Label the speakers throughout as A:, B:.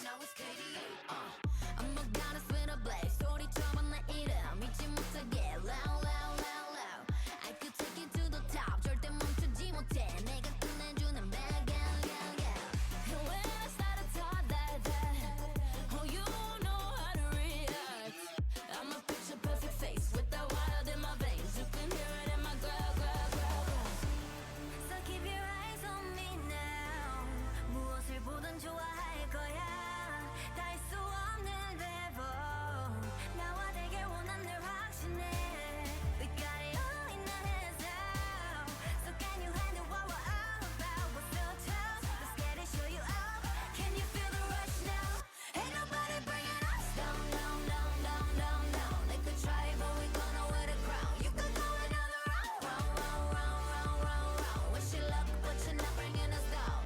A: now it's KD. I'm a goddess with a blaze. 소리쳐봐 내 이름 잊지 못하게 loud loud loud loud. I could take you to the top. 절대 멈추지 못해. 내가 끝내주는 bad girl girl girl. And when I started talk like that, oh you know how to react. I'm a picture perfect face with that wild in my veins. You can hear it in my growl growl growl growl. So keep your eyes on me now. 무엇을 보든 좋아할 거야. 다 할 수 없는 레벨. 나와 되길 원한 늘 확신해. We got it all in our hands now. So can you handle what we're all about? What's so tough? Let's get it, show you out. Can you feel the rush now? Ain't nobody bringing us down, down, down, down, down, down. They could try, but we gonna wear the crown. You could go another round, round, round, round, round, round, round. Wish you luck, but you're not bringing us down.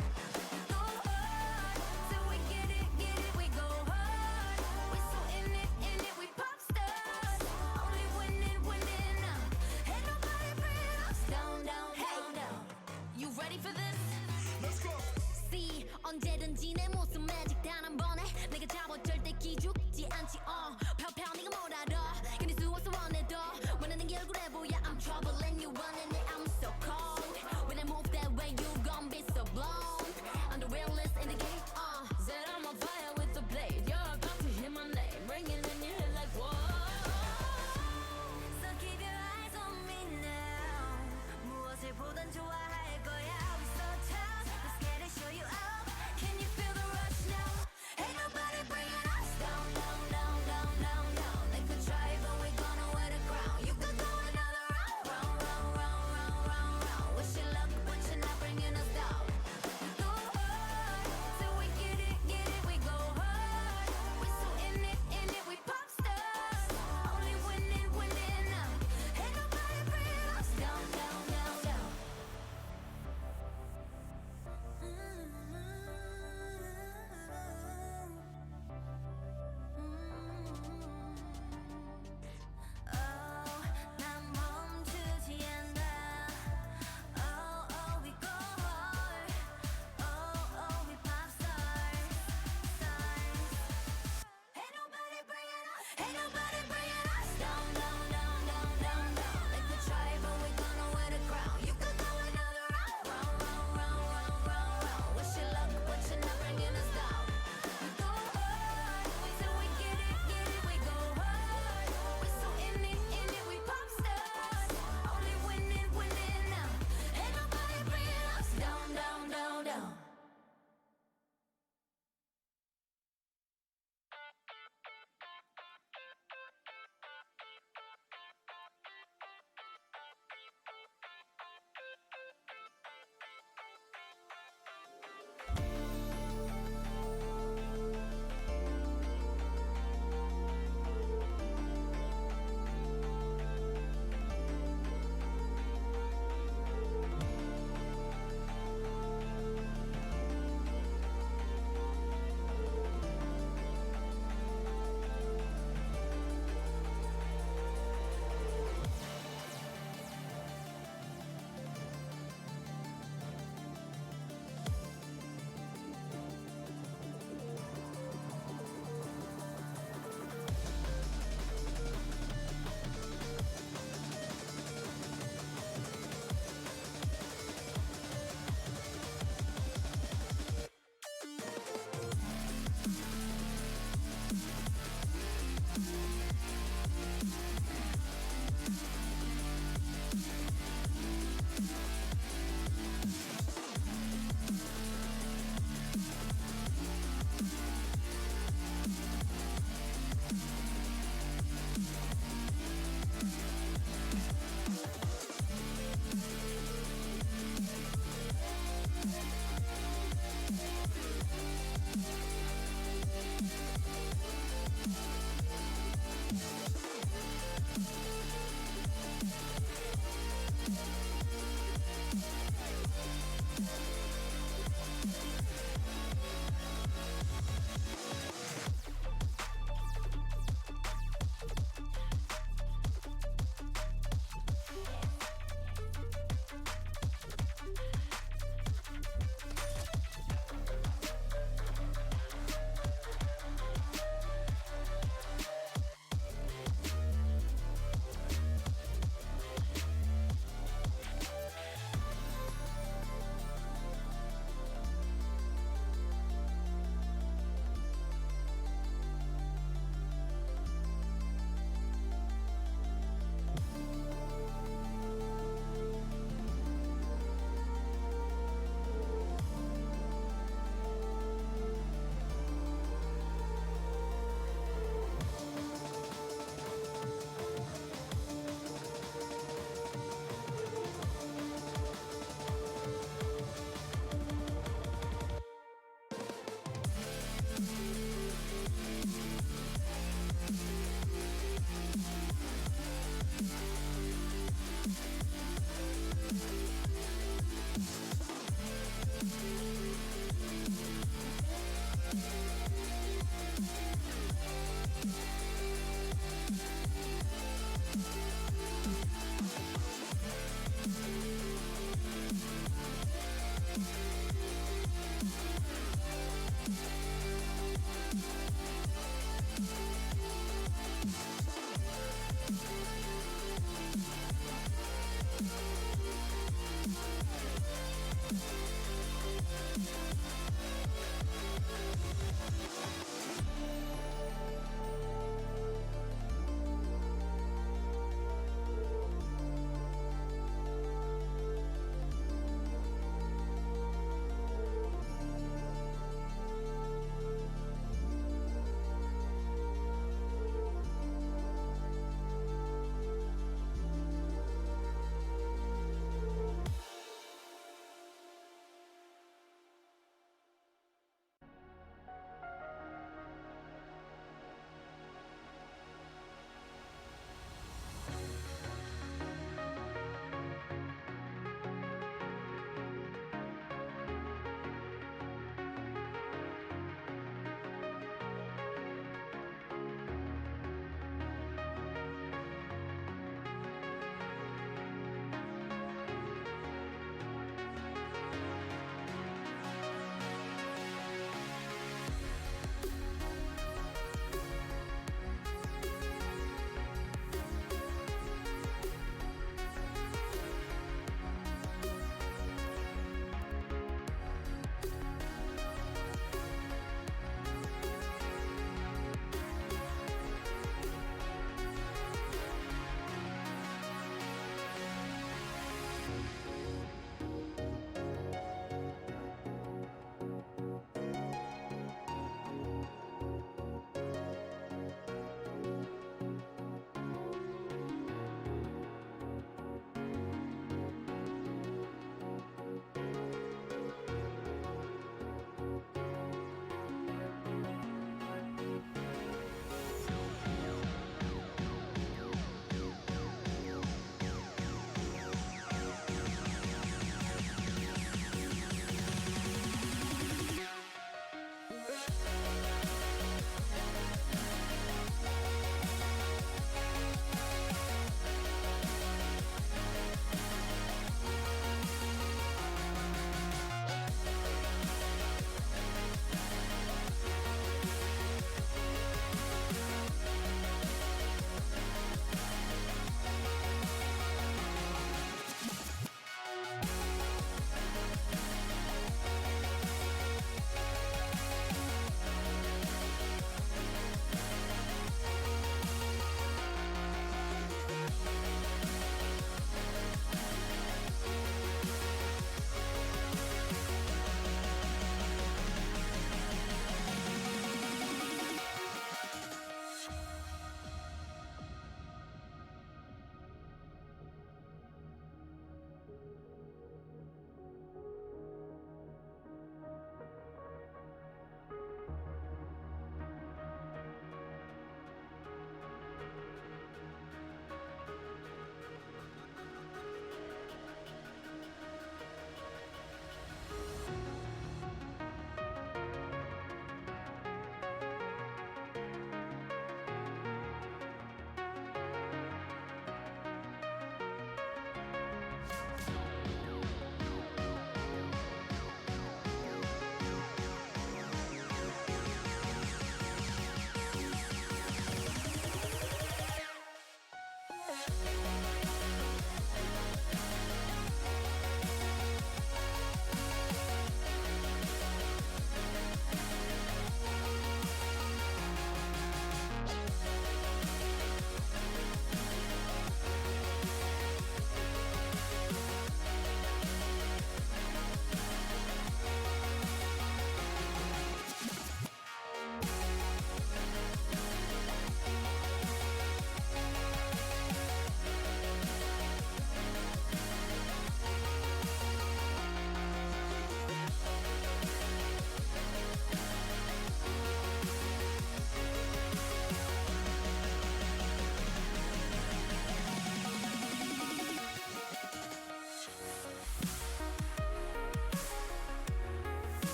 A: Go hard, till we get it, we go hard. We so in it, we pop stars. Only winning, winning now. Ain't nobody bringing us down, down, down, down. You ready for this?
B: Let's go.
A: See, 언제든지 내 모습 매직 단 한 번에 내가 잡아 절대 기죽지 않지. 펴펴 네가 뭘 알아. 견딜 수 없어 원해도 원하는 게 얼굴에 보여. I'm trouble and you running it. I'm so cold. When I move that way, you gon' be so blown. I'm the realest in the game. Said I'm on fire with the blade. You're about to hear my name ringing in your head like whoa. So keep your eyes on me now. 무엇을 보든 좋아할 거야. We so tough. Let's get it, show you out. Can you feel the rush now? Ain't nobody bringing us down, down, down, down, down, down. They could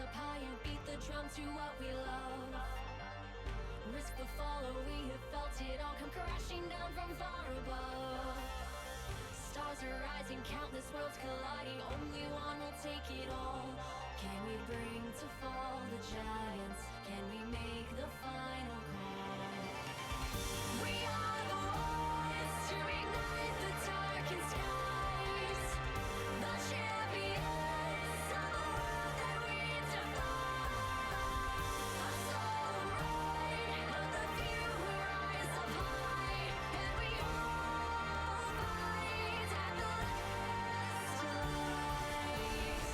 A: up high and beat the drum to what we love. Risk the follow, we have felt it all come crashing down from far above. Stars are rising, countless worlds colliding, only one will take it all. Can we bring to fall the giants? Can we make the final call? We are the ones to ignite the darkened skies, the champions of the world that we defy. A solo ride of the few who rise up high, and we all fight at the last light.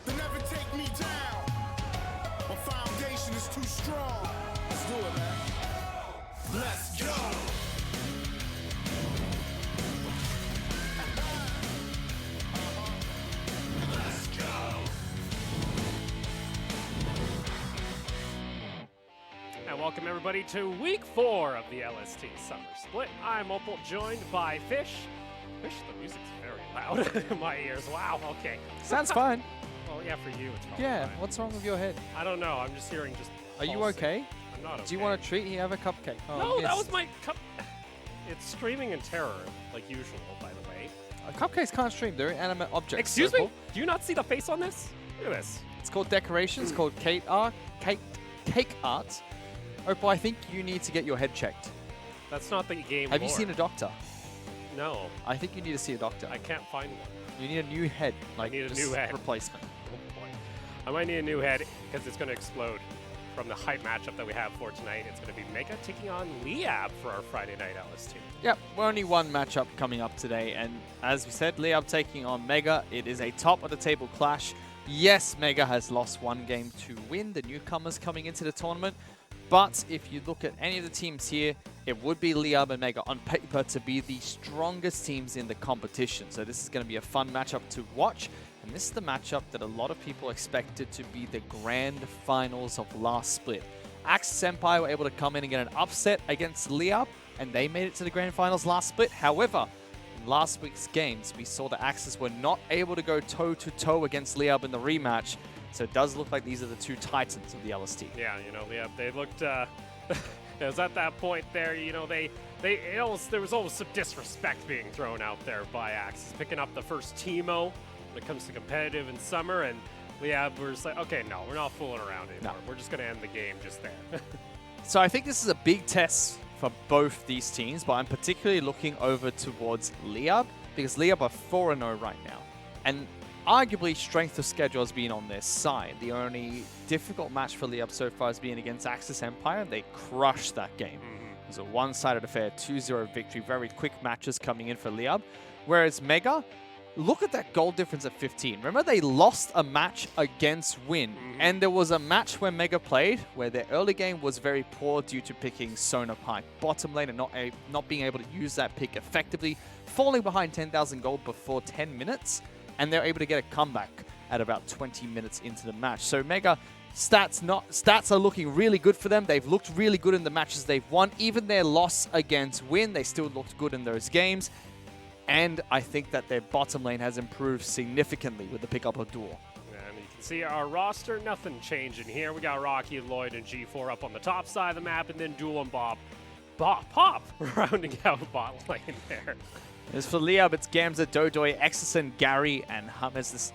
B: They never take me down. My foundation is too strong. Let's do it, man. Let's go. Let's go.
C: And welcome everybody to week 4 of the LST Summer Split. I'm Opal, joined by Fish. Fish, the music's very loud in my ears. Wow, okay.
D: Sounds fine.
C: Well, yeah, for you it's probably
D: Yeah,
C: fine.
D: what's wrong with your head?
C: I don't know, I'm just hearing just
D: Are you
C: pulsing.
D: okay?
C: I'm not okay.
D: Do you want a treat? Here, have a cupcake. Oh,
C: No, that
D: yes.
C: was my cup. It's streaming in terror, like usual, by the way.
D: Cupcakes can't stream. They're inanimate objects.
C: Excuse me?
D: Opal.
C: Do you not see the face on this? Look at this.
D: It's called decoration. It's called cake art. Cake art. Opal, I think you need to get your head checked.
C: That's not the game
D: Have you
C: lore.
D: seen a doctor?
C: No,
D: I think you need to see a doctor.
C: I can't find one.
D: You need a new head. Like
C: need a
D: just
C: new head.
D: replacement.
C: Oh boy. I might need a new head because it's going to explode from the hype matchup that we have for tonight. It's going to be Mega taking on Liab for our Friday night LST.
D: Yep, we're only one matchup coming up today, and as we said, Liab taking on Mega. It is a top-of-the-table clash. Yes, Mega has lost one game to win, the newcomers coming into the tournament, but if you look at any of the teams here, it would be Liab and Mega on paper to be the strongest teams in the competition. So this is going to be a fun matchup to watch, and this is the matchup that a lot of people expected to be the grand finals of last split. Axis Empire were able to come in and get an upset against Liab, and they made it to the grand finals last split. However, in last week's games, we saw the Axis were not able to go toe-to-toe against Liab in the rematch, so it does look like these are the two titans of the LST.
C: Yeah, you know, Liab, they looked, it was at that point there, you know, there was almost some disrespect being thrown out there by Axis, picking up the first Teemo when it comes to competitive in summer, and Liab were just like, okay, no, we're not fooling around anymore.
D: No.
C: We're just going to end the game just there.
D: So I think this is a big test for both these teams, but I'm particularly looking over towards Liab, because Liab are 4-0 right now. And arguably, strength of schedule has been on their side. The only difficult match for Liab so far has been against Axis Empire, and they crushed that game. It was a one-sided affair, 2-0 victory, very quick matches coming in for Liab. Whereas Mega, look at that goal difference at 15. Remember, they lost a match against Win, and there was a match where Mega played where their early game was very poor due to picking Sona Pike bottom lane and not being able to use that pick effectively, falling behind 10,000 gold before 10 minutes, and they're able to get a comeback at about 20 minutes into the match. So Mega, stats are looking really good for them. They've looked really good in the matches they've won. Even their loss against Win, they still looked good in those games. And I think that their bottom lane has improved significantly with the pickup of Duel.
C: And you can see our roster, nothing changing here. We got Rocky, Lloyd, and G4 up on the top side of the map, and then Duel and Pop rounding out bot lane there.
D: As for Liab, it's Gamza, Dodoy, Exison, Gary, and Hummus. This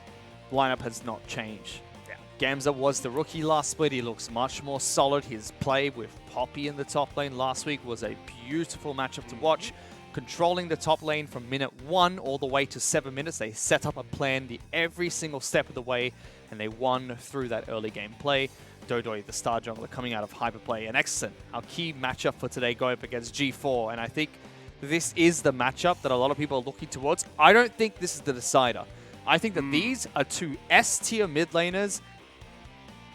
D: lineup has not changed.
C: Yeah.
D: Gamza was the rookie last split. He looks much more solid. His play with Poppy in the top lane last week was a beautiful matchup to watch. controlling the top lane from minute 1 all the way to 7 minutes. They set up a plan every single step of the way, and they won through that early game play. Dodoi, the star jungler, coming out of Hyperplay, and Exon, our key matchup for today, going up against G4. And I think this is the matchup that a lot of people are looking towards. I don't think this is the decider. I think that these are two S-tier mid laners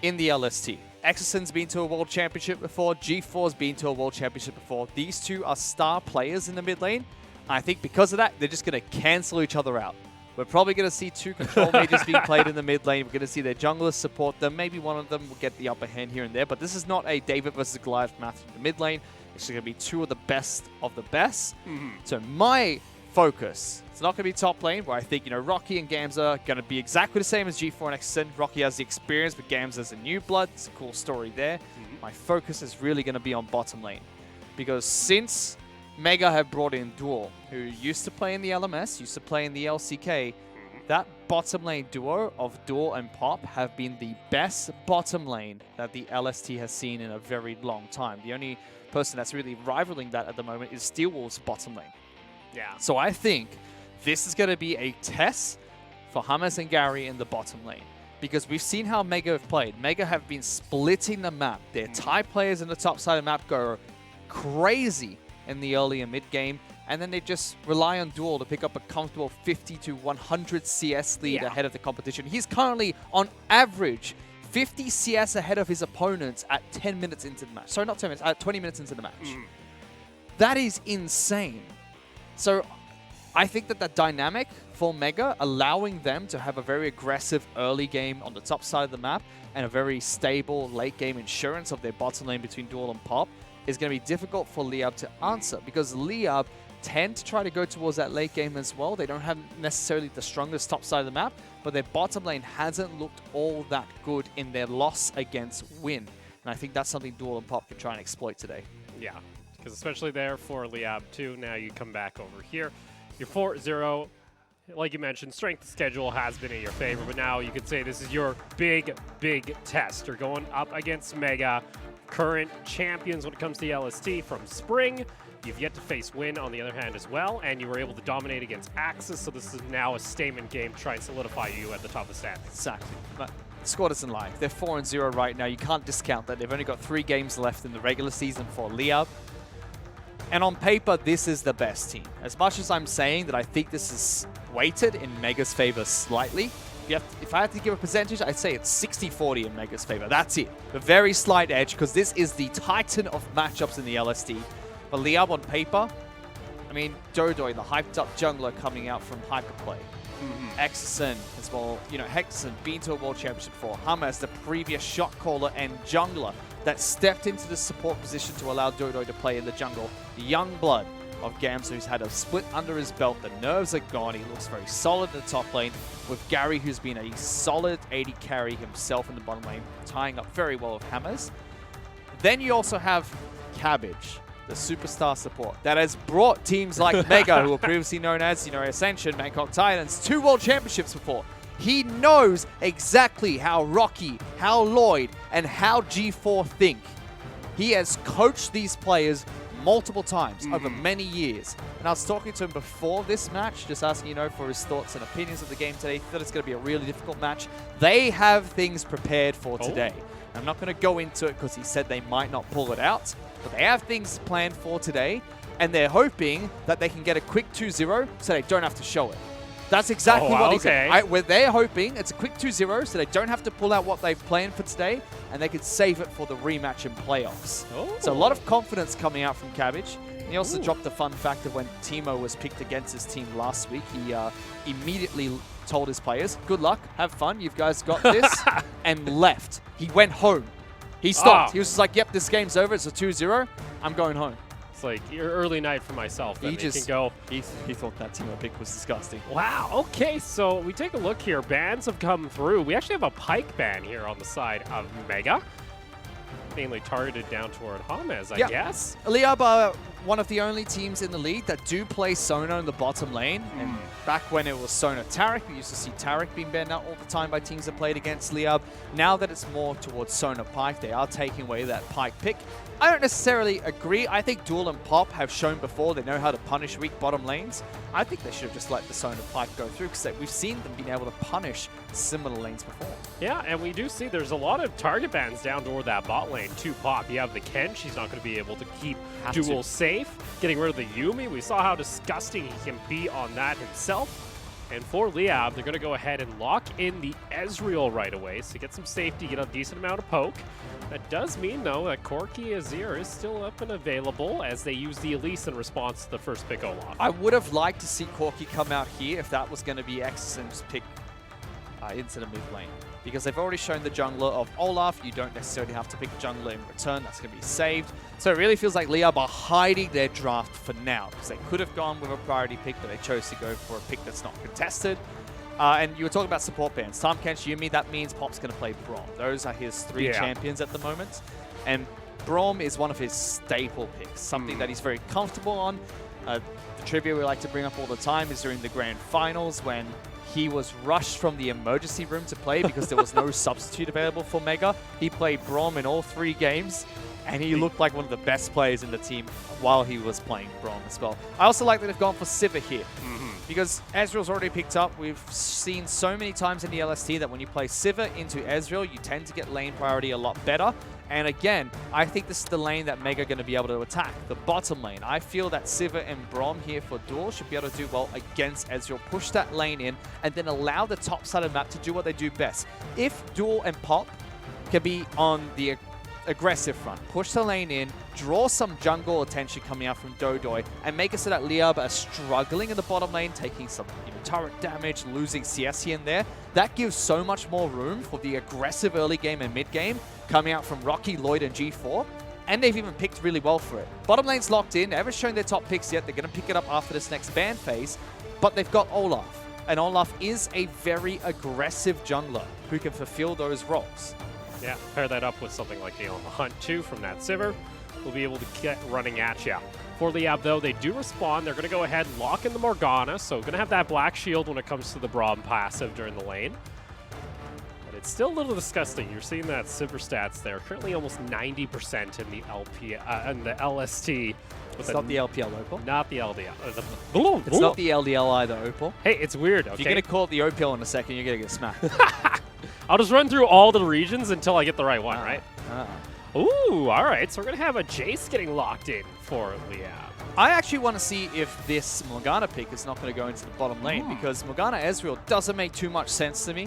D: in the LST. Exoson's been to a World Championship before. G4's been to a World Championship before. These two are star players in the mid lane. I think because of that, they're just going to cancel each other out. We're probably going to see two control mages being played in the mid lane. We're going to see their junglers support them. Maybe one of them will get the upper hand here and there. But this is not a David versus Goliath match in the mid lane. It's going to be two of the best of the best. So my focus, it's not going to be top lane, where I think, you know, Rocky and Gamza are going to be exactly the same as G4 and Exon. Rocky has the experience, but Gamza's a new blood. It's a cool story there. My focus is really going to be on bottom lane. Because since Mega have brought in Duel, who used to play in the LMS, used to play in the LCK, that bottom lane duo of Duel and Pop have been the best bottom lane that the LST has seen in a very long time. The only person that's really rivaling that at the moment is Steelwolf's bottom lane.
C: Yeah.
D: So I think this is going to be a test for Hamas and Gary in the bottom lane. Because we've seen how Mega have played. Mega have been splitting the map. Their Thai players in the top side of the map go crazy in the early and mid game. And then they just rely on Duel to pick up a comfortable 50 to 100 CS lead ahead of the competition. He's currently, on average, 50 CS ahead of his opponents at 10 minutes into the match. Sorry, not 10 minutes, at 20 minutes into the match. That is insane. So I think that dynamic for Mega, allowing them to have a very aggressive early game on the top side of the map and a very stable late game insurance of their bottom lane between Duel and Pop, is going to be difficult for Liab to answer, because Liab tend to try to go towards that late game as well. They don't have necessarily the strongest top side of the map, but their bottom lane hasn't looked all that good in their loss against Win. And I think that's something Duel and Pop can try and exploit today.
C: Yeah, because especially there for Liab too. Now you come back over here. You're 4-0. Like you mentioned, strength of schedule has been in your favor, but now you could say this is your big, big test. You're going up against Mega, current champions when it comes to the LST from spring. You've yet to face Win on the other hand as well, and you were able to dominate against Axis, so this is now a statement game to try and solidify you at the top of the standings.
D: Exactly. But the score doesn't lie. They're 4-0 right now. You can't discount that. They've only got 3 games left in the regular season for Liab. And on paper, this is the best team. As much as I'm saying that I think this is weighted in Mega's favor slightly, if I had to give a percentage, I'd say it's 60-40 in Mega's favor. That's it. A very slight edge, because this is the titan of matchups in the LST. But Liab on paper, I mean, Dodoi, the hyped-up jungler coming out from Hyperplay. Exon as well, you know, Hexon, been to a World Championship before. Hamas, the previous shot caller and jungler that stepped into the support position to allow Dodoi to play in the jungle. The young blood of Gamza, who's had a split under his belt. The nerves are gone. He looks very solid in the top lane, with Gary, who's been a solid 80 carry himself in the bottom lane, tying up very well with Hammers. Then you also have Cabbage, the superstar support that has brought teams like Mega, who were previously known as, you know, Ascension, Bangkok Titans, 2 World Championships before. He knows exactly how Rocky, how Lloyd, and how G4 think. He has coached these players multiple times over many years. And I was talking to him before this match, just asking, you know, for his thoughts and opinions of the game today. He thought it's going to be a really difficult match. They have things prepared for today. I'm not going to go into it because he said they might not pull it out, but they have things planned for today, and they're hoping that they can get a quick 2-0 so they don't have to show it. That's exactly what he said. Where they're hoping it's a quick 2-0 so they don't have to pull out what they've planned for today, and they can save it for the rematch in playoffs. So a lot of confidence coming out from Cabbage. And he also dropped the fun fact of when Timo was picked against his team last week, he immediately told his players, good luck, have fun, you guys got this, and left. He went home. He stopped. He was just like, yep, this game's over, it's a 2-0, I'm going home.
C: It's like your early night for myself.
D: He
C: can go.
D: He thought that Timo pick was disgusting.
C: Wow. Okay, so we take a look here. Bans have come through. We actually have a Pyke ban here on the side of Mega. mainly targeted down toward James, I
D: Yeah.
C: guess.
D: Liab are one of the only teams in the league that do play Sona in the bottom lane. And back when it was Sona Taric, we used to see Taric being banned out all the time by teams that played against Liab. Now that it's more towards Sona Pyke, they are taking away that Pyke pick. I don't necessarily agree. I think Duel and Pop have shown before they know how to punish weak bottom lanes. I think they should have just let the Sona Pyke go through because we've seen them being able to punish similar lanes before.
C: Yeah, and we do see there's a lot of target bans down toward that bot lane to Pop. You have the Ken, she's not going to be able to keep Duel safe. Getting rid of the Yuumi, we saw how disgusting he can be on that himself. And for Liab, they're going to go ahead and lock in the Ezreal right away, so get some safety, get a decent amount of poke. That does mean, though, that Corki Azir is still up and available as they use the Elise in response to the first pick Olaf.
D: I would have liked to see Corki come out here if that was going to be X and just pick into the mid lane. Because they've already shown the jungler of Olaf. You don't necessarily have to pick a jungler in return. That's going to be saved. So it really feels like Liab are hiding their draft for now. Because they could have gone with a priority pick, but they chose to go for a pick that's not contested. And you were talking about support bans. Tahm Kench, Yuumi, that means Pop's going to play Braum. Those are his three champions at the moment. And Braum is one of his staple picks, something that he's very comfortable on. The trivia we like to bring up all the time is during the grand finals when he was rushed from the emergency room to play because there was no substitute available for Mega. He played Braum in all 3 games, and he looked like one of the best players in the team while he was playing Braum as well. I also like that they've gone for Sivir here. Because Ezreal's already picked up. We've seen so many times in the LST that when you play Sivir into Ezreal, you tend to get lane priority a lot better. And again, I think this is the lane that Mega are going to be able to attack, the bottom lane. I feel that Sivir and Braum here for Duel should be able to do well against Ezreal, push that lane in, and then allow the top side of the map to do what they do best. If Duel and Pop can be on the aggressive front, push the lane in, draw some jungle attention coming out from Dodoy, and make it so that Liab are struggling in the bottom lane, taking some turret damage, losing CS here and there. That gives so much more room for the aggressive early game and mid game coming out from Rocky, Lloyd, and G4. And they've even picked really well for it. Bottom lane's locked in. They haven't shown their top picks yet. They're going to pick it up after this next ban phase. But they've got Olaf. And Olaf is a very aggressive jungler who can fulfill those roles.
C: Yeah, pair that up with something like the On the Hunt 2 from that Sivir. We'll be able to get running at you. For Liab, though, they do respond. They're going to go ahead and lock in the Morgana, so going to have that black shield when it comes to the Braum passive during the lane. But it's still a little disgusting. You're seeing that Sivir stats there. Currently almost 90% in the in the LST.
D: It's not the LPL, Opal.
C: Not the LDL.
D: It's not the LDL either, Opal.
C: Hey, it's weird, okay?
D: If you're going to call it the OPL in a second, you're going to get smacked.
C: I'll just run through all the regions until I get the right one, right? Ooh, all right. So we're going to have a Jace getting locked in for Liab.
D: I actually want to see if this Morgana pick is not going to go into the bottom lane because Morgana Ezreal doesn't make too much sense to me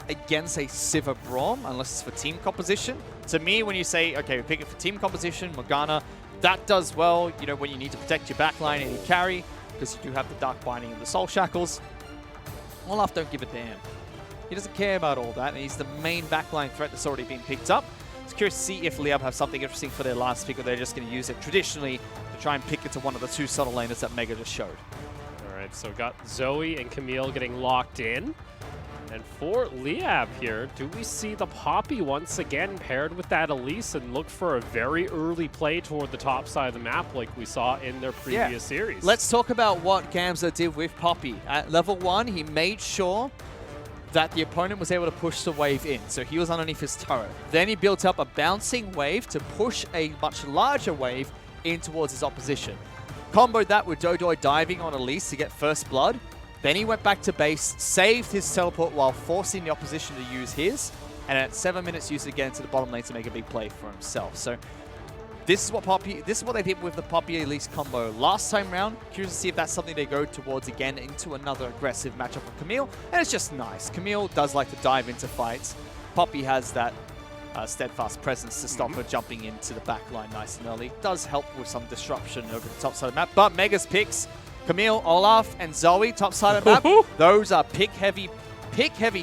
D: against a Sivir Braum unless it's for team composition. To me, when you say, okay, we pick it for team composition, Morgana, that does well, you know, when you need to protect your backline and you carry because you do have the Dark Binding and the Soul Shackles. Olaf don't give a damn. He doesn't care about all that, and he's the main backline threat that's already been picked up. It's curious to see if Liab have something interesting for their last pick, or they're just going to use it traditionally to try and pick it to one of the 2 subtle laners that Mega just showed.
C: All right, so got Zoe and Camille getting locked in. And for Liab here, do we see the Poppy once again paired with that Elise and look for a very early play toward the top side of the map like we saw in their previous series?
D: Let's talk about what Gamza did with Poppy. At level 1, he made sure that the opponent was able to push the wave in. So he was underneath his turret. Then he built up a bouncing wave to push a much larger wave in towards his opposition. Comboed that with Dodoy diving on Elise to get first blood. Then he went back to base, saved his teleport while forcing the opposition to use his, and at 7 minutes used it again to the bottom lane to make a big play for himself. So this is what they did with the Poppy Elise combo last time round. Curious to see if that's something they go towards again into another aggressive matchup with Camille. And it's just nice. Camille does like to dive into fights. Poppy has that steadfast presence to stop her jumping into the backline nice and early. Does help with some disruption over the top side of the map. But Mega's picks, Camille, Olaf, and Zoe, top side of the map. Those are pick-heavy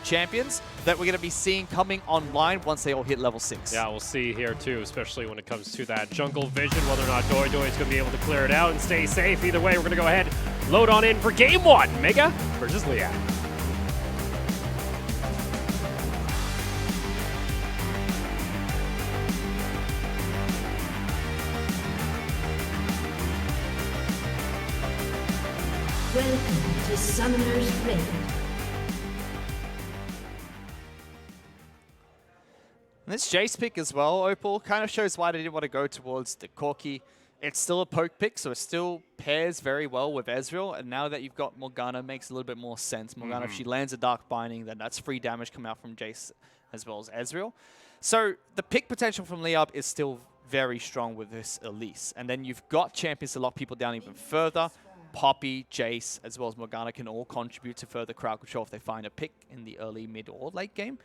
D: champions that we're going to be seeing coming online once they all hit level 6.
C: Yeah, we'll see here too, especially when it comes to that jungle vision, whether or not Dodoy is going to be able to clear it out and stay safe. Either way, we're going to go ahead, load on in for game 1, Mega versus Liab.
E: Summoner's Rift.
D: And this Jace pick as well, Opal, kind of shows why they didn't want to go towards the Corki. It's still a poke pick, so it still pairs very well with Ezreal. And now that you've got Morgana, it makes a little bit more sense. Morgana, if she lands a Dark Binding, then that's free damage coming out from Jace as well as Ezreal. So the pick potential from Liab is still very strong with this Elise. And then you've got champions to lock people down even further. Poppy, Jace, as well as Morgana can all contribute to further crowd control if they find a pick in the early, mid, or late game.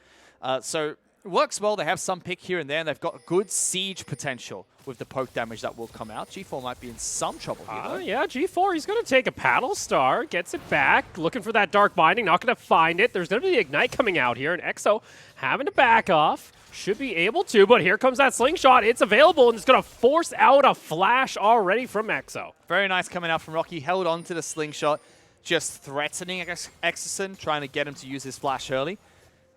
D: So it works well. They have some pick here and there, and they've got good siege potential with the poke damage that will come out. G4 might be in some trouble here, though.
C: Yeah, G4, he's going to take a Paddle Star, gets it back, looking for that Dark Binding, not going to find it. There's going to be the Ignite coming out here, and EXO having to back off. Should be able to, but here comes that Slingshot. It's available, and it's going to force out a flash already from EXO.
D: Very nice coming out from Rocky. Held on to the Slingshot, just threatening Exerson, trying to get him to use his flash early.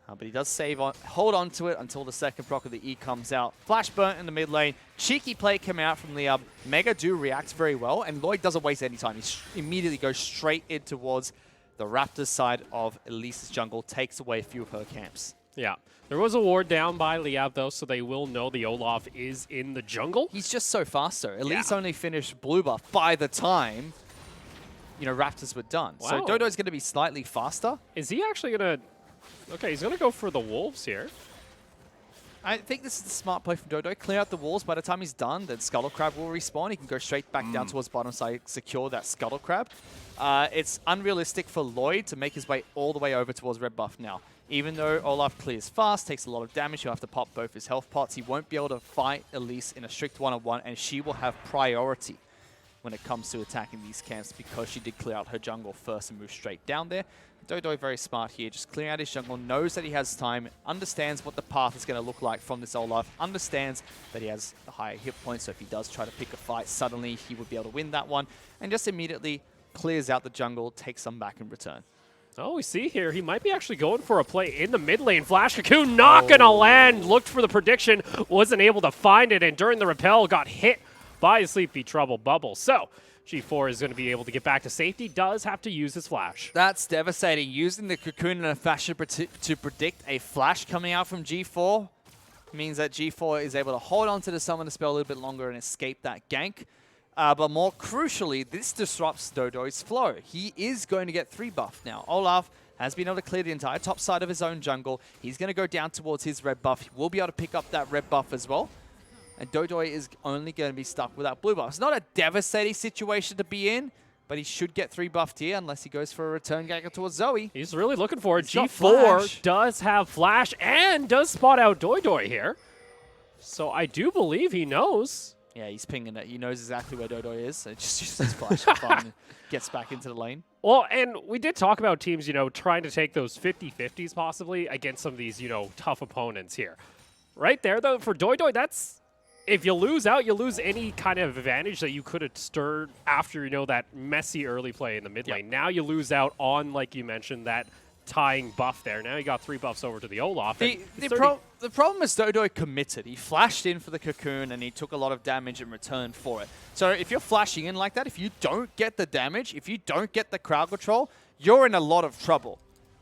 D: But he does hold on to it until the second proc of the E comes out. Flash burnt in the mid lane. Cheeky play coming out from Liab. Mega do react very well, and Lloyd doesn't waste any time. He immediately goes straight in towards the Raptors side of Elise's jungle, takes away a few of her camps.
C: Yeah. There was a ward down by Liab, though, so they will know the Olaf is in the jungle.
D: He's just so fast, though. Elise only finished blue buff by the time, Raptors were done.
C: Wow.
D: So Dodo's going to be slightly faster.
C: Is he actually going to... Okay, he's going to go for the Wolves here.
D: I think this is the smart play from Dodo. Clear out the walls. By the time he's done, then Scuttle Crab will respawn. He can go straight back down towards bottom side, secure that Scuttle Crab. It's unrealistic for Lloyd to make his way all the way over towards red buff now. Even though Olaf clears fast, takes a lot of damage, he'll have to pop both his health pots. He won't be able to fight Elise in a strict one-on-one, and she will have priority when it comes to attacking these camps because she did clear out her jungle first and move straight down there. Dodo very smart here, just clearing out his jungle, knows that he has time, understands what the path is going to look like from this Olaf, understands that he has the higher hit points, so if he does try to pick a fight, suddenly he would be able to win that one, and just immediately clears out the jungle, takes some back in return.
C: Oh, we see here, he might be actually going for a play in the mid lane. Flash Cocoon not going to land, looked for the prediction, wasn't able to find it, and during the repel got hit by a Sleepy Trouble Bubble. So G4 is going to be able to get back to safety, does have to use his flash.
D: That's devastating. Using the Cocoon in a fashion to predict a flash coming out from G4 means that G4 is able to hold on to the Summoner spell a little bit longer and escape that gank. But more crucially, this disrupts Dodo's flow. He is going to get 3 buff now. Olaf has been able to clear the entire top side of his own jungle. He's going to go down towards his red buff. He will be able to pick up that red buff as well. And Dodo is only going to be stuck with that blue buff. It's not a devastating situation to be in, but he should get 3 buffed here unless he goes for a return gank towards Zoe.
C: He's really looking for it.
D: He's got
C: G4
D: flash.
C: does have flash and does spot out Dodo here. So I do believe he knows.
D: Yeah, he's pinging it. He knows exactly where Dodo is. So just uses his flash for fun and gets back into the lane.
C: Well, and we did talk about teams, trying to take those 50-50s possibly against some of these, tough opponents here. Right there, though, for Dodo, that's... If you lose out, you lose any kind of advantage that you could have stirred after, that messy early play in the mid lane. Now you lose out on, like you mentioned, that tying buff there. Now you got 3 buffs over to the Olaf.
D: The problem is Dodo committed. He flashed in for the Cocoon and he took a lot of damage in return for it. So if you're flashing in like that, if you don't get the damage, if you don't get the crowd control, you're in a lot of trouble.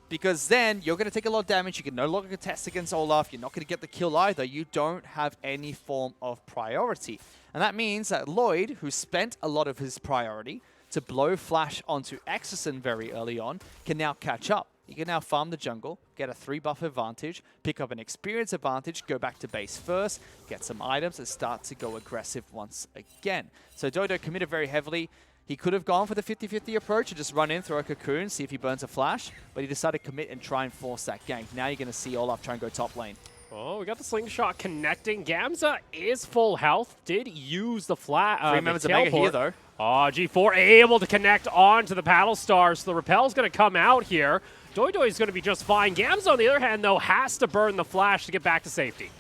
D: Because then you're going to take a lot of damage. You can no longer contest against Olaf. You're not going to get the kill either. You don't have any form of priority. And that means that Lloyd, who spent a lot of his priority to blow flash onto Exerson very early on, can now catch up. He can now farm the jungle, get a 3 buff advantage, pick up an experience advantage, go back to base first, get some items, and start to go aggressive once again. So Dodo committed very heavily. He could have gone for the 50-50 approach and just run in, throw a Cocoon, see if he burns a flash, but he decided to commit and try and force that gank. Now you're going to see Olaf try and go top lane.
C: Oh, we got the Slingshot connecting. Gamza is full health. Did use the
D: 3 members of Mega here, though.
C: Oh, G4 able to connect onto the Paddle Star, so the Repel's going to come out here. Dodo is going to be just fine. Gamza, on the other hand, though, has to burn the flash to get back to safety.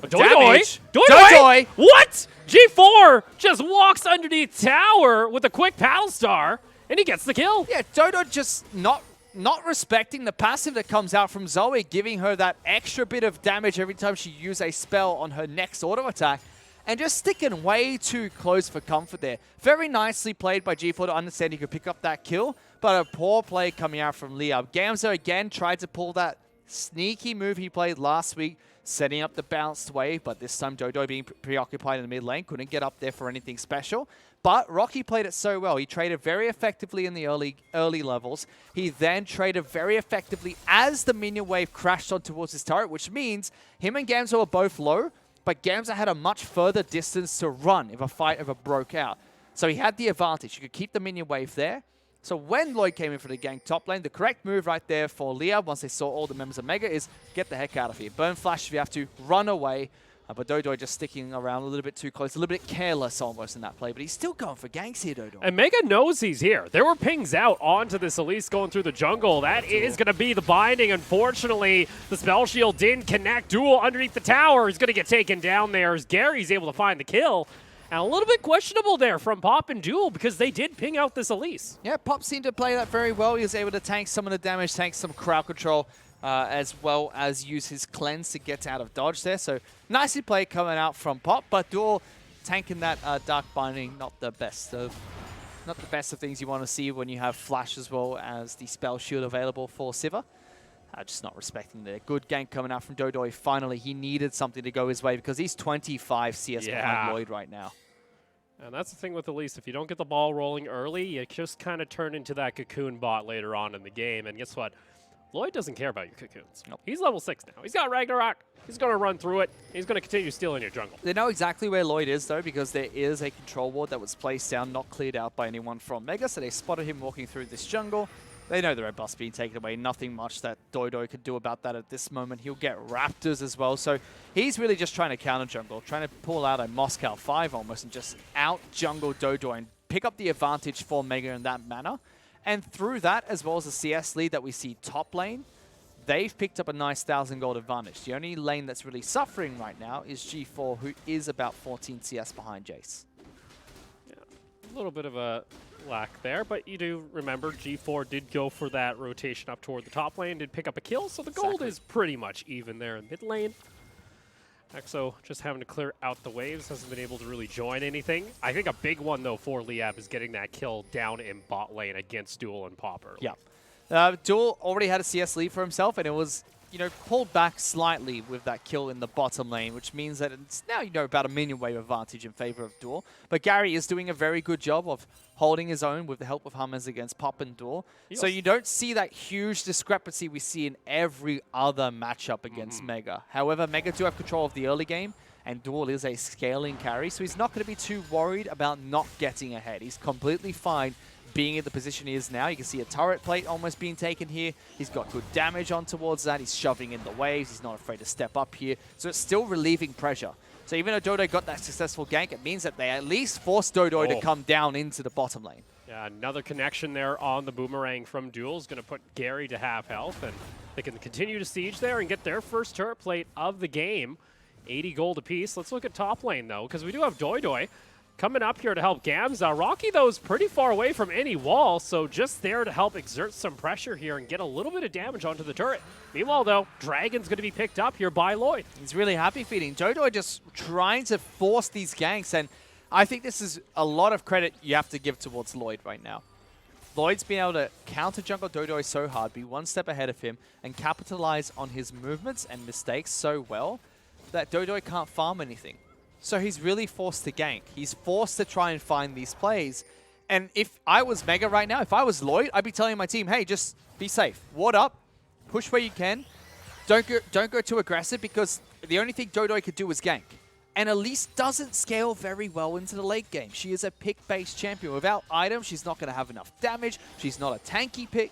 C: Dodo! What? G4 just walks underneath tower with a quick Paddle Star, and he gets the kill.
D: Yeah, Dodo just not respecting the passive that comes out from Zoe, giving her that extra bit of damage every time she uses a spell on her next auto attack. and just sticking way too close for comfort there. Very nicely played by G4 to understand he could pick up that kill, but a poor play coming out from Liab. Gamza again tried to pull that sneaky move he played last week, setting up the bounced wave, but this time Dodo being preoccupied in the mid lane, couldn't get up there for anything special. But Rocky played it so well. He traded very effectively in the early levels. He then traded very effectively as the minion wave crashed on towards his turret, which means him and Gamza were both low, but Gamza had a much further distance to run if a fight ever broke out. So he had the advantage. He could keep the minion wave there. So when Lloyd came in for the gank top lane, the correct move right there for Liab, once they saw all the members of Mega, is get the heck out of here. Burn flash if you have to, run away. But Dodo just sticking around a little bit too close, a little bit careless almost in that play, but he's still going for ganks here, Dodo.
C: And Mega knows he's here. There were pings out onto this Elise going through the jungle. That is going to be the binding. Unfortunately, the spell shield didn't connect. Duel underneath the tower is going to get taken down there as Gary's able to find the kill. And a little bit questionable there from Pop and Duel because they did ping out this Elise.
D: Yeah, Pop seemed to play that very well. He was able to tank some of the damage, tank some crowd control, as well as use his cleanse to get out of dodge there. So nicely played coming out from Pop, but Duel tanking that dark binding, not the best of things you want to see when you have flash as well as the spell shield available for Sivir. Just not respecting the good gank coming out from Dodo. Finally, he needed something to go his way because he's 25 CS behind Lloyd right now.
C: And that's the thing with Elise. If you don't get the ball rolling early, you just kind of turn into that cocoon bot later on in the game. And guess what? Lloyd doesn't care about your cocoons.
D: Nope.
C: He's level 6 now. He's got Ragnarok. He's going to run through it. He's going to continue stealing your jungle.
D: They know exactly where Lloyd is, though, because there is a control ward that was placed down, not cleared out by anyone from Mega. So they spotted him walking through this jungle. They know the red buff's being taken away. Nothing much that Dodo could do about that at this moment. He'll get Raptors as well. So he's really just trying to counter jungle, trying to pull out a Moscow 5 almost and just out jungle Dodo and pick up the advantage for Mega in that manner. And through that, as well as the CS lead that we see top lane, they've picked up a nice 1,000 gold advantage. The only lane that's really suffering right now is G4, who is about 14 CS behind Jace.
C: Yeah, a little bit of a lack there, but you do remember G4 did go for that rotation up toward the top lane, did pick up a kill, so the gold is pretty much even there in mid lane. Exo just having to clear out the waves, hasn't been able to really join anything. I think a big one, though, for Liab is getting that kill down in bot lane against Duel and Popper.
D: Yeah. Duel already had a CS lead for himself, and it was, pulled back slightly with that kill in the bottom lane, which means that it's now, about a minion wave advantage in favor of Duel. But Gary is doing a very good job of holding his own with the help of Hummers against Pop and Duel. Yes. So you don't see that huge discrepancy we see in every other matchup against Mega. However, Mega do have control of the early game, and Duel is a scaling carry, so he's not going to be too worried about not getting ahead. He's completely fine being in the position he is now. You can see a turret plate almost being taken here. He's got good damage on towards that. He's shoving in the waves. He's not afraid to step up here. So it's still relieving pressure. So even though Dodo got that successful gank, it means that they at least forced Dodo to come down into the bottom lane.
C: Yeah, another connection there on the boomerang from Duel is going to put Gary to half health, and they can continue to siege there and get their first turret plate of the game. 80 gold apiece. Let's look at top lane, though, because we do have Doidoi coming up here to help Gamza. Rocky, though, is pretty far away from any wall, so just there to help exert some pressure here and get a little bit of damage onto the turret. Meanwhile, though, Dragon's going to be picked up here by Lloyd.
D: He's really happy feeding. Dodo just trying to force these ganks, and I think this is a lot of credit you have to give towards Lloyd right now. Lloyd's been able to counter jungle Dodo so hard, be one step ahead of him, and capitalize on his movements and mistakes so well that Dodo can't farm anything. So he's really forced to gank. He's forced to try and find these plays. And if I was Mega right now, if I was Lloyd, I'd be telling my team, hey, just be safe. Ward up. Push where you can. Don't go too aggressive, because the only thing Dodo could do is gank. And Elise doesn't scale very well into the late game. She is a pick-based champion. Without items, she's not going to have enough damage. She's not a tanky pick.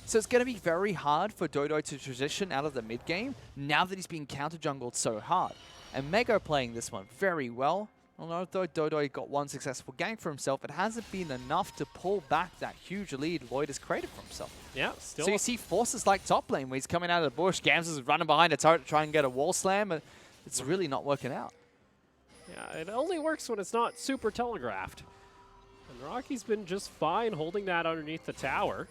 D: So it's going to be very hard for Dodo to transition out of the mid game now that he's being counter-jungled so hard. And Mega playing this one very well. Although Dodo got one successful gank for himself, it hasn't been enough to pull back that huge lead Lloyd has created for himself.
C: Yeah, still.
D: So you see forces like top lane where he's coming out of the bush, Gamza's running behind a turret to try and get a wall slam, and it's really not working out.
C: Yeah, it only works when it's not super telegraphed. And Rocky's been just fine holding that underneath the tower.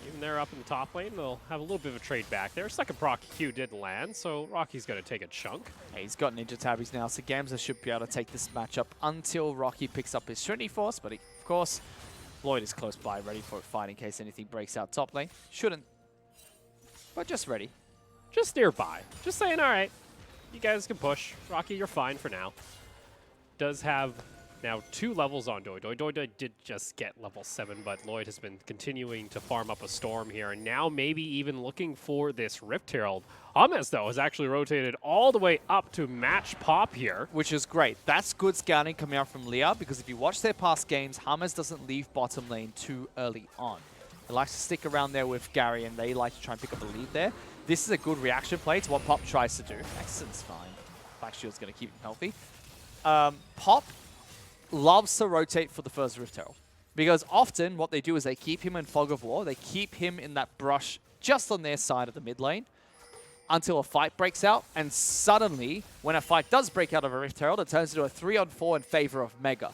C: Even there up in the top lane, they'll have a little bit of a trade back there. Second proc Q didn't land, so Rocky's going to take a chunk.
D: Hey, he's got Ninja Tabbies now, so Gamza should be able to take this matchup until Rocky picks up his Trinity Force. But of course, Lloyd is close by, ready for a fight in case anything breaks out top lane. Shouldn't, but just ready.
C: Just nearby. Just saying, all right, you guys can push. Rocky, you're fine for now. Does have now 2 levels on Doi. Doi did just get level 7, but Lloyd has been continuing to farm up a Storm here, and now maybe even looking for this Rift Herald. James, though, has actually rotated all the way up to match Pop here.
D: Which is great. That's good scouting coming out from Leah, because if you watch their past games, James doesn't leave bottom lane too early on. He likes to stick around there with Gary, and they like to try and pick up a lead there. This is a good reaction play to what Pop tries to do. Excellent's fine. Black Shield's going to keep him healthy. Pop loves to rotate for the first Rift Herald, because often what they do is they keep him in Fog of War. They keep him in that brush just on their side of the mid lane until a fight breaks out, and suddenly, when a fight does break out of a Rift Herald, it turns into a 3-on-4 in favor of Mega.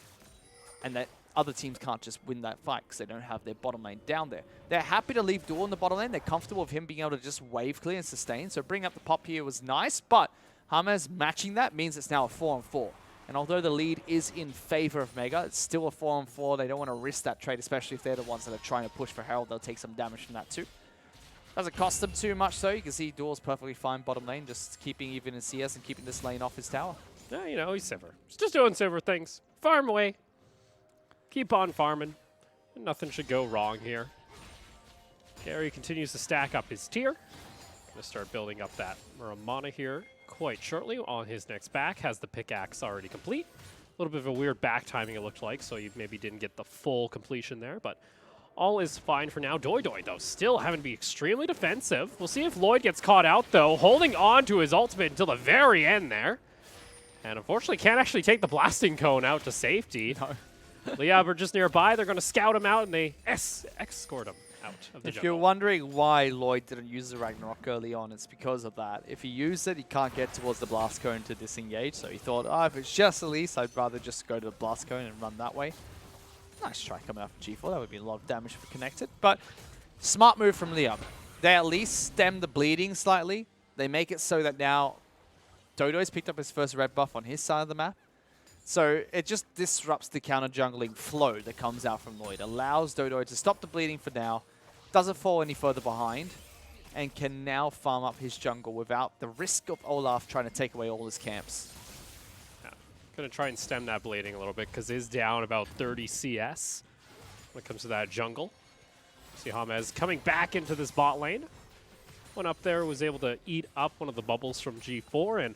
D: And that other teams can't just win that fight because they don't have their bottom lane down there. They're happy to leave Duel in the bottom lane. They're comfortable with him being able to just wave clear and sustain. So bring up the Pop here was nice, but James matching that means it's now a 4-on-4. And although the lead is in favor of Mega, it's still a 4-on-4. They don't want to risk that trade, especially if they're the ones that are trying to push for Herald. They'll take some damage from that too. Doesn't cost them too much, though. You can see Duel's perfectly fine bottom lane, just keeping even in CS and keeping this lane off his tower.
C: Yeah, you know, he's Sivir. He's just doing Sivir things. Farm away. Keep on farming. Nothing should go wrong here. Gary continues to stack up his tier. Gonna start building up that Ramana here quite shortly on his next back. Has the pickaxe already complete. A little bit of a weird back timing it looked like, so you maybe didn't get the full completion there, but all is fine for now. Doi, though, still having to be extremely defensive. We'll see if Lloyd gets caught out, though, holding on to his ultimate until the very end there. And unfortunately can't actually take the blasting cone out to safety.
D: No.
C: Liab are just nearby. They're going to scout him out, and they escort him out of the
D: If
C: jungle.
D: you're wondering why Lloyd didn't use the Ragnarok early on, it's because of that. If he used it, he can't get towards the blast cone to disengage. So he thought, oh, if it's just Elise, I'd rather just go to the blast cone and run that way. Nice try coming out from G4. That would be a lot of damage for connected. But smart move from Liam. They at least stem the bleeding slightly. They make it so that now Dodo's picked up his first red buff on his side of the map. So it just disrupts the counter jungling flow that comes out from Lloyd. Allows Dodo to stop the bleeding for now. Doesn't fall any further behind. And can now farm up his jungle without the risk of Olaf trying to take away all his camps.
C: Going to try and stem that bleeding a little bit because is down about 30 CS when it comes to that jungle. See James coming back into this bot lane. Went up there, was able to eat up one of the bubbles from G4, and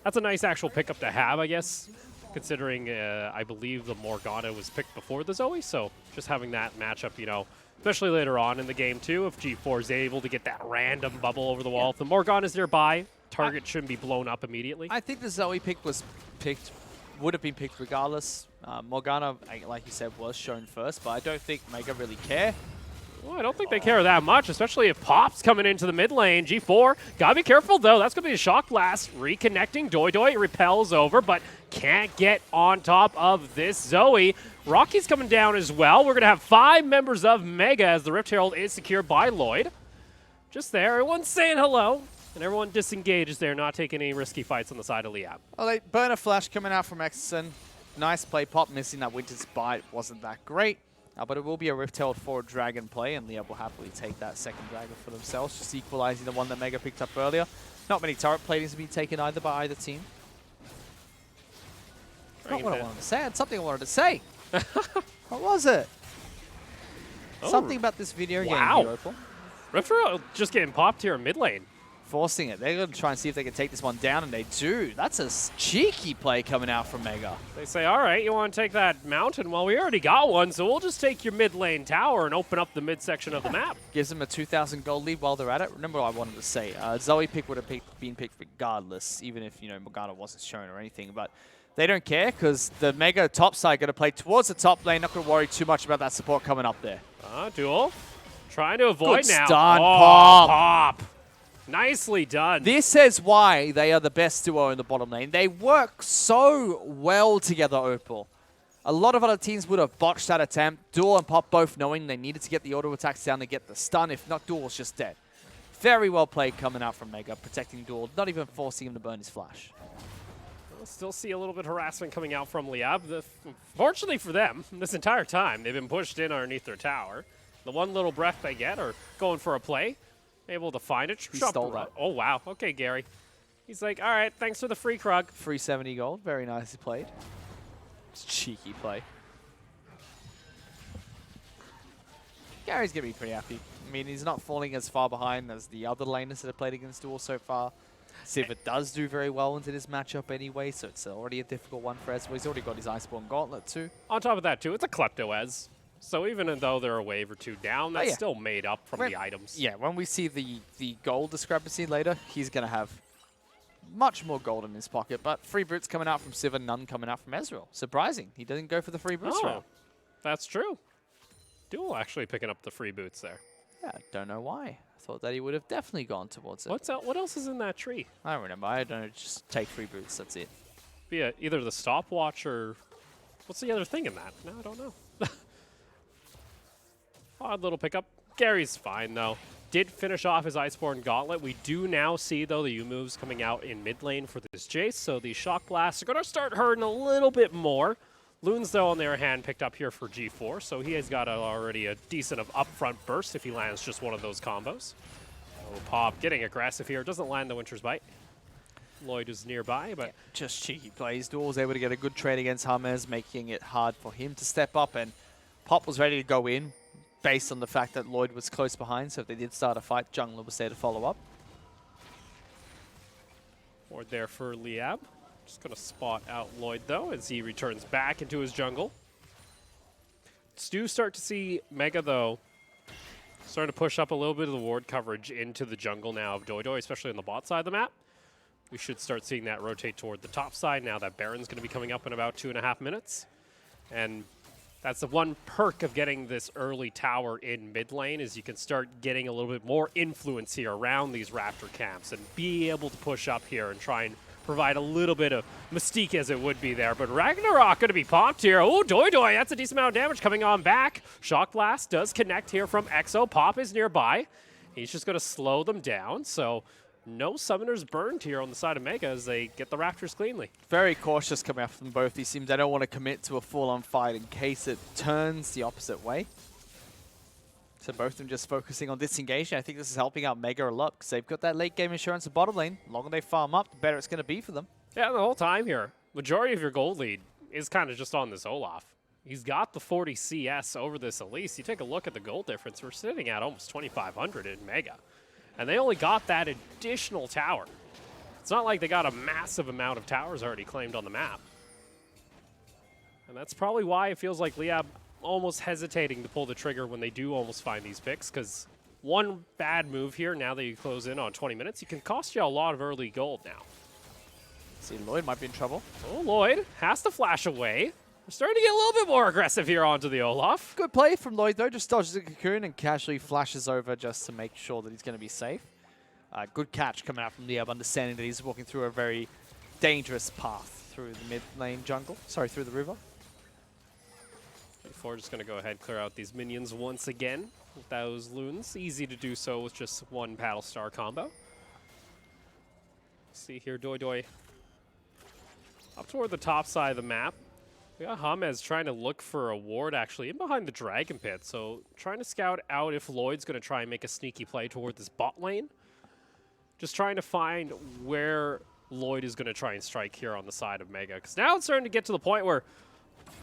C: that's a nice actual pickup to have, I guess, considering I believe the Morgana was picked before the Zoe, so just having that matchup, you know, especially later on in the game too, if G4 is able to get that random bubble over the wall. If the Morgana is nearby, target shouldn't be blown up immediately.
D: I think the Zoe pick would have been picked regardless. Morgana, like you said, was shown first, but I don't think Mega really care.
C: Well, I don't think they care that much, especially if Pop's coming into the mid lane. G4, gotta be careful though. That's gonna be a shock blast. Reconnecting, Doi repels over, but can't get on top of this Zoe. Rocky's coming down as well. We're gonna have 5 members of Mega as the Rift Herald is secured by Lloyd. Just there, everyone's saying hello. And everyone disengages there, not taking any risky fights on the side of Liab.
D: Well, they burn a flash coming out from Exton. Nice play. Pop missing that Winter's Bite wasn't that great. But it will be a Rift Herald for a Dragon play, and Liab will happily take that second Dragon for themselves, just equalizing the one that Mega picked up earlier. Not many turret platings have been taken either by either team. Not what I wanted to say. It's something I wanted to say. What was it?
C: Oh.
D: Something about this video game.
C: Wow. Rift Herald just getting popped here in mid lane.
D: Forcing it. They're going to try and see if they can take this one down, and they do. That's a cheeky play coming out from Mega.
C: They say, all right, you want to take that mountain? Well, we already got one, so we'll just take your mid lane tower and open up the midsection of the map.
D: Gives them a 2,000 gold lead while they're at it. Remember what I wanted to say. Zoe pick would have been picked regardless, even if, you know, Morgana wasn't shown or anything. But they don't care because the Mega top side going to play towards the top lane. Not going to worry too much about that support coming up there.
C: Duel. Trying to avoid
D: Good
C: now.
D: stun,
C: Oh,
D: Pop.
C: Pop. Nicely done.
D: This says why they are the best duo in the bottom lane. They work so well together, Opal. A lot of other teams would have botched that attempt. Duel and Pop both knowing they needed to get the auto attacks down to get the stun. If not, Duel's just dead. Very well played coming out from Mega, protecting Duel, not even forcing him to burn his flash.
C: We'll still see a little bit of harassment coming out from Liab. Fortunately for them, this entire time, they've been pushed in underneath their tower. The one little breath they get are going for a play, able to find it.
D: He stole that.
C: Oh, wow. Okay, Gary. He's like, all right, thanks for the free Krug.
D: 370 gold, very nicely played. It's cheeky play. Gary's going to be pretty happy. I mean, he's not falling as far behind as the other laners that have played against Duel so far. Sivir does do very well into this matchup anyway, so it's already a difficult one for Ezreal. He's already got his Iceborne Gauntlet too.
C: On top of that, too, it's a Klepto Ez. So even though they're a wave or two down, that's still made up from the items.
D: Yeah, when we see the gold discrepancy later, he's going to have much more gold in his pocket. But free boots coming out from Sivir, none coming out from Ezreal. Surprising. He didn't go for the free boots route.
C: That's true. Duel actually picking up the free boots there.
D: Yeah, don't know why. I thought that he would have definitely gone towards it.
C: What else is in that tree?
D: I don't remember. I don't know. Just take free boots. That's it.
C: Be either the stopwatch or... What's the other thing in that? No, I don't know. Odd little pickup. Gary's fine, though. Did finish off his Iceborne Gauntlet. We do now see, though, the U-moves coming out in mid lane for this Jace, so the Shock Blasts are going to start hurting a little bit more. Loons, though, on the other hand, picked up here for G4, so he has got already a decent of upfront burst if he lands just one of those combos. Oh, Pop getting aggressive here. Doesn't land the Winter's Bite. Lloyd is nearby, but... Yeah,
D: just cheeky plays. Duel was able to get a good trade against James, making it hard for him to step up, and Pop was ready to go in based on the fact that Lloyd was close behind, so if they did start a fight, Jungler was there to follow up.
C: Ward there for Liab. Just going to spot out Lloyd, though, as he returns back into his jungle. Do start to see Mega, though, starting to push up a little bit of the ward coverage into the jungle now of Doidoi, especially on the bot side of the map. We should start seeing that rotate toward the top side now that Baron's going to be coming up in about 2.5 minutes. And that's the one perk of getting this early tower in mid lane is you can start getting a little bit more influence here around these Raptor camps and be able to push up here and try and provide a little bit of mystique as it would be there. But Ragnarok going to be popped here. Oh, Doidoi, that's a decent amount of damage coming on back. Shock Blast does connect here from Exo. Pop is nearby. He's just going to slow them down. So no summoners burned here on the side of Mega as they get the Raptors cleanly. Very
D: cautious coming out from both these teams. They don't want to commit to a full-on fight in case it turns the opposite way. So both of them just focusing on disengaging. I think this is helping out Mega a lot because they've got that late game insurance at bottom lane. The longer they farm up, the better it's going to be for them.
C: Yeah, the whole time here, majority of your gold lead is kind of just on this Olaf. He's got the 40 CS over this Elise. You take a look at the gold difference, we're sitting at almost 2,500 in Mega. And they only got that additional tower. It's not like they got a massive amount of towers already claimed on the map. And that's probably why it feels like Liab almost hesitating to pull the trigger when they do almost find these picks, because one bad move here, now that you close in on 20 minutes, it can cost you a lot of early gold now.
D: See, Lloyd might be in trouble.
C: Oh, Lloyd has to flash away. We're starting to get a little bit more aggressive here onto the Olaf.
D: Good play from Lloyd, though. Just dodges a cocoon and casually flashes over just to make sure that he's going to be safe. Good catch coming out from Liab, understanding that he's walking through a very dangerous path through the mid lane jungle. Sorry, through the river.
C: G4 just going to go ahead and clear out these minions once again with those loons. Easy to do so with just one Battle Star combo. See here, Doidoi up toward the top side of the map. We got James trying to look for a ward actually in behind the Dragon Pit. So trying to scout out if Lloyd's going to try and make a sneaky play toward this bot lane. Just trying to find where Lloyd is going to try and strike here on the side of Mega. Because now it's starting to get to the point where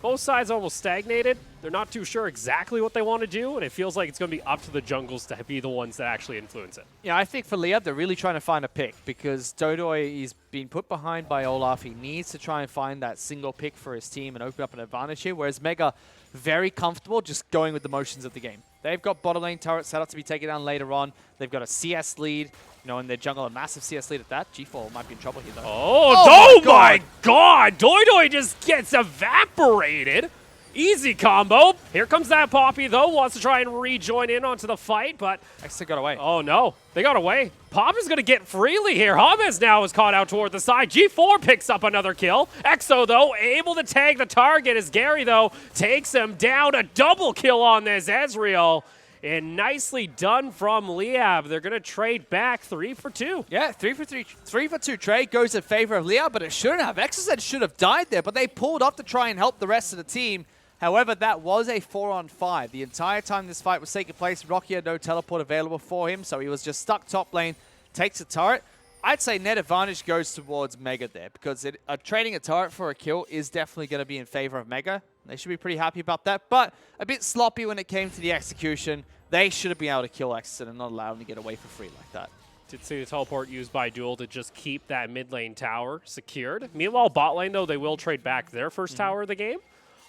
C: both sides almost stagnated. They're not too sure exactly what they want to do, and it feels like it's going to be up to the jungles to be the ones that actually influence it.
D: Yeah, I think for Liab, they're really trying to find a pick because Doidoi is being put behind by Olaf. He needs to try and find that single pick for his team and open up an advantage here, whereas Mega, very comfortable just going with the motions of the game. They've got bottom lane turrets set up to be taken down later on. They've got a CS lead. You know, in their jungle, a massive CS lead at that. G4 might be in trouble here, though.
C: Oh my God! Doidoi just gets evaporated. Easy combo. Here comes that Poppy, though. Wants to try and rejoin in onto the fight, but...
D: Exo got away.
C: Oh, no. They got away. Pop is going to get freely here. James now is caught out toward the side. G4 picks up another kill. Exo, though, able to tag the target as Gary, though, takes him down. A double kill on this Ezreal. And nicely done from Liab. They're going to trade back 3 for 2.
D: Yeah, 3 for 3. 3 for 2 trade goes in favor of Liab, but it shouldn't have. Exo should have died there, but they pulled up to try and help the rest of the team. However, that was a 4-on-5. The entire time this fight was taking place, Rocky had no teleport available for him, so he was just stuck top lane, takes a turret. I'd say net advantage goes towards Mega there, because trading a turret for a kill is definitely going to be in favor of Mega. They should be pretty happy about that, but a bit sloppy when it came to the execution. They should have been able to kill Exton and not allow him to get away for free like that.
C: Did see the teleport used by Duel to just keep that mid lane tower secured. Meanwhile, bot lane, though, they will trade back their first tower of the game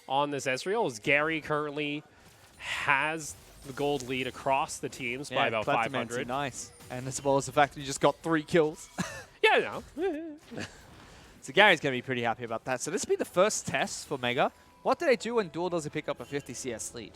C: on this Ezreal, as Gary currently has the gold lead across the teams by about 500.
D: Nice. And as well as the fact that he just got 3 kills.
C: Yeah, no.
D: So Gary's going to be pretty happy about that. So this will be the first test for Mega. What do they do when Duel doesn't pick up a 50 CS lead?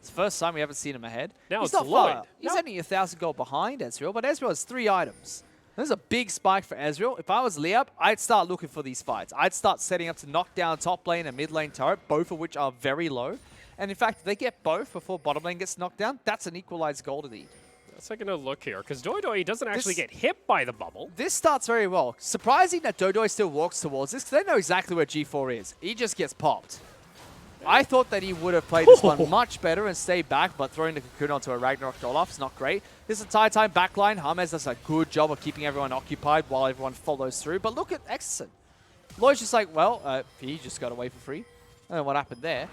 D: It's the first time we haven't seen him ahead.
C: Now
D: He's
C: it's
D: not
C: Lloyd.
D: far. He's only 1,000 gold behind Ezreal, but Ezreal has 3 items. There's a big spike for Ezreal. If I was Liab, I'd start looking for these fights. I'd start setting up to knock down top lane and mid lane turret, both of which are very low. And in fact, if they get both before bottom lane gets knocked down, that's an equalized gold lead.
C: Let's take another look here, because Doidoi doesn't actually get hit by the bubble.
D: This starts very well. Surprising that Doidoi still walks towards this, because they know exactly where G4 is. He just gets popped. I thought that he would have played this one much better and stayed back, but throwing the Cocoon onto a Ragnarok Olaf is not great. This entire time backline, James does a good job of keeping everyone occupied while everyone follows through. But look at Exton. Lloyd's just like, well, he just got away for free. I don't know what happened there.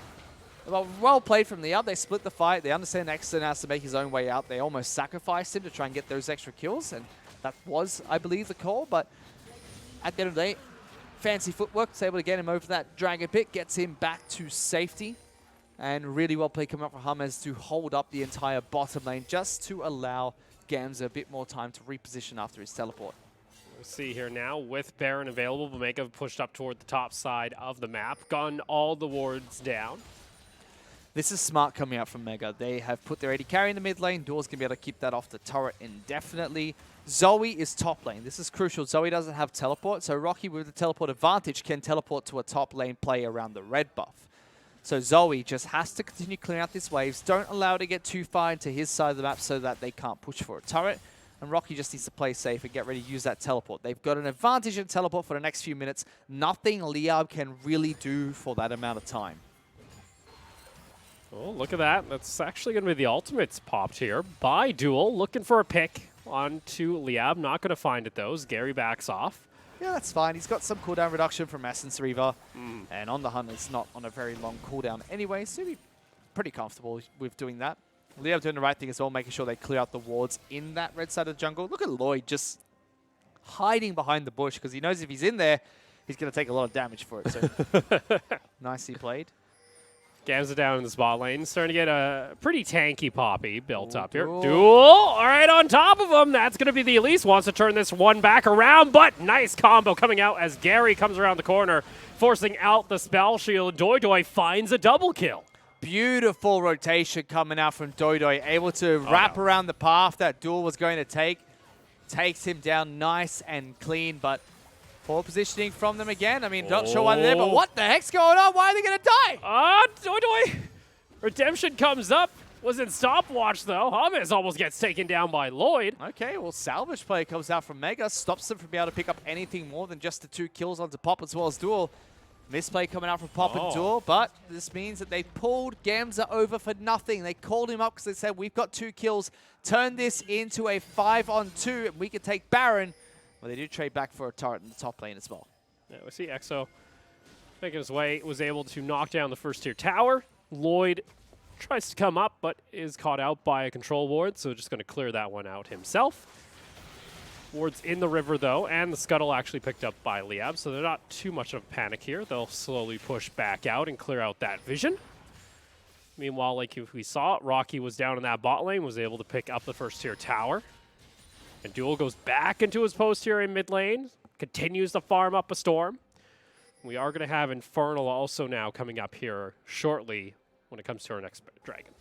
D: Well played from the out. They split the fight. They understand Exton has to make his own way out. They almost sacrificed him to try and get those extra kills, and that was, I believe, the call. But at the end of the day, fancy footwork, is able to get him over that dragon pit, gets him back to safety. And really well played coming up for James to hold up the entire bottom lane just to allow Gamza a bit more time to reposition after his teleport.
C: We'll see here now with Baron available. Omega pushed up toward the top side of the map, gone all the wards down.
D: This is smart coming out from Mega. They have put their AD carry in the mid lane. Duel's going to be able to keep that off the turret indefinitely. Zoe is top lane. This is crucial. Zoe doesn't have teleport, so Rocky with the teleport advantage can teleport to a top lane play around the red buff. So Zoe just has to continue clearing out these waves. Don't allow it to get too far into his side of the map so that they can't push for a turret. And Rocky just needs to play safe and get ready to use that teleport. They've got an advantage in teleport for the next few minutes. Nothing Liab can really do for that amount of time.
C: Oh, look at that. That's actually going to be the ultimates popped here by Duel. Looking for a pick onto Liab. Not going to find it, though, as Gary backs off.
D: Yeah, that's fine. He's got some cooldown reduction from Essence Reaver. And on the hunt, it's not on a very long cooldown anyway, so he'll be pretty comfortable with doing that. Liab doing the right thing as well, making sure they clear out the wards in that red side of the jungle. Look at Lloyd just hiding behind the bush, because he knows if he's in there, he's going to take a lot of damage for it. So nicely played.
C: Gamza down in the spot lane, starting to get a pretty tanky Poppy built up here. Duel, all right, on top of him. That's going to be the Elise. Wants to turn this one back around, but nice combo coming out as Gary comes around the corner, forcing out the spell shield. Doidoi finds a double kill.
D: Beautiful rotation coming out from Doidoi, able to wrap around the path that Duel was going to take. Takes him down nice and clean, but poor positioning from them again. I mean, not sure why they're there, but what the heck's going on? Why are they going to die?
C: Doidoi. Redemption comes up. Was in stopwatch, though. James almost gets taken down by Lloyd.
D: Okay, well, salvage play comes out from Mega. Stops them from being able to pick up anything more than just the 2 kills onto Pop as well as Duel. Misplay coming out from Pop and Duel, but this means that they pulled Gamza over for nothing. They called him up because they said, we've got 2 kills. Turn this into a 5-on-2, and we can take Baron. Well, they do trade back for a turret in the top lane as well.
C: Yeah, we see Exo making his way, was able to knock down the first tier tower. Lloyd tries to come up, but is caught out by a control ward, so just going to clear that one out himself. Ward's in the river, though, and the scuttle actually picked up by Liab, so they're not too much of a panic here. They'll slowly push back out and clear out that vision. Meanwhile, like we saw, Rocky was down in that bot lane, was able to pick up the first tier tower. And Duel goes back into his post here in mid lane, continues to farm up a storm. We are going to have Infernal also now coming up here shortly when it comes to our next dragon.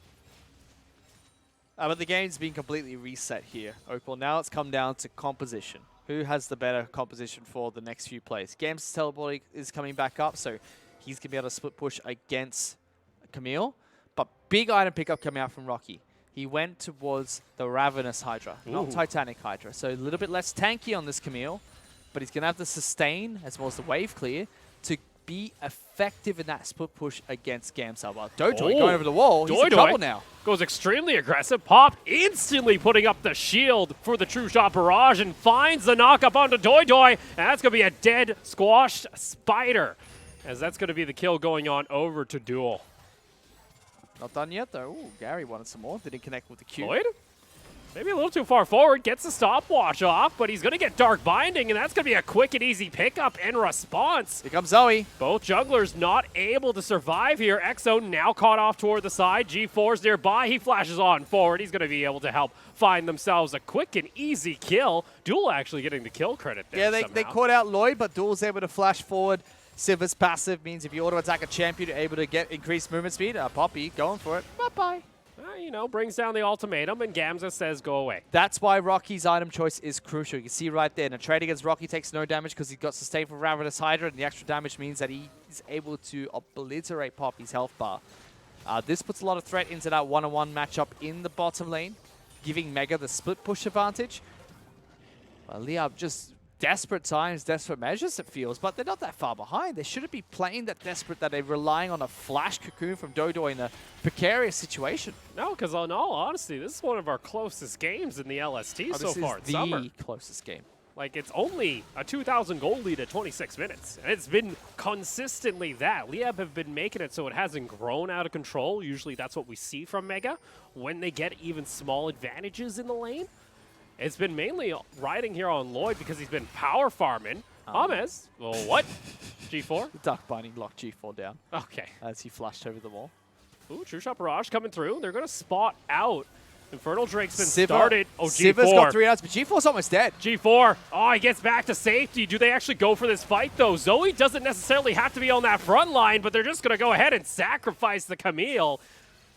D: But the game's been completely reset here, Opal. Now it's come down to composition. Who has the better composition for the next few plays? Gams' teleporting is coming back up, so he's going to be able to split push against Camille. But big item pickup coming out from Rocky. He went towards the Ravenous Hydra, not Titanic Hydra. So a little bit less tanky on this Camille, but he's going to have the sustain as well as the wave clear to be effective in that split push against Gamsa. Well, Dodoy going over the wall. He's in trouble now.
C: Goes extremely aggressive. Pop instantly putting up the shield for the True Shot Barrage and finds the knock up onto Dodoy. And that's going to be a dead squashed spider, as that's going to be the kill going on over to Duel.
D: Not done yet, though. Ooh, Gary wanted some more. Didn't connect with the Q.
C: Lloyd? Maybe a little too far forward. Gets the stopwatch off, but he's going to get Dark Binding, and that's going to be a quick and easy pickup and response.
D: Here comes Zoe.
C: Both jugglers not able to survive here. Exo now caught off toward the side. G4's nearby. He flashes on forward. He's going to be able to help find themselves a quick and easy kill. Duel actually getting the kill credit there.
D: Yeah, they caught out Lloyd, but Duel's able to flash forward. Sivas passive means if you auto-attack a champion, you're able to get increased movement speed. Poppy going for it. Bye-bye.
C: You know, brings down the ultimatum, and Gamza says go away.
D: That's why Rocky's item choice is crucial. You can see right there, in a trade against Rocky takes no damage because he's got sustained from Ravenous Hydra, and the extra damage means that he is able to obliterate Poppy's health bar. This puts a lot of threat into that one-on-one matchup in the bottom lane, giving Mega the split push advantage. Liab just desperate times, desperate measures, it feels, but they're not that far behind. They shouldn't be playing that desperate that they're relying on a flash cocoon from Dodoy in a precarious situation.
C: No, because in all honesty, this is one of our closest games in the LST so far in summer.
D: This is the closest game.
C: Like, it's only a 2,000 gold lead at 26 minutes. And it's been consistently that. Liab have been making it so it hasn't grown out of control. Usually that's what we see from Mega when they get even small advantages in the lane. It's been mainly riding here on Lloyd because he's been power farming. Amez, well, what? G4?
D: The Duck Binding locked G4 down.
C: Okay.
D: As he flashed over the wall.
C: Ooh, True Shot Barrage coming through. They're going to spot out. Infernal Drake's been
D: Siva,
C: started. Oh, G4.
D: Siva's got 3 outs, but G4's almost dead.
C: G4. Oh, he gets back to safety. Do they actually go for this fight, though? Zoe doesn't necessarily have to be on that front line, but they're just going to go ahead and sacrifice the Camille.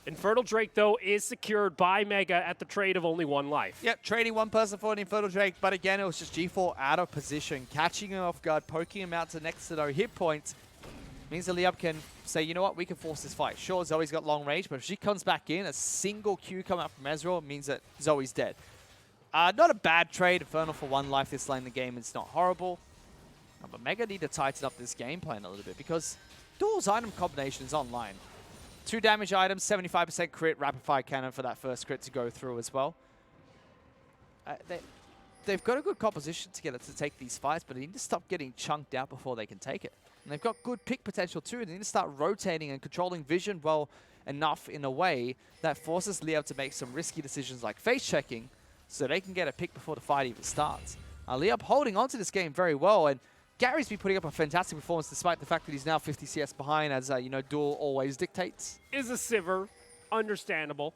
C: Infernal Drake, though, is secured by Mega at the trade of only 1 life.
D: Yep, trading 1 person for an Infernal Drake, but again, it was just G4 out of position, catching him off guard, poking him out to next to no hit points. Means that Liab can say, you know what, we can force this fight. Sure, Zoe's got long range, but if she comes back in, a single Q come out from Ezreal means that Zoe's dead. Not a bad trade. Infernal for 1 life this lane in the game. It's not horrible. But Mega need to tighten up this game plan a little bit because Duel's item combination is online. 2 damage items, 75% crit, rapid fire cannon for that first crit to go through as well. They've got a good composition together to take these fights, but they need to stop getting chunked out before they can take it. And they've got good pick potential too. They need to start rotating and controlling vision well enough in a way that forces Liab to make some risky decisions like face checking so they can get a pick before the fight even starts. Liab holding on to this game very well, and Gary's been putting up a fantastic performance despite the fact that he's now 50 CS behind, as you know, Duel always dictates.
C: Is a Sivir. Understandable.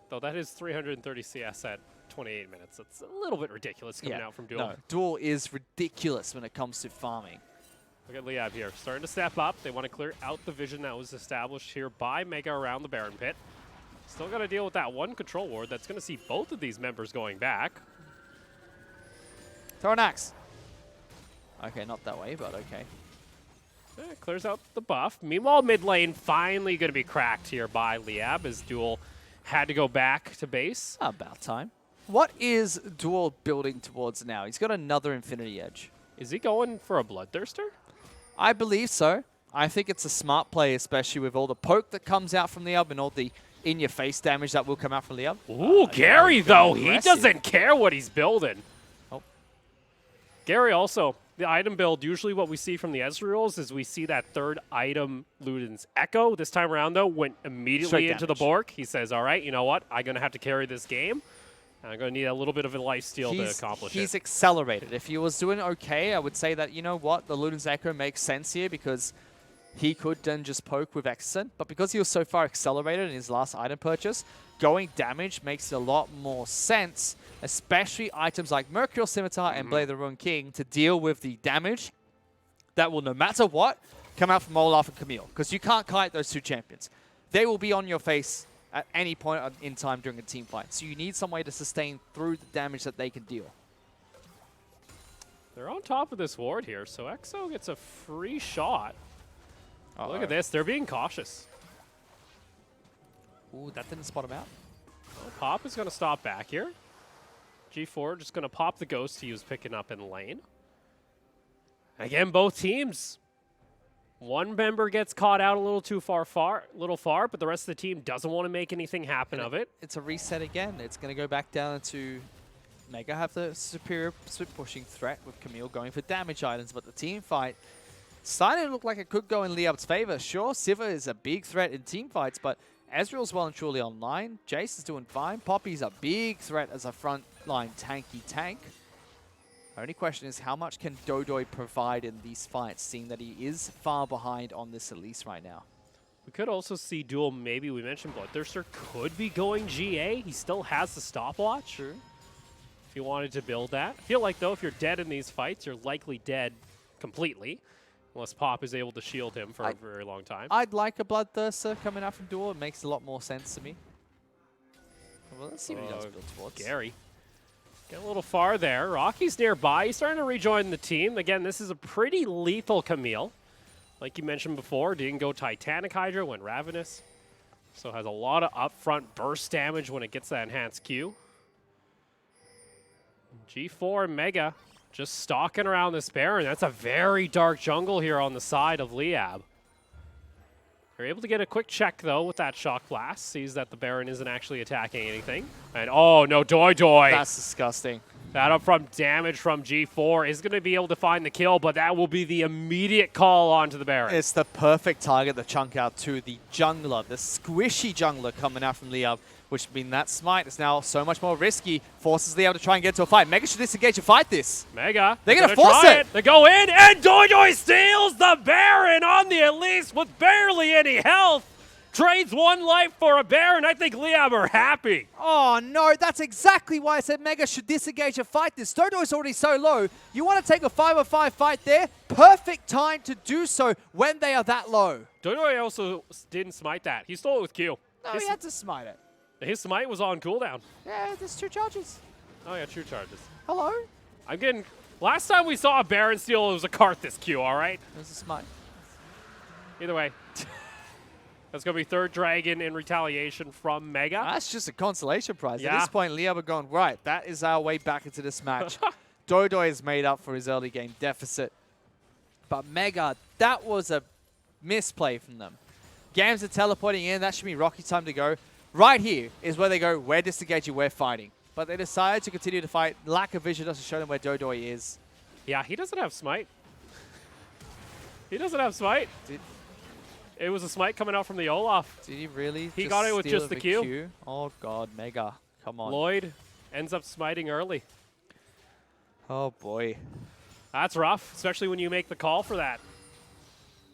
C: Though that is 330 CS at 28 minutes. That's a little bit ridiculous coming out from Duel.
D: No, Duel is ridiculous when it comes to farming.
C: Look at Liab here, starting to step up. They want to clear out the vision that was established here by Mega around the Baron Pit. Still got to deal with that 1 control ward that's going to see both of these members going back.
D: Throw an axe. Okay, not that way, but okay.
C: Clears out the buff. Meanwhile, mid lane finally going to be cracked here by Liab as Duel had to go back to base.
D: About time. What is Duel building towards now? He's got another Infinity Edge.
C: Is he going for a Bloodthirster?
D: I believe so. I think it's a smart play, especially with all the poke that comes out from Liab and all the in-your-face damage that will come out from Liab.
C: Ooh, Gary, though, he
D: aggressive.
C: doesn't care what he's building.
D: Oh.
C: Gary also, the item build, usually what we see from the Ezreals is we see that 3rd item, Luden's Echo. This time around, though, went immediately
D: Straight
C: into the
D: damage.
C: Bork. He says, all right, you know what? I'm going to have to carry this game. I'm going to need a little bit of a lifesteal to accomplish it.
D: He's accelerated. If he was doing okay, I would say that, you know what, the Luden's Echo makes sense here because he could then just poke with Exocet. But because he was so far accelerated in his last item purchase, going damage makes a lot more sense, especially items like Mercurial Scimitar and Blade of the Ruined King to deal with the damage that will, no matter what, come out from Olaf and Camille. Because you can't kite those two champions. They will be on your face at any point in time during a team fight. So you need some way to sustain through the damage that they can deal.
C: They're on top of this ward here, so EXO gets a free shot.
D: Uh-oh.
C: Look at this. They're being cautious.
D: Ooh, that didn't spot him out.
C: Well, Pop is going to stop back here. G4 just going to pop the ghost he was picking up in lane. Again, both teams. One member gets caught out a little too far, but the rest of the team doesn't want to make anything happen of it.
D: It's a reset again. It's going to go back down to Mega have the superior split pushing threat with Camille going for damage items, but the team fight starting to look like it could go in Liab's favor. Sure, Siva is a big threat in team fights, but Ezreal's well and truly online. Jace is doing fine. Poppy's a big threat as a frontline tanky tank. Only question is how much can Dodoy provide in these fights, seeing that he is far behind on this Elise right now.
C: We could also see Duel, maybe we mentioned Bloodthirster could be going GA. He still has the stopwatch.
D: True.
C: If he wanted to build that. I feel like, though, if you're dead in these fights, you're likely dead completely. Unless Pop is able to shield him for a very long time.
D: I'd like a Bloodthirster coming out from Duel. It makes a lot more sense to me. Well, let's see what he does build towards.
C: Gary. Get a little far there. Rocky's nearby. He's starting to rejoin the team. Again, this is a pretty lethal Camille. Like you mentioned before, didn't go Titanic Hydra, went Ravenous. So has a lot of upfront burst damage when it gets that enhanced Q. G4 and Mega just stalking around this Baron. That's a very dark jungle here on the side of Liab. They're able to get a quick check, though, with that Shock Blast. Sees that the Baron isn't actually attacking anything. And, oh, no, Doy.
D: That's disgusting.
C: That upfront damage from G4 is going to be able to find the kill, but that will be the immediate call onto the Baron.
D: It's the perfect target to chunk out to the jungler, the squishy jungler coming out from Liab, which means that smite is now so much more risky, forces Liab to try and get to a fight. Mega should disengage to fight this.
C: Mega.
D: They're going to force it.
C: They go in, and Doy steals the Baron on the Elise with barely any health. Trades one life for a Baron. I think Liab are happy.
D: Oh, no. That's exactly why I said Mega should disengage and fight this. Dodo's already so low. You want to take a 5-on-5 fight there? Perfect time to do so when they are that low.
C: Doy also didn't smite that. He stole it with Q.
D: No, he had to smite it.
C: His smite was on cooldown.
D: Yeah, there's 2 charges.
C: Oh, yeah, true charges.
D: Hello?
C: I'm getting... Last time we saw a Baron steal, it was a Karthus Q, all right?
D: There's a smite.
C: Either way. That's going to be third Dragon in retaliation from Mega.
D: That's just a consolation prize.
C: Yeah.
D: At this point, Liab are going, right, that is our way back into this match. Dodoy has made up for his early game deficit. But Mega, that was a misplay from them. Gams are teleporting in. That should be Rocky time to go. Right here is where they go, we're disengaging, we're fighting. But they decided to continue to fight. Lack of vision doesn't show them where Dodoy is.
C: Yeah, he doesn't have smite. He doesn't have smite. It was a smite coming out from the Olaf.
D: Did he really?
C: He got it with just the Q.
D: Oh, God, Mega. Come on.
C: Lloyd ends up smiting early.
D: Oh, boy.
C: That's rough, especially when you make the call for that.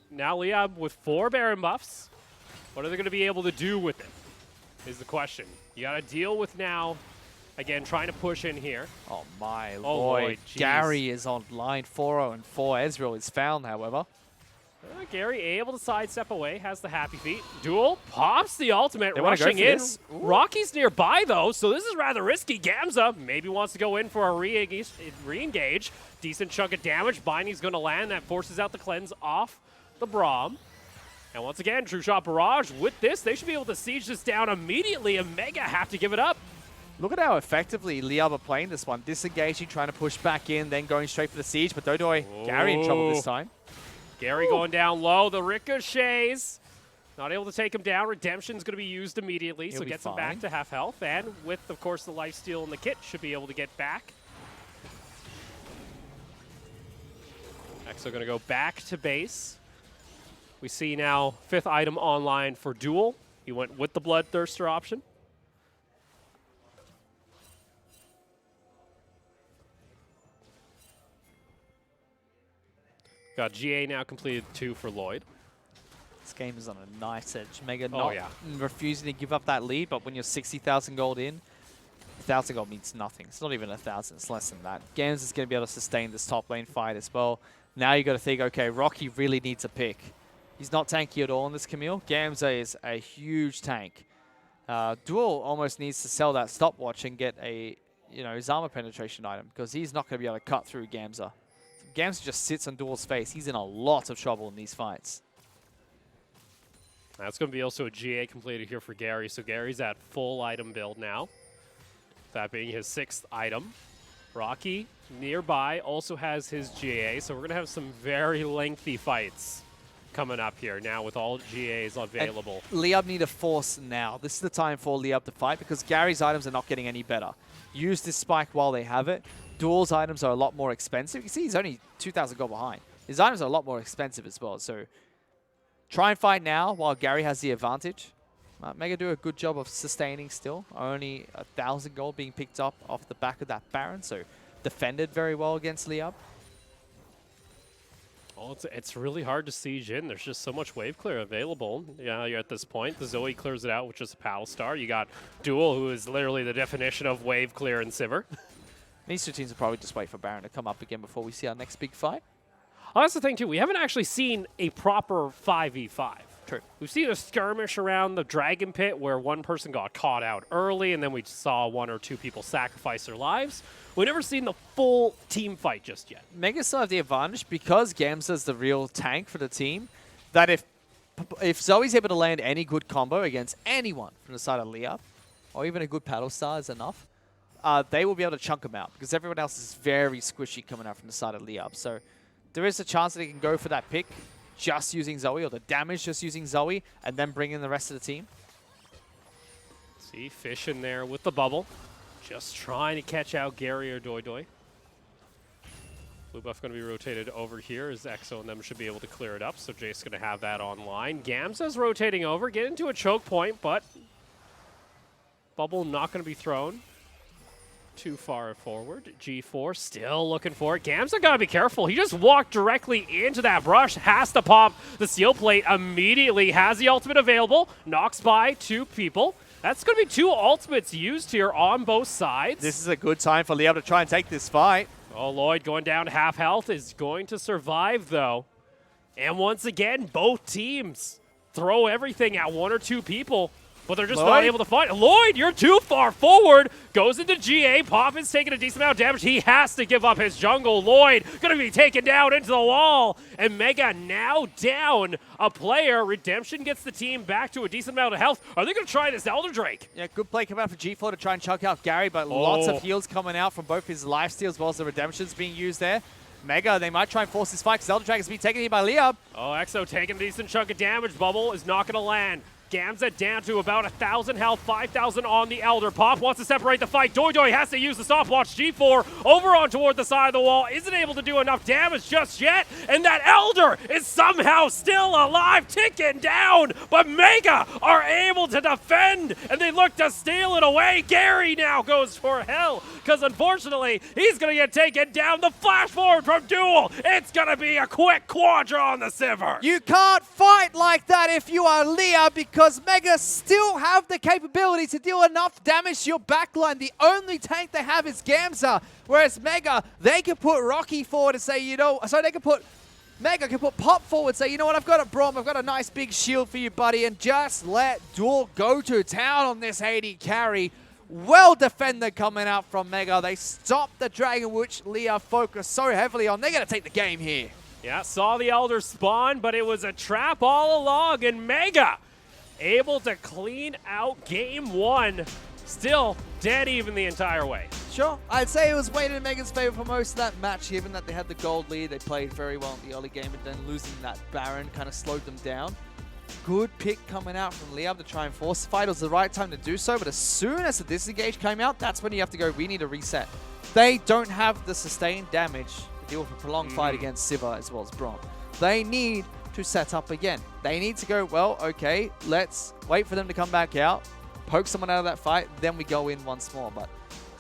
C: Now Liab with 4 Baron buffs. What are they going to be able to do with it is the question. You got to deal with now, again, trying to push in here.
D: Oh, my
C: Lloyd,
D: Lord.
C: jeez.
D: Gary is on line 4-0 and 4. Ezreal is found, however.
C: Gary able to sidestep away, has the happy feet. Duel pops the ultimate,
D: They wanna go
C: rushing
D: for
C: in.
D: this? Ooh.
C: Rocky's nearby, though, so this is rather risky. Gamza maybe wants to go in for a re-engage. Decent chunk of damage. Binding's going to land. That forces out the cleanse off the Braum. And once again, True Shot Barrage. With this, they should be able to siege this down immediately, and Mega have to give it up.
D: Look at how effectively Liab are playing this one. Disengaging, trying to push back in, then going straight for the siege. But Dodoy, Gary in trouble this time.
C: Gary going down low. The ricochets. Not able to take him down. Redemption's going to be used immediately, so gets him back to half health. And with, of course, the lifesteal and the kit, should be able to get back. EXO going to go back to base. We see now 5th item online for Duel. He went with the Bloodthirster option. Got GA now completed 2 for Lloyd.
D: This game is on a nice edge. Mega not
C: yeah.
D: refusing to give up that lead, but when you're 60,000 gold in, 1,000 gold means nothing. It's not even 1,000, it's less than that. Gams is going to be able to sustain this top lane fight as well. Now you got to think, okay, Rocky really needs a pick. He's not tanky at all in this Camille. Gamza is a huge tank. Duel almost needs to sell that stopwatch and get a, his armor penetration item because he's not going to be able to cut through Gamza. If Gamza just sits on Duel's face, he's in a lot of trouble in these fights.
C: That's going to be also a GA completed here for Gary. So Gary's at full item build now. That being his 6th item. Rocky nearby also has his GA. So we're going to have some very lengthy fights coming up here now with all GAs available.
D: And Liab need a force now. This is the time for Liab to fight because Gary's items are not getting any better. Use this spike while they have it. Duel's items are a lot more expensive. You see he's only 2,000 gold behind. His items are a lot more expensive as well. So try and fight now while Gary has the advantage. Mega do a good job of sustaining still. Only 1,000 gold being picked up off the back of that Baron. So defended very well against Liab.
C: Oh, it's really hard to siege in. There's just so much wave clear available. Yeah, you're at this point. The Zoe clears it out, which is a Pal Star. You got Duel, who is literally the definition of wave clear in Sivir.
D: These two teams will probably just wait for Baron to come up again before we see our next big fight.
C: Oh, that's the thing, too. We haven't actually seen a proper 5v5.
D: True.
C: We've seen a skirmish around the Dragon Pit where one person got caught out early, and then we saw 1 or 2 people sacrifice their lives. We've never seen the full team fight just yet.
D: Mega still have the advantage because Gamza's the real tank for the team, that if Zoe's able to land any good combo against anyone from the side of Liab, or even a good paddle star is enough, they will be able to chunk them out because everyone else is very squishy coming out from the side of Liab. So there is a chance that they can go for that pick just using Zoe, or the damage just using Zoe, and then bring in the rest of the team.
C: See, Fish in there with the bubble. Just trying to catch out Gary or Doi Doi. Blue buff going to be rotated over here as Exo and them should be able to clear it up. So Jace going to have that online. Gamza's rotating over, get into a choke point, but bubble not going to be thrown too far forward. G4 still looking for it. Gamza got to be careful. He just walked directly into that brush. Has to pop the steel plate immediately. Has the ultimate available. Knocks by 2 people. That's going to be 2 ultimates used here on both sides.
D: This is a good time for Liab to try and take this fight.
C: Oh, Lloyd going down to half health is going to survive, though. And once again, both teams throw everything at 1 or 2 people, but they're just not able to fight. Lloyd, you're too far forward. Goes into GA. Pop is taking a decent amount of damage. He has to give up his jungle. Lloyd going to be taken down into the wall. And Mega now down a player. Redemption gets the team back to a decent amount of health. Are they going to try this Elder Drake?
D: Yeah, good play coming out for G4 to try and chunk out Gary, but lots of heals coming out from both his lifesteal as well as the Redemptions being used there. Mega, they might try and force this fight because Elder Drake is being taken here by Liab.
C: Oh, Exo taking a decent chunk of damage. Bubble is not going to land. Gamza down to about 1,000 health, 5,000 on the Elder. Pop wants to separate the fight. Doi Doi has to use the stopwatch. G4 over on toward the side of the wall. Isn't able to do enough damage just yet. And that Elder is somehow still alive, ticking down. But Mega are able to defend, and they look to steal it away. Gary now goes for hell, because unfortunately, he's going to get taken down. The flash forward from Duel. It's going to be a quick quadra on the Sivir.
D: You can't fight like that if you are Liab, because Mega still have the capability to deal enough damage to your backline. The only tank they have is Gamza, whereas Mega, they can put Rocky forward and say, Mega can put Pop forward and say, you know what, I've got a Braum, I've got a nice big shield for you, buddy, and just let Duel go to town on this AD carry. Well defended coming out from Mega. They stopped the Dragon, which Leah focused so heavily on. They're going to take the game here.
C: Yeah, saw the Elder spawn, but it was a trap all along, and Mega able to clean out game 1. Still dead even the entire way.
D: Sure, I'd say it was weighted in Mega's favor for most of that match, given that they had the gold lead. They played very well in the early game, and then losing that Baron kind of slowed them down. Good pick coming out from Liab to try and force the fight. It was the right time to do so, but as soon as the disengage came out, that's when you have to go, we need a reset. They don't have the sustained damage to deal with a prolonged fight against Sivir as well as Braum. They need to set up again. They need to go, well, okay, let's wait for them to come back out, poke someone out of that fight, then we go in once more. But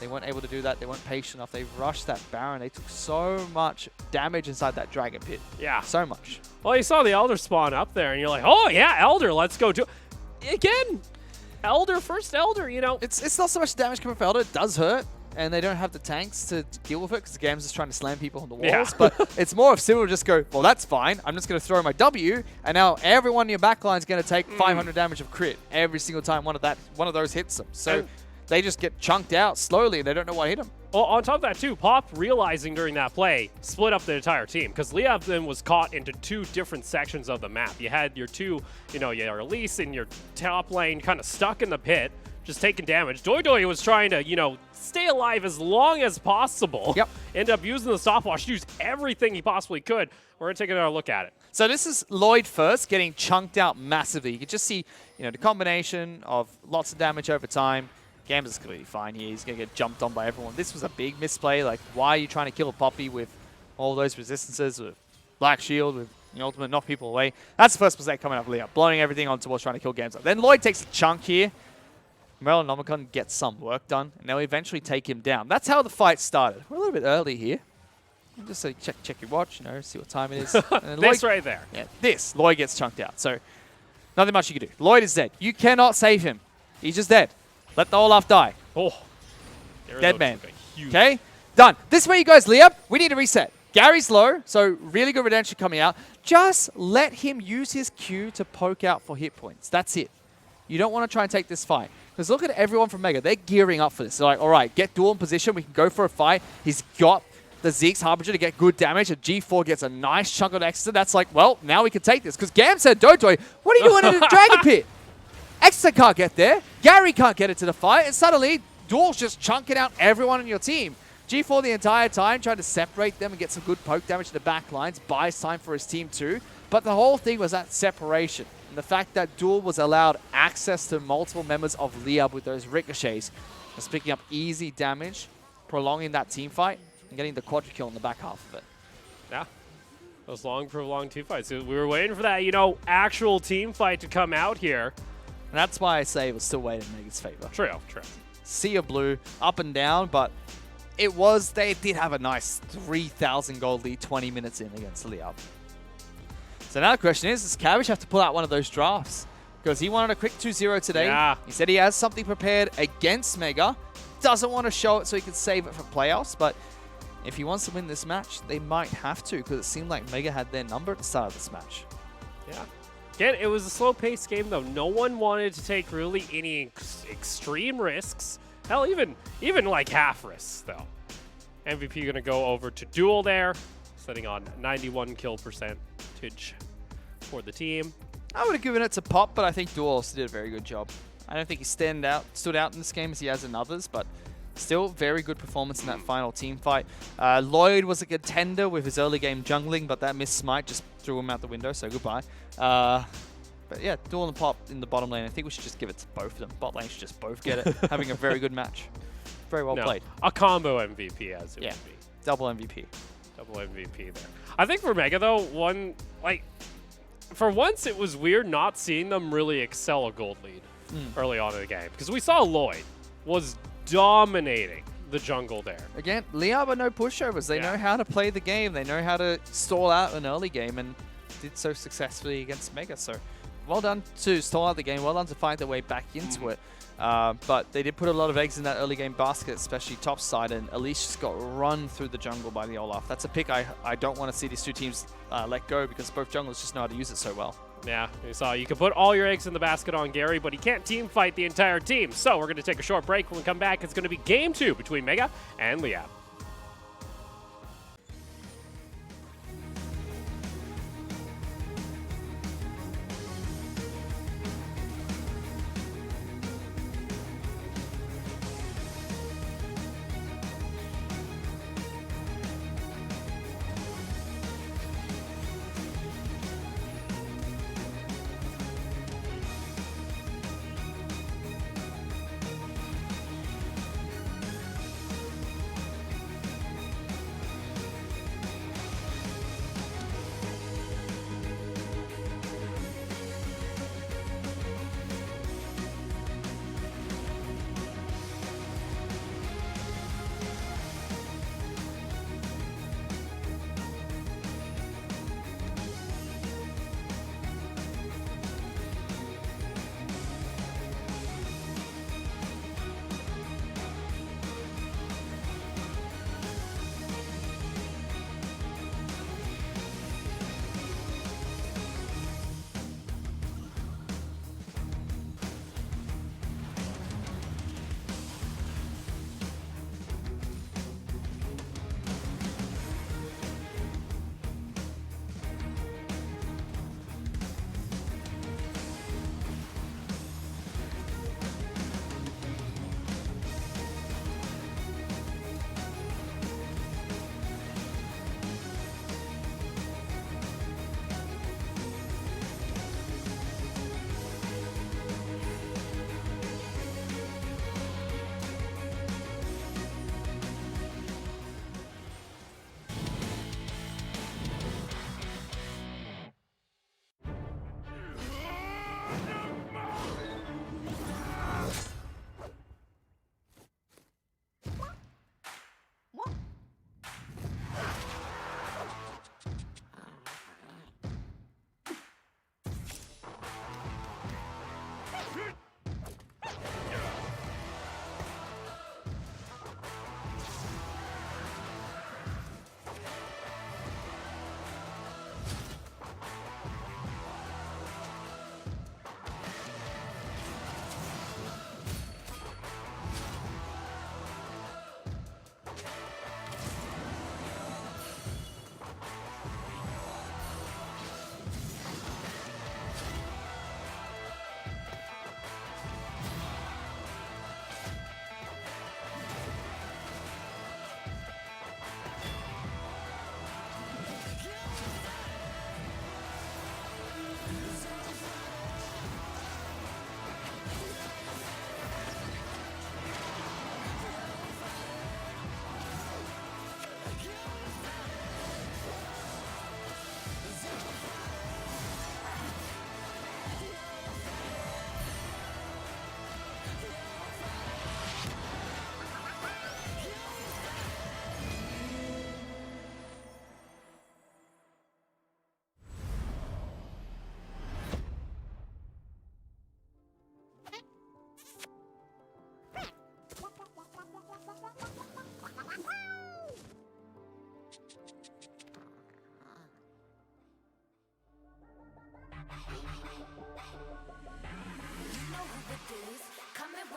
D: they weren't able to do that. They weren't patient enough. They rushed that Baron. They took so much damage inside that Dragon Pit.
C: Yeah.
D: So much.
C: Well, you saw the Elder spawn up there, and you're like, oh, yeah, Elder, let's go do again. Elder, first Elder, you know.
D: It's not so much damage coming from Elder. It does hurt. and they don't have the tanks to deal with it because the game's just trying to slam people on the walls.
C: Yeah.
D: But it's more of Civil just go, well, that's fine. I'm just going to throw my W, and now everyone in your backline is going to take 500 damage of crit every single time one of those hits them. So
C: And
D: they just get chunked out slowly, and they don't know what hit them.
C: Well, on top of that, too, Pop, realizing during that play, split up the entire team. Because Liab then was caught into 2 different sections of the map. You had your your Elise and your top lane kind of stuck in the pit, just taking damage. Doi was trying to, stay alive as long as possible.
D: Yep.
C: Ended up using the stopwatch to use everything he possibly could. We're going to take another look at it.
D: So this is Lloyd first, getting chunked out massively. You can just see, the combination of lots of damage over time. Gams is completely fine here. He's going to get jumped on by everyone. This was a big misplay. Like, why are you trying to kill a Poppy with all those resistances, with Black Shield, with the ultimate knock people away? That's the first mistake coming up of Leo, blowing everything on towards trying to kill Gams. Then Lloyd takes a chunk here. Melanomicon gets some work done, and they'll eventually take him down. That's how the fight started. We're a little bit early here. Just so check your watch, see what time it is. And
C: This
D: Lloyd,
C: right there.
D: Yeah, Lloyd gets chunked out. So nothing much you can do. Lloyd is dead. You cannot save him. He's just dead. Let the Olaf die.
C: Oh.
D: Dead man.
C: Huge.
D: Okay? Done. This is where you guys, Liab. We need to reset. Gary's low, so really good redemption coming out. Just let him use his Q to poke out for hit points. That's it. You don't want to try and take this fight. Because look at everyone from Mega. They're gearing up for this. They're like, all right, get Duel in position. We can go for a fight. He's got the Zeke's Harbinger to get good damage. And G4 gets a nice chunk of Exeter. That's like, well, now we can take this. Because Gam said, Dotoi, what are you doing in the Dragon Pit? Exeter can't get there. Gary can't get it to the fight. And suddenly, Duel's just chunking out everyone on your team. G4 the entire time, trying to separate them and get some good poke damage to the back lines. Buys time for his team too. But the whole thing was that separation. And the fact that Duel was allowed access to multiple members of Liab with those ricochets. Was picking up easy damage, prolonging that team fight, and getting the quadra kill in the back half of it.
C: Yeah. Those long, prolonged team fights. We were waiting for that, actual team fight to come out here.
D: And that's why I say it was still weighted in Mega's favor.
C: True.
D: Sea of Blue, up and down, but they did have a nice 3,000 gold lead 20 minutes in against Liab. So now the question is, does Cabbage have to pull out one of those drafts? Because he wanted a quick 2-0 today.
C: Yeah.
D: He said he has something prepared against Mega. Doesn't want to show it so he can save it for playoffs, but if he wants to win this match, they might have to, because it seemed like Mega had their number at the start of this match.
C: Yeah. Again, it was a slow-paced game, though. No one wanted to take really any extreme risks. Hell, even like half risks, though. MVP going to go over to Duel there, sitting on 91 kill percentage for the team.
D: I would have given it to Pop, but I think Duel also did a very good job. I don't think he stood out in this game as he has in others, but still very good performance in that final team fight. Lloyd was a contender with his early game jungling, but that missed smite just threw him out the window, so goodbye. But yeah, Duel and Pop in the bottom lane. I think we should just give it to both of them. Bot lane should just both get it. Having a very good match. Very well played.
C: A combo MVP as it would be.
D: Double MVP.
C: Double MVP there. I think for Mega, though, for once it was weird not seeing them really excel a gold lead early on in the game. Because we saw Lloyd was dominating the jungle there.
D: Again, Liab are no pushovers. They know how to play the game. They know how to stall out an early game, and did so successfully against Mega. So well done to stall out the game. Well done to find their way back into it. But they did put a lot of eggs in that early game basket, especially top side, and Elise just got run through the jungle by the Olaf. That's a pick I don't want to see these two teams let go, because both junglers just know how to use it so well.
C: Yeah, you saw you can put all your eggs in the basket on Gary, but he can't team fight the entire team. So we're going to take a short break. When we come back, it's going to be game 2 between Mega and Liab.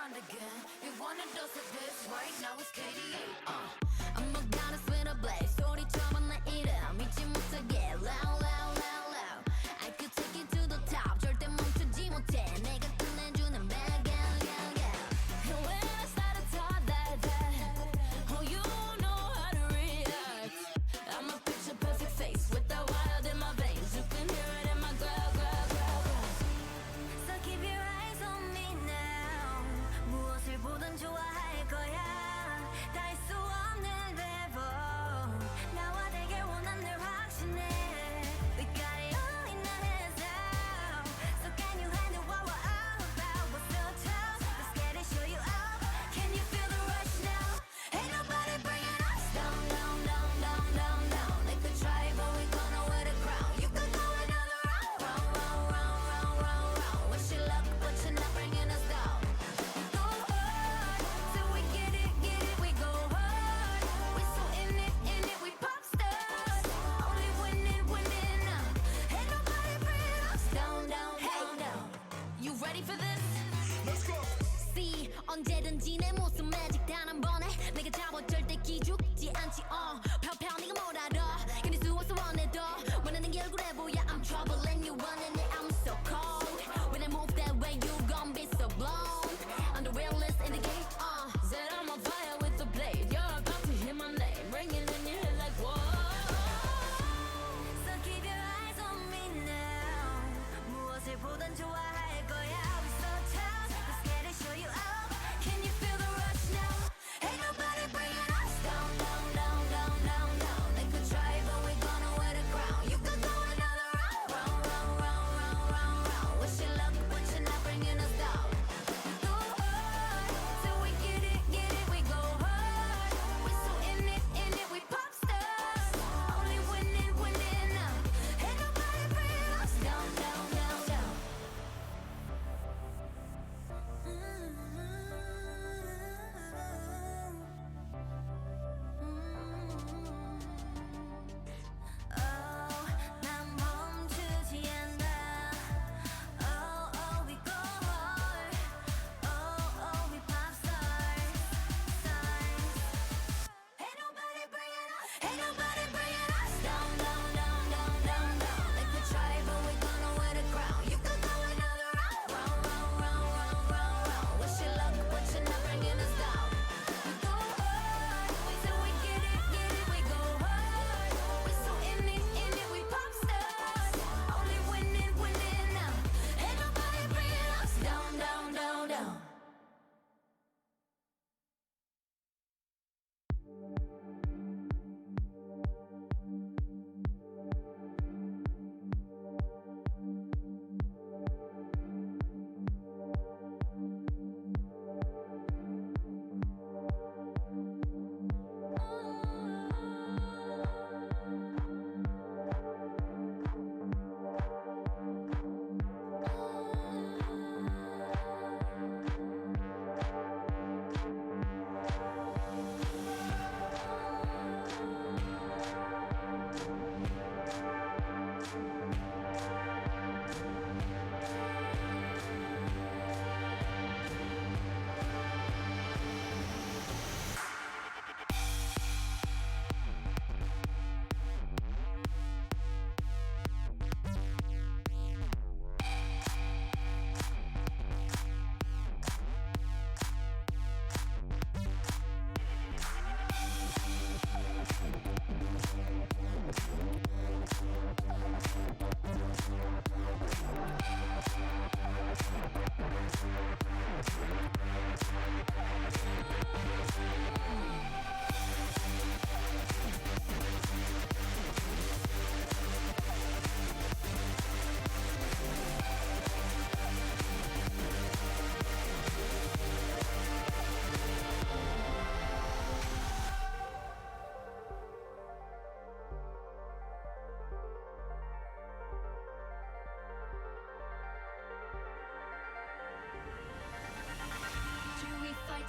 A: rewind again. You wanna dose of this right now it's KD8. I'm a goddess with a blaze. 소리처럼 내 이름 잊지 못하게 loud loud loud loud. I could take you to the top. 절대 멈추지 못해. 내가 끝내주는 bag yeah yeah yeah. And when I start to talk that oh you know how to react. I'm a picture perfect face with the wild in my veins. You can hear it in my growl growl growl growl. So keep your eyes on me now. 무엇을 보든 좋아할 거야. 다 할 수 없는 배vo. 나와 되길 원한 늘 확신해. We got it all in our hands now. So can you handle what we're all about? What's so tough? Let's get it, show you out. Can you feel the rush now? Ain't nobody bringing us down, down, down, down, down, down. They could try, but we gonna wear the crown. You could go another round, round, round, round, round, round, round. Wish you luck, but you're not bringing us down. Go hard, till we get it, we go hard. We so in it, we pop stars. Only winning, winning. Ain't nobody bringing us down, down, down, down. You ready for this?
B: Let's go.
A: See, 언제든지 내 모습 매직 단 한 번에 내가 잡아 절대 기죽지 않지. 펴펴 네가 뭘 알아? 견딜 수 없어 원해도 원하는 게 얼굴에 보여. I'm trouble and you running it. I'm so cold. When I move that way, you gon' be so blown. I'm the realest in the game. Said I'm on fire with the blade. You're about to hear my name ringing in your head like whoa. So keep your eyes on me now. 무엇을 보든 좋아할 거야. We so tough. Let's get it, show you out. Can you feel the rush now? Ain't nobody bringing us down, down, down, down, down, down. They could try, but we gonna wear the crown. You could go another round, round, round, round, round, round, round. Wish you luck, but you're not bringing us down. Go hard, till we get it, we go hard. We so in it, we pop stars. Only winning, winning. Ain't nobody bringing us down, down, down, down. Oh, 난 멈추지 않아. Oh, oh, we go hard. Oh, oh, we pop stars. Ain't nobody bringing us down, down, down, down, down, down. They could try, but we gonna wear the crown. You could go another round, round, round, round, round, round, round. Wish you luck, but you're not bringing us down. Go hard, till we get it, we go hard. We so in it, we pop stars. Only winning, winning. Ain't nobody bringing us down, down, down, down.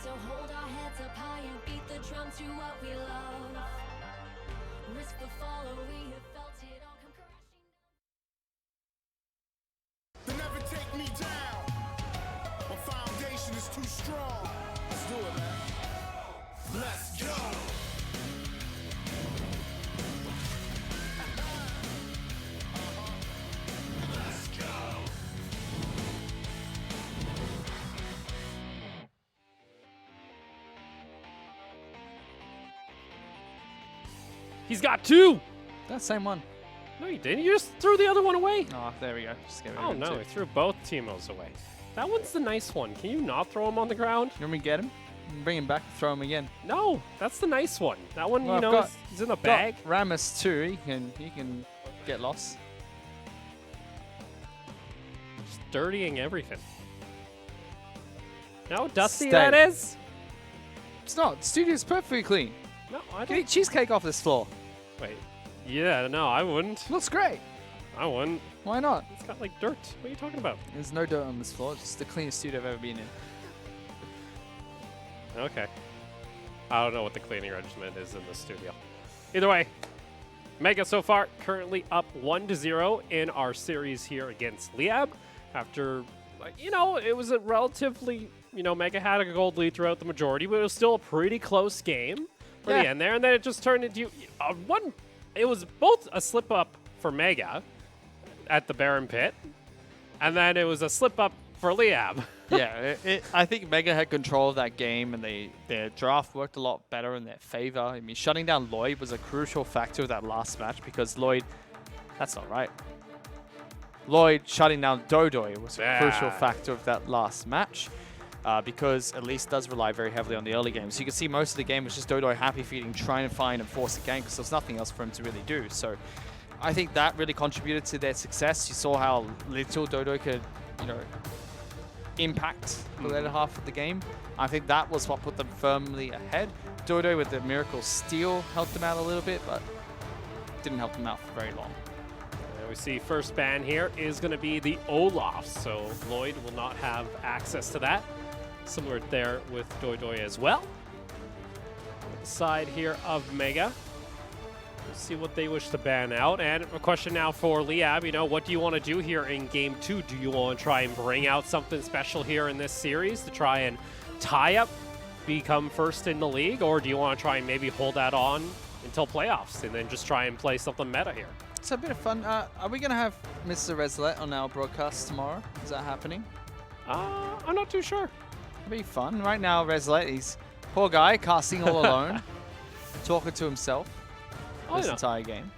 A: To hold our heads up high and beat the drum to what we love. Risk the fall, or we have felt it all come crashing down.
B: They never take me down. My foundation is too strong. Let's do it, man. Let's go. Let's go.
C: He's got 2.
D: That same one.
C: No, you didn't. You just threw the other one away.
D: Oh, there we go. Just get rid
C: Oh
D: of him
C: no,
D: too.
C: he threw both Teemos away. That one's the nice one. Can you not throw him on the ground?
D: You want me to get him? Bring him back, throw him again.
C: No, that's the nice one. That one,
D: Well,
C: you
D: I've
C: know,
D: got-
C: is in the bag.
D: Got Ramus too. He can get lost.
C: Just dirtying everything. You know how dusty
D: Stay.
C: that is?
D: It's not. The studio's perfectly clean.
C: No, I
D: You can
C: don't.
D: eat cheesecake off this floor.
C: Wait. Yeah, no, I wouldn't.
D: Looks great.
C: I wouldn't.
D: Why not?
C: It's got like dirt. What are you talking about?
D: There's no dirt on this floor. It's just the cleanest studio I've ever been in.
C: Okay. I don't know what the cleaning regimen is in the studio. Either way, Mega so far currently up 1-0 in our series here against Liab. After, like, you know, it was a relatively, you know, Mega had a gold lead throughout the majority, but it was still a pretty close game for the
D: Yeah.
C: end there. And then it just turned into one. It was both a slip up for Mega at the Baron Pit, and then it was a slip up for Liab.
D: Yeah, I think Mega had control of that game, and their draft worked a lot better in their favor. I mean, shutting down Lloyd was a crucial factor of that last match because Lloyd, that's not right. Lloyd shutting down Dodoy was a crucial
C: Bad.
D: factor of that last match because at least does rely very heavily on the early game. So you can see most of the game was just Dodoy happy feeding, trying to find and force a game because there's nothing else for him to really do. So I think that really contributed to their success. You saw how little Dodoy could, you know, impact the later half of the game. I think that was what put them firmly ahead. Dodo with the miracle steal helped them out a little bit, but didn't help them out for very long.
C: And we see first ban here is going to be the Olaf, so Lloyd will not have access to that. Similar there with Doidoy as well. On the side here of Mega. We'll see what they wish to ban out. And a question now for Liab, you know, what do you want to do here in Game 2? Do you want to try and bring out something special here in this series to try and tie up, become first in the league? Or do you want to try and maybe hold that on until playoffs and then just try and play something meta here?
D: It's a bit of fun. Are we going to have Mr. Reslet on our broadcast tomorrow? Is that happening?
C: I'm not too sure.
D: It'll be fun. Right now, Reslet, he's poor guy, casting all alone, talking to himself this entire game.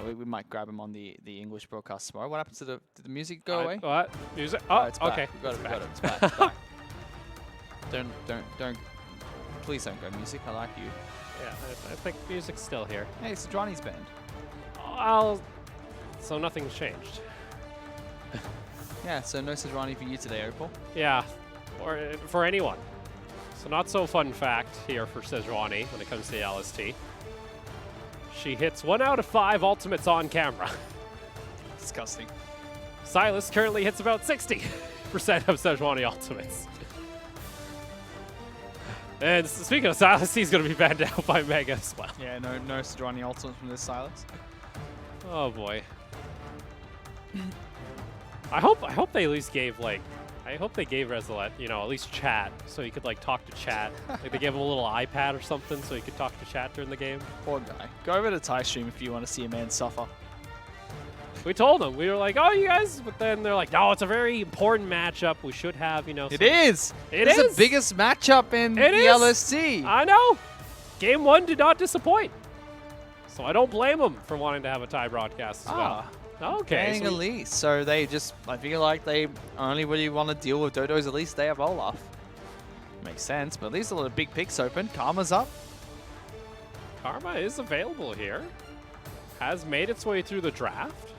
D: We might grab him on the English broadcast tomorrow. What happens to did the music go away?
C: What? Music? Oh,
D: It's back.
C: okay.
D: We got it. We got it. It's back. It's back. Don't. Please don't go music. I like you.
C: Yeah, I think music's still here.
D: Hey, it's Johnny's band.
C: So nothing's changed.
D: Yeah, so no Sejuani for you today, Opal.
C: Yeah, or for anyone. So not so fun fact here for Sejuani when it comes to the LST. She hits 1 out of 5 ultimates on camera.
D: Disgusting.
C: Silas currently hits about 60% of Sejuani ultimates. And speaking of Silas, he's going to be banned out by Mega as well.
D: Yeah, no Sejuani ultimate from this Silas.
C: Oh boy. I hope they at least gave I hope they gave Resolette, you know, at least chat so he could like talk to chat. Like they gave him a little iPad or something so he could talk to chat during the game.
D: Poor guy. Go over to Ty stream if you want to see a man suffer.
C: We told him, we were like, oh, you guys, but then they're like, no, it's a very important matchup. We should have, you know.
D: It is.
C: It
D: is
C: is.
D: the biggest matchup in
C: It
D: the
C: is.
D: LST.
C: I know. Game 1 did not disappoint. So I don't blame them for wanting to have a tie broadcast as well. Okay.
D: Getting Elise. So they just, I feel like they only really want to deal with Dodo's Elise. They have Olaf. Makes sense, but at least a lot of big picks open. Karma's up.
C: Karma is available here. Has made its way through the draft.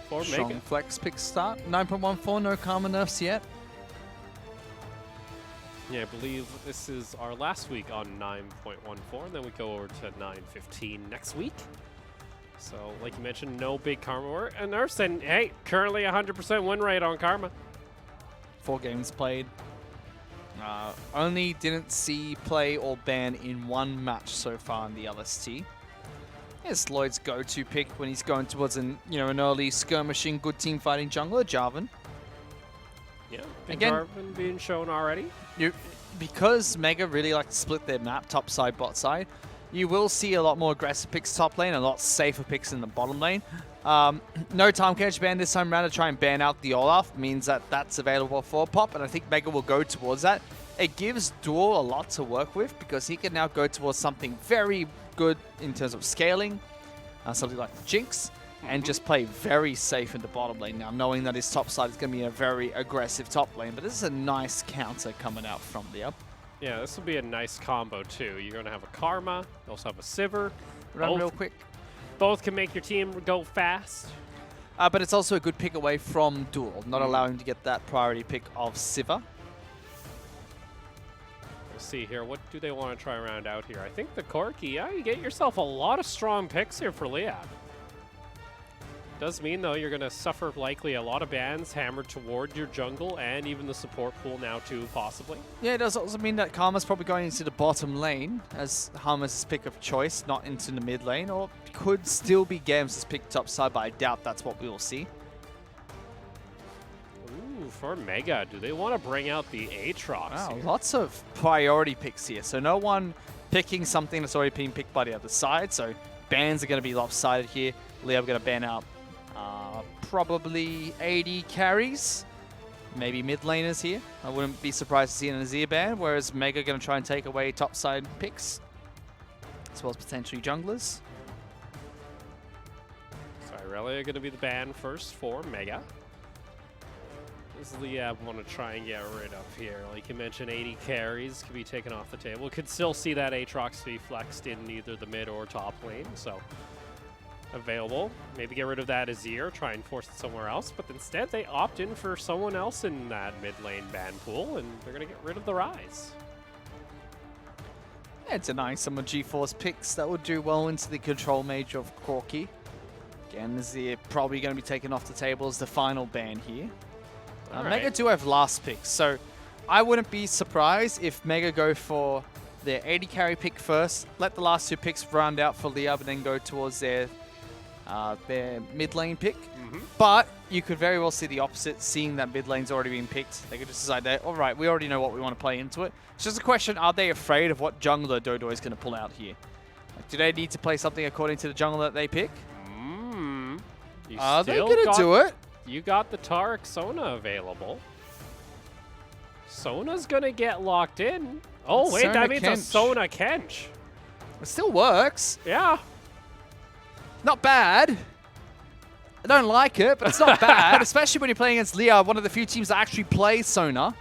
C: For
D: Strong
C: Mega.
D: flex pick start. 9.14, no Karma nerfs yet.
C: Yeah, I believe this is our last week on 9.14, and then we go over to 9.15 next week. So, like you mentioned, no big Karma work. And nerfs, and hey, currently 100% win rate on Karma.
D: 4 games played. Only didn't see play or ban in 1 match so far in the LST. It's Lloyd's go-to pick when he's going towards an early skirmishing, good team fighting jungler, Jarvan.
C: Yeah,
D: Again-
C: Jarvan being shown already.
D: Because Mega really like to split their map, top side, bot side, you will see a lot more aggressive picks top lane, a lot safer picks in the bottom lane. No time catch ban this time around to try and ban out the Olaf means that that's available for pop, and I think Mega will go towards that. It gives Duel a lot to work with because he can now go towards something very good in terms of scaling, something like the Jinx, and just play very safe in the bottom lane now, knowing that his top side is going to be a very aggressive top lane. But this is a nice counter coming out from Liab.
C: Yeah, this will be a nice combo too. You're going to have a Karma, you also have a Sivir.
D: Run real quick.
C: Both can make your team go fast.
D: But it's also a good pick away from Duel, not allowing him to get that priority pick of Sivir.
C: We'll see here. What do they want to try round out here? I think the Corki, yeah, you get yourself a lot of strong picks here for Liab. Does mean, though, you're going to suffer likely a lot of bans hammered toward your jungle and even the support pool now, too, possibly.
D: Yeah, it does also mean that Karma's probably going into the bottom lane as Harmer's pick of choice, not into the mid lane, or could still be Gams' pick top side, but I doubt that's what we will see.
C: Ooh, for Mega, do they want to bring out the Aatrox
D: Wow,
C: here?
D: lots of priority picks here. So no one picking something that's already been picked by the other side. So bans are going to be lopsided here. Liab going to ban out probably 80 carries. Maybe mid laners here. I wouldn't be surprised to see an Azir ban, whereas Mega going to try and take away top side picks, as well as potentially junglers.
C: So Irelia going to be the ban first for Mega. Does Liab want to try and get rid of here? Like you mentioned, 80 carries could be taken off the table. Could still see that Aatrox be flexed in either the mid or top lane, so available. Maybe get rid of that Azir, try and force it somewhere else, but instead they opt in for someone else in that mid lane ban pool, and they're going to get rid of the Rise.
D: Yeah, denying some of G4's picks that would do well into the control mage of Corki. Again, Azir probably going to be taken off the table as the final ban here. Mega do have last picks, so I wouldn't be surprised if Mega go for their 80 carry pick first, let the last two picks round out for Liab, and then go towards their mid lane pick. But you could very well see the opposite, seeing that mid lane's already been picked. They could just decide that, all right, we already know what we want to play into it. It's just a question, are they afraid of what jungler Dodo is going to pull out here? Like, do they need to play something according to the jungler that they pick? Are they going to do it?
C: You got the Taric Sona available. Sona's going to get locked in. Oh, wait,
D: Sona
C: that means a
D: Kench.
C: Sona Kench.
D: It still works.
C: Yeah.
D: Not bad. I don't like it, but it's not bad, especially when you're playing against Liab, one of the few teams that actually play Sona.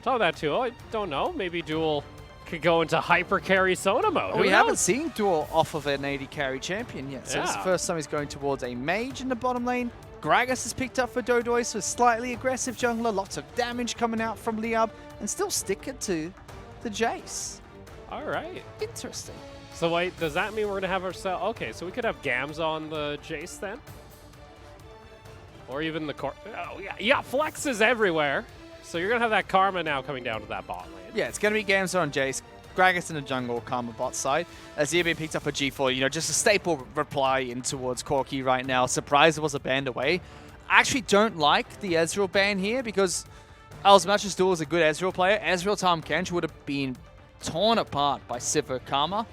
C: Saw that too. I don't know. Maybe Duel could go into hyper carry Sona mode. Who
D: We haven't
C: knows?
D: seen Duel off of an 80 carry champion yet, so it's the
C: Yeah.
D: first time he's going towards a mage in the bottom lane. Gragas is picked up for Dodoy, so slightly aggressive jungler, lots of damage coming out from Liab, and still stick it to the Jace.
C: All right.
D: Interesting.
C: So wait, does that mean we're going to have ourselves... Okay, so we could have Gams on the Jace then? Or even the... Oh, yeah, flexes everywhere. So you're going to have that Karma now coming down to that bot lane.
D: Yeah, it's going to be Gamza on Jace, Gragas in the jungle, Karma bot side. Azir being picked up for G4, you know, just a staple reply in towards Corki right now. Surprised it was a banned away. I actually don't like the Ezreal ban here because as much as Duel is a good Ezreal player, Ezreal Tahm Kench would have been torn apart by Sivir Karma.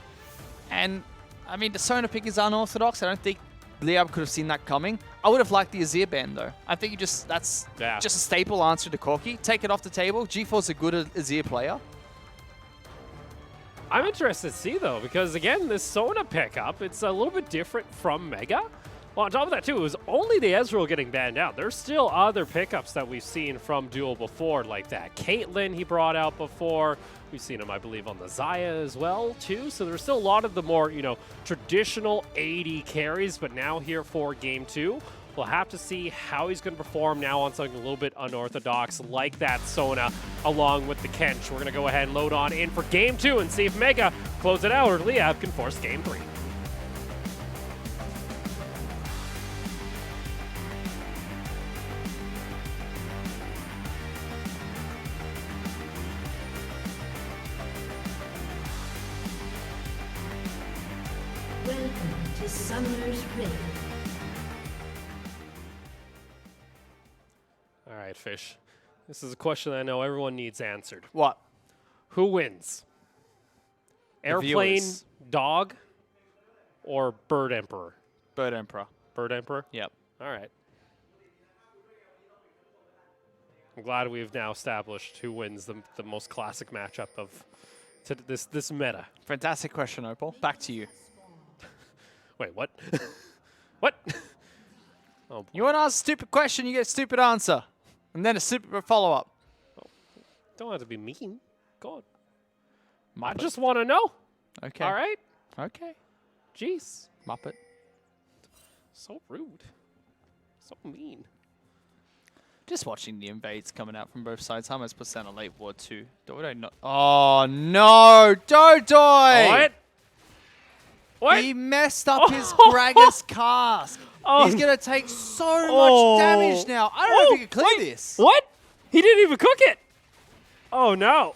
D: And, I mean, the Sona pick is unorthodox. I don't think Liab could have seen that coming. I would have liked the Azir ban, though. I think that's just a staple answer to Corki. Take it off the table. G4's a good Azir player.
C: I'm interested to see, though, because, again, this Sona pickup, it's a little bit different from Mega. Well, on top of that, too, it was only the Ezreal getting banned out. There's still other pickups that we've seen from Duel before, like that Caitlyn he brought out before. We've seen him, I believe, on the Xayah as well, too. So there's still a lot of the more, you know, traditional 80 carries, but now here for Game 2. We'll have to see how he's going to perform now on something a little bit unorthodox like that Sona along with the Kench. We're going to go ahead and load on in for Game 2 and see if Mega close it out or Liab can force Game 3.
E: Welcome to Summer's Rift.
C: All right, Fish. This is a question I know everyone needs answered.
D: What?
C: Who wins? Airplane
D: viewers.
C: Dog or Bird Emperor?
D: Bird Emperor.
C: Bird Emperor?
D: Yep.
C: All right. I'm glad we've now established who wins the most classic matchup of this meta.
D: Fantastic question, Opal. Back to you.
C: Wait, what? What? Oh, boy.
D: You want to ask a stupid question, you get a stupid answer. And then a stupid follow-up.
C: Don't have to be mean. God. I
D: Muppet.
C: just want to know.
D: Okay.
C: All right?
D: Okay.
C: Jeez.
D: Muppet.
C: So rude. So mean.
D: Just watching the invades coming out from both sides. How much % on late ward 2? Dodo not. Oh, no. Dodoy!
C: What? What?
D: He messed up his Gragas cask.
C: Oh.
D: He's going to take so
C: Oh.
D: much damage now. I don't know if he can clear
C: wait.
D: this.
C: What? He didn't even cook it. Oh, no.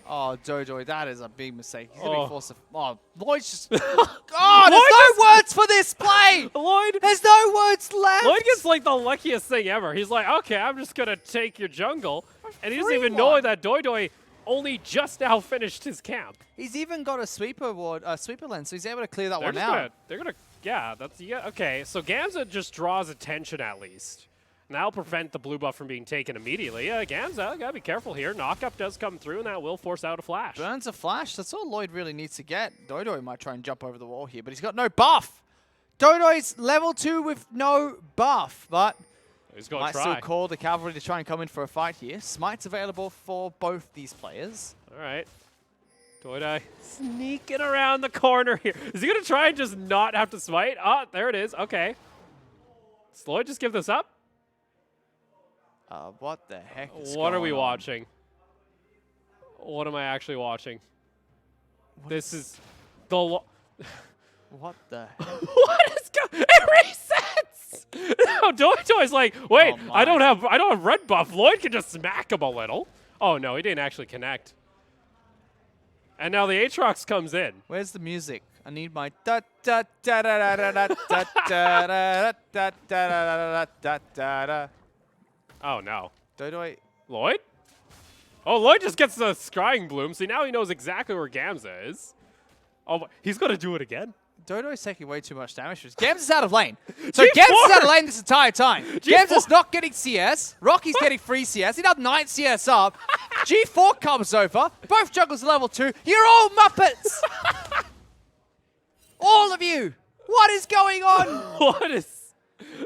D: Oh, Dodoy, that is a big mistake. He's going
C: Oh.
D: to be forced to... Oh, Lloyd's just... Oh, there's no words for this play!
C: Lloyd.
D: There's no words left!
C: Lloyd gets like the luckiest thing ever. He's like, okay, I'm just going to take your jungle. And he doesn't even know
D: 3-1.
C: that Doidoy only just now finished his camp.
D: He's even got a sweeper ward, sweeper lens, so he's able to clear that
C: They're
D: one
C: just
D: out.
C: gonna, they're gonna, yeah, that's, yeah, okay. So Gamza just draws attention at least. And that'll prevent the blue buff from being taken immediately. Yeah, Gamza, gotta be careful here. Knockup does come through, and that will force out a flash.
D: Burns a flash. That's all Lloyd really needs to get. Dodoy might try and jump over the wall here, but he's got no buff. Dodoy's level 2 with no buff, but
C: He's gonna
D: might
C: try.
D: still call the cavalry to try and come in for a fight here. Smite's available for both these players.
C: All right. Doidai sneaking around the corner here. Is he gonna try and just not have to smite? Ah, there it is. Okay. Does Lloyd just give this up?
D: What the heck is
C: What are
D: going
C: we
D: on?
C: watching? What am I actually watching? This is the.
D: What the heck?
C: What is going? It resets. No, Doidoi's like, wait,
D: Oh
C: I don't
D: my.
C: have red buff. Lloyd can just smack him a little. Oh no, he didn't actually connect. And now the Aatrox comes in.
D: Where's the music? I need my da da da da da da da da da da da da da da da.
C: Oh no,
D: Dodoy.
C: Lloyd? Oh, Lloyd just gets the Scrying Bloom. See, now he knows exactly where Gamza is. Oh, but he's gonna do it again.
D: Dodoy's taking way too much damage. Gamza's out of lane. So
C: G4!
D: Gamza's out of lane this entire time.
C: G4!
D: Gamza's not getting CS. Rocky's getting free CS. He does 9 CS up. G4 comes over. Both jungles are level 2. You're all Muppets! All of you! What is going on?
C: What is?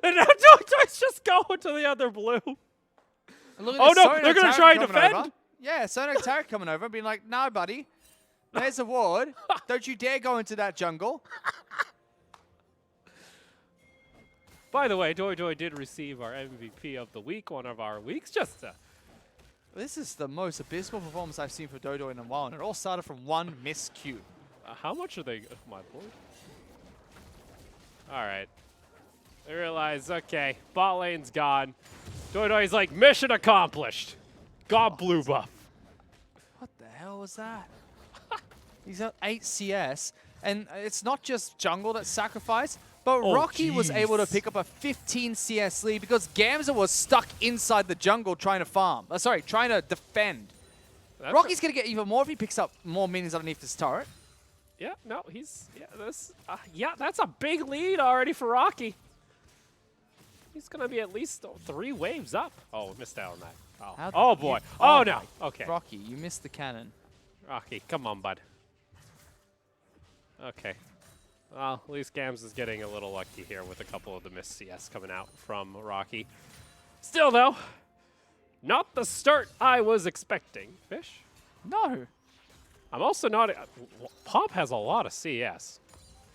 C: And now Doidoi's just going to the other blue.
D: Look at
C: Oh
D: this
C: no,
D: Sona
C: they're gonna
D: Tarek
C: try and
D: coming
C: defend.
D: over. Yeah, Sona Tarek coming over and being like, no, buddy. There's a ward. Don't you dare go into that jungle.
C: By the way, Doidoi did receive our MVP of the week, one of our weeks. Just
D: This is the most abysmal performance I've seen for Dodo in a while, and it all started from one miscue.
C: how much are they? Oh, my lord. All right. I realize, okay, bot lane's gone. Doidoi's like, mission accomplished. Got blue buff.
D: What the hell was that? He's at 8 CS, and it's not just jungle that's sacrificed, but
C: Oh,
D: Rocky was able to
C: jeez.
D: pick up a 15 CS lead because Gamza was stuck inside the jungle trying to farm. Trying to defend.
C: That's
D: Rocky's going to get even more if he picks up more minions underneath his turret.
C: Yeah, no, yeah, that's a big lead already for Rocky. He's gonna be at least 3 waves up. Oh, missed out on that. Oh,
D: How
C: oh
D: did
C: boy.
D: you-
C: Oh,
D: oh
C: no.
D: my-
C: Okay.
D: Rocky, you missed the cannon.
C: Rocky, come on, bud. Okay. Well, at least Gams is getting a little lucky here with a couple of the missed CS coming out from Rocky. Still, though, not the start I was expecting. Fish?
D: No.
C: I'm also not... Pop has a lot of CS.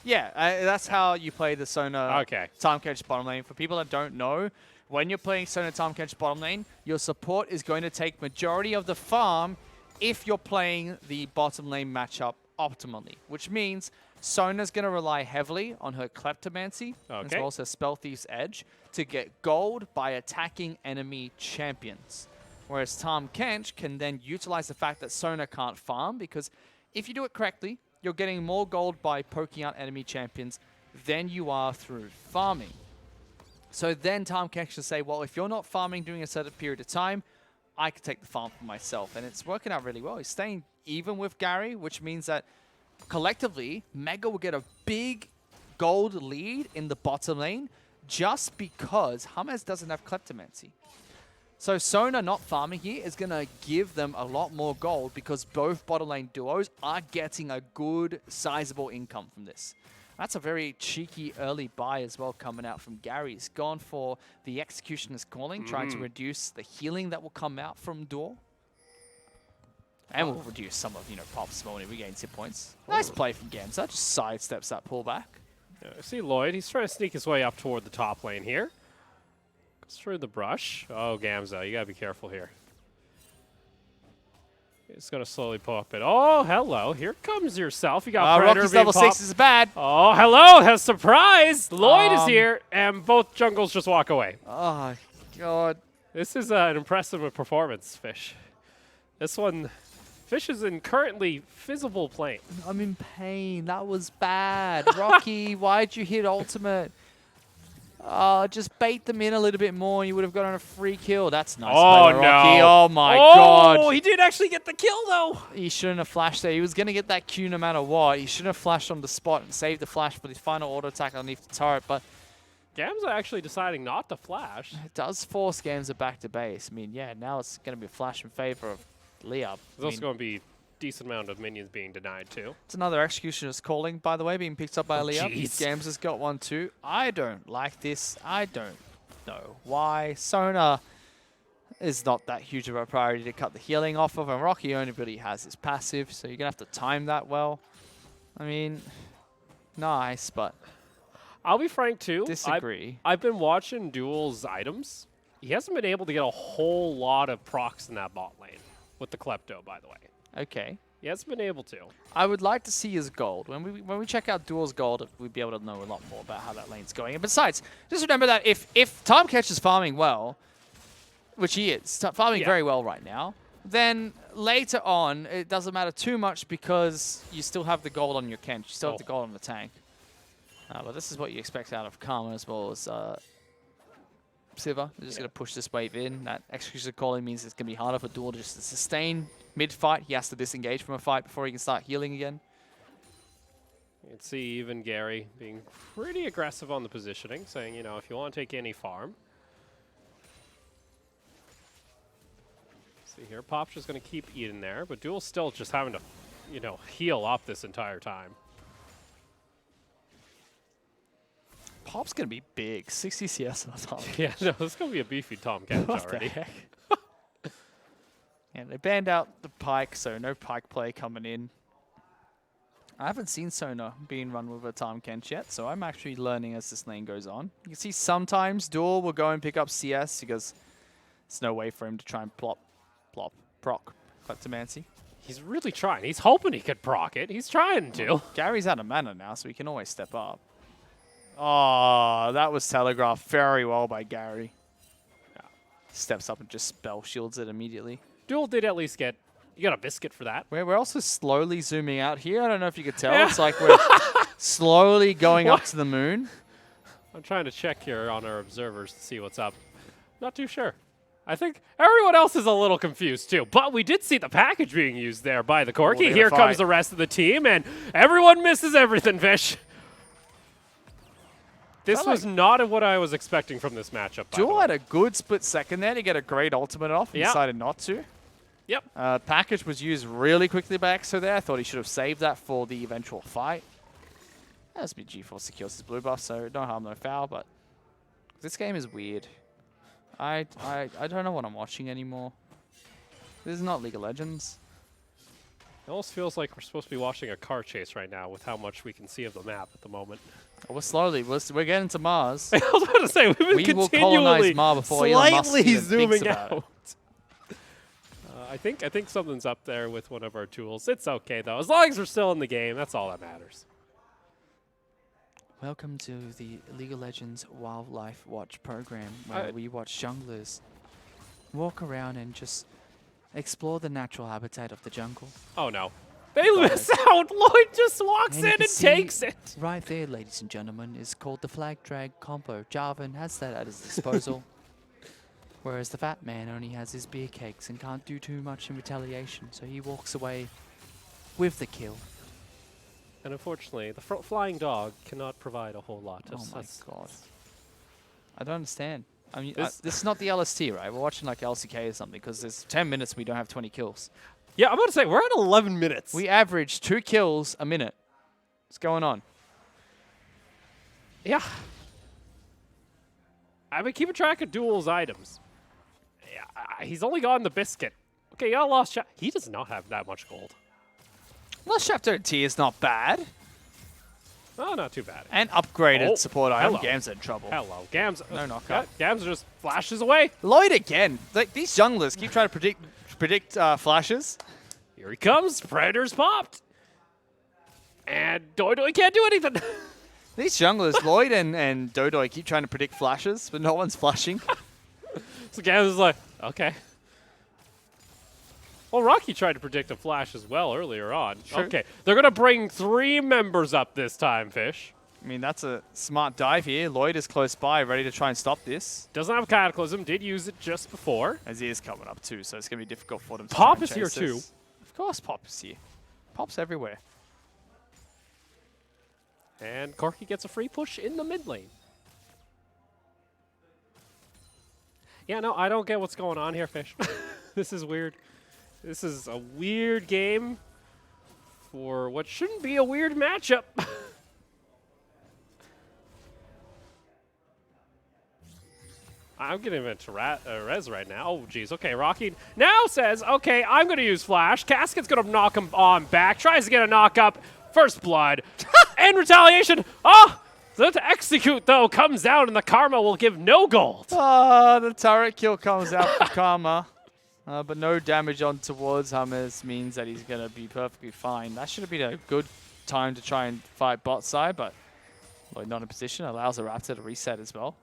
D: Yeah, that's how you play the Sona
C: Okay.
D: Time Catch bottom lane. For people that don't know, when you're playing Sona Time Catch bottom lane, your support is going to take majority of the farm if you're playing the bottom lane matchup optimally, which means Sona's going to rely heavily on her Kleptomancy as
C: Okay.
D: well as her Spell Thief's Edge to get gold by attacking enemy champions. Whereas Tahm Kench can then utilize the fact that Sona can't farm, because if you do it correctly, you're getting more gold by poking out enemy champions than you are through farming. So then Tahm Kench can say, well, if you're not farming during a certain period of time, I could take the farm for myself. And it's working out really well. He's staying even with Gary, which means that collectively, Mega will get a big gold lead in the bottom lane just because James doesn't have Kleptomancy. So Sona not farming here is going to give them a lot more gold because both bottom lane duos are getting a good, sizable income from this. That's a very cheeky early buy as well coming out from Gary. He's gone for the Executioner's Calling, trying to reduce the healing that will come out from Duel. And we'll reduce some of, Pop's when he regains hit points. Nice play from Gamza, just sidesteps that pullback.
C: Yeah, I see Lloyd. He's trying to sneak his way up toward the top lane here. Goes through the brush. Oh, Gamza, you gotta be careful here. He's gonna slowly pull up it. Oh, hello. Here comes yourself. You got Predator
D: Rocky's
C: being
D: level 6
C: popped.
D: is bad.
C: Oh, hello. Has surprise. Lloyd is here, and both jungles just walk away.
D: Oh, God.
C: This is an impressive performance, Fish. This one, Fish is in currently visible plane.
D: I'm in pain. That was bad. Rocky, why'd you hit ultimate? Just bait them in a little bit more and you would have gotten a free kill. That's nice.
C: Oh,
D: play by Rocky.
C: no.
D: Oh, my God.
C: Oh, he did actually get the kill, though.
D: He shouldn't have flashed there. He was going to get that Q no matter what. He shouldn't have flashed on the spot and saved the flash for the final auto attack underneath the turret. But
C: Gamza actually deciding not to flash.
D: it does force Gamza back to base. I mean, yeah, now it's going to be a flash in favor of Liab.
C: There's also going to be decent amount of minions being denied too.
D: It's another Executioner's Calling, by the way, being picked up by Liab.
C: jeez.
D: Gamza's got one too. I don't like this. I don't know why. Sona is not that huge of a priority to cut the healing off of, and Rocky only really has his passive, so you're going to have to time that well. I mean, nice, but
C: I'll be frank too.
D: disagree.
C: I've been watching Duel's items. He hasn't been able to get a whole lot of procs in that bot lane with the Klepto, by the way.
D: Okay.
C: He hasn't been able to.
D: I would like to see his gold. When we check out Duel's gold, we'd be able to know a lot more about how that lane's going. And besides, just remember that if Time Catch is farming well, which he is, farming very well right now, then later on, it doesn't matter too much because you still have the gold on your Kench. You still have the gold on the tank. But this is what you expect out of Karma as well as Siva. They're just going to push this wave in. That Execution Calling means it's going to be harder for Duel to just sustain mid-fight. He has to disengage from a fight before he can start healing again.
C: You can see even Gary being pretty aggressive on the positioning, saying, if you want to take any farm. See here, Pop's just going to keep eating there, but Duel's still just having to, heal up this entire time.
D: Pop's going to be big. 60 CS on the top.
C: Yeah, no, this is going to be a beefy Tom Catch
D: What the
C: already.
D: heck? And they banned out the Pike, so no Pike play coming in. I haven't seen Sona being run with a Time Kench yet, so I'm actually learning as this lane goes on. You can see sometimes Duel will go and pick up CS because there's no way for him to try and proc Kleptomancy.
C: He's really trying. He's hoping he could proc it. He's trying to.
D: Gary's out of mana now, so he can always step up. Oh, that was telegraphed very well by Gary. Yeah. Steps up and just spell shields it immediately.
C: Duel did at least get... You got a biscuit for that.
D: We're also slowly zooming out here. I don't know if you could tell. Yeah. It's like we're slowly going up to the moon.
C: I'm trying to check here on our observers to see what's up. Not too sure. I think everyone else is a little confused too. But we did see the package being used there by the Corki. Here comes the rest of the team, and everyone misses everything, Fish. This was not what I was expecting from this matchup.
D: Duel had a good split second there to get a great ultimate off and decided not to.
C: Yep.
D: Package was used really quickly by EXO there. I thought he should have saved that for the eventual fight. That's been G4 secures his blue buff, so no harm, no foul, but this game is weird. I don't know what I'm watching anymore. This is not League of Legends.
C: It almost feels like we're supposed to be watching a car chase right now with how much we can see of the map at the moment.
D: We're getting to Mars.
C: I was about to say, we've been
D: will colonize Mars before Elon Musk
C: slightly
D: even
C: zooming
D: thinks about
C: out. I think something's up there with one of our tools. It's okay, though. As long as we're still in the game, that's all that matters.
D: Welcome to the League of Legends Wildlife Watch program, where we watch junglers walk around and just explore the natural habitat of the jungle.
C: Oh, no. They miss out. Lloyd just walks in and takes it.
D: Right there, ladies and gentlemen, is called the Flag Drag combo. Jarvan has that at his disposal. Whereas the fat man only has his beer cakes and can't do too much in retaliation, so he walks away with the kill.
C: And unfortunately, the flying dog cannot provide a whole lot.
D: Oh my god. I don't understand. I mean, this is not the LST, right? We're watching like LCK or something, because there's 10 minutes and we don't have 20 kills.
C: Yeah, I'm about to say, we're at 11 minutes.
D: We average 2 kills a minute. What's going on?
C: Yeah. I've been keeping track of Duel's items. Yeah, he's only gotten the biscuit. Okay, got a lost shot. He does not have that much gold.
D: Lost chapter T is not bad.
C: Oh, not too bad.
D: And upgraded support item.
C: Hello.
D: Gam's in trouble.
C: Hello, Gams.
D: No knockup.
C: Gams just flashes away.
D: Lloyd again. Like, these junglers keep trying to predict flashes.
C: Here he comes. Predator's popped. And Doidoi can't do anything.
D: These junglers, Lloyd and Dodoi, keep trying to predict flashes, but no one's flashing.
C: So Gams is like, okay. Well, Rocky tried to predict a flash as well earlier on.
D: Sure.
C: Okay, they're going to bring 3 members up this time, Fish.
D: I mean, that's a smart dive here. Lloyd is close by, ready to try and stop this.
C: Doesn't have Cataclysm, did use it just before.
D: As he is coming up too, so it's going to be difficult for them to
C: Pop
D: try and
C: is here
D: chase
C: too.
D: this. Of course Pop is here. Pop's everywhere.
C: And Corki gets a free push in the mid lane. Yeah, no, I don't get what's going on here, Fish. This is weird. This is a weird game for what shouldn't be a weird matchup. I'm getting into Rez right now. Oh, geez. Okay, Rocky now says, okay, I'm going to use Flash. Casket's going to knock him on back. Tries to get a knock up. First blood. And retaliation. Oh, the execute, though, comes down, and the Karma will give no gold.
D: The turret kill comes out for Karma. But no damage on towards Hummers means that he's going to be perfectly fine. That should have been a good time to try and fight bot side, but Lloyd not in position. Allows the Raptor to reset as well.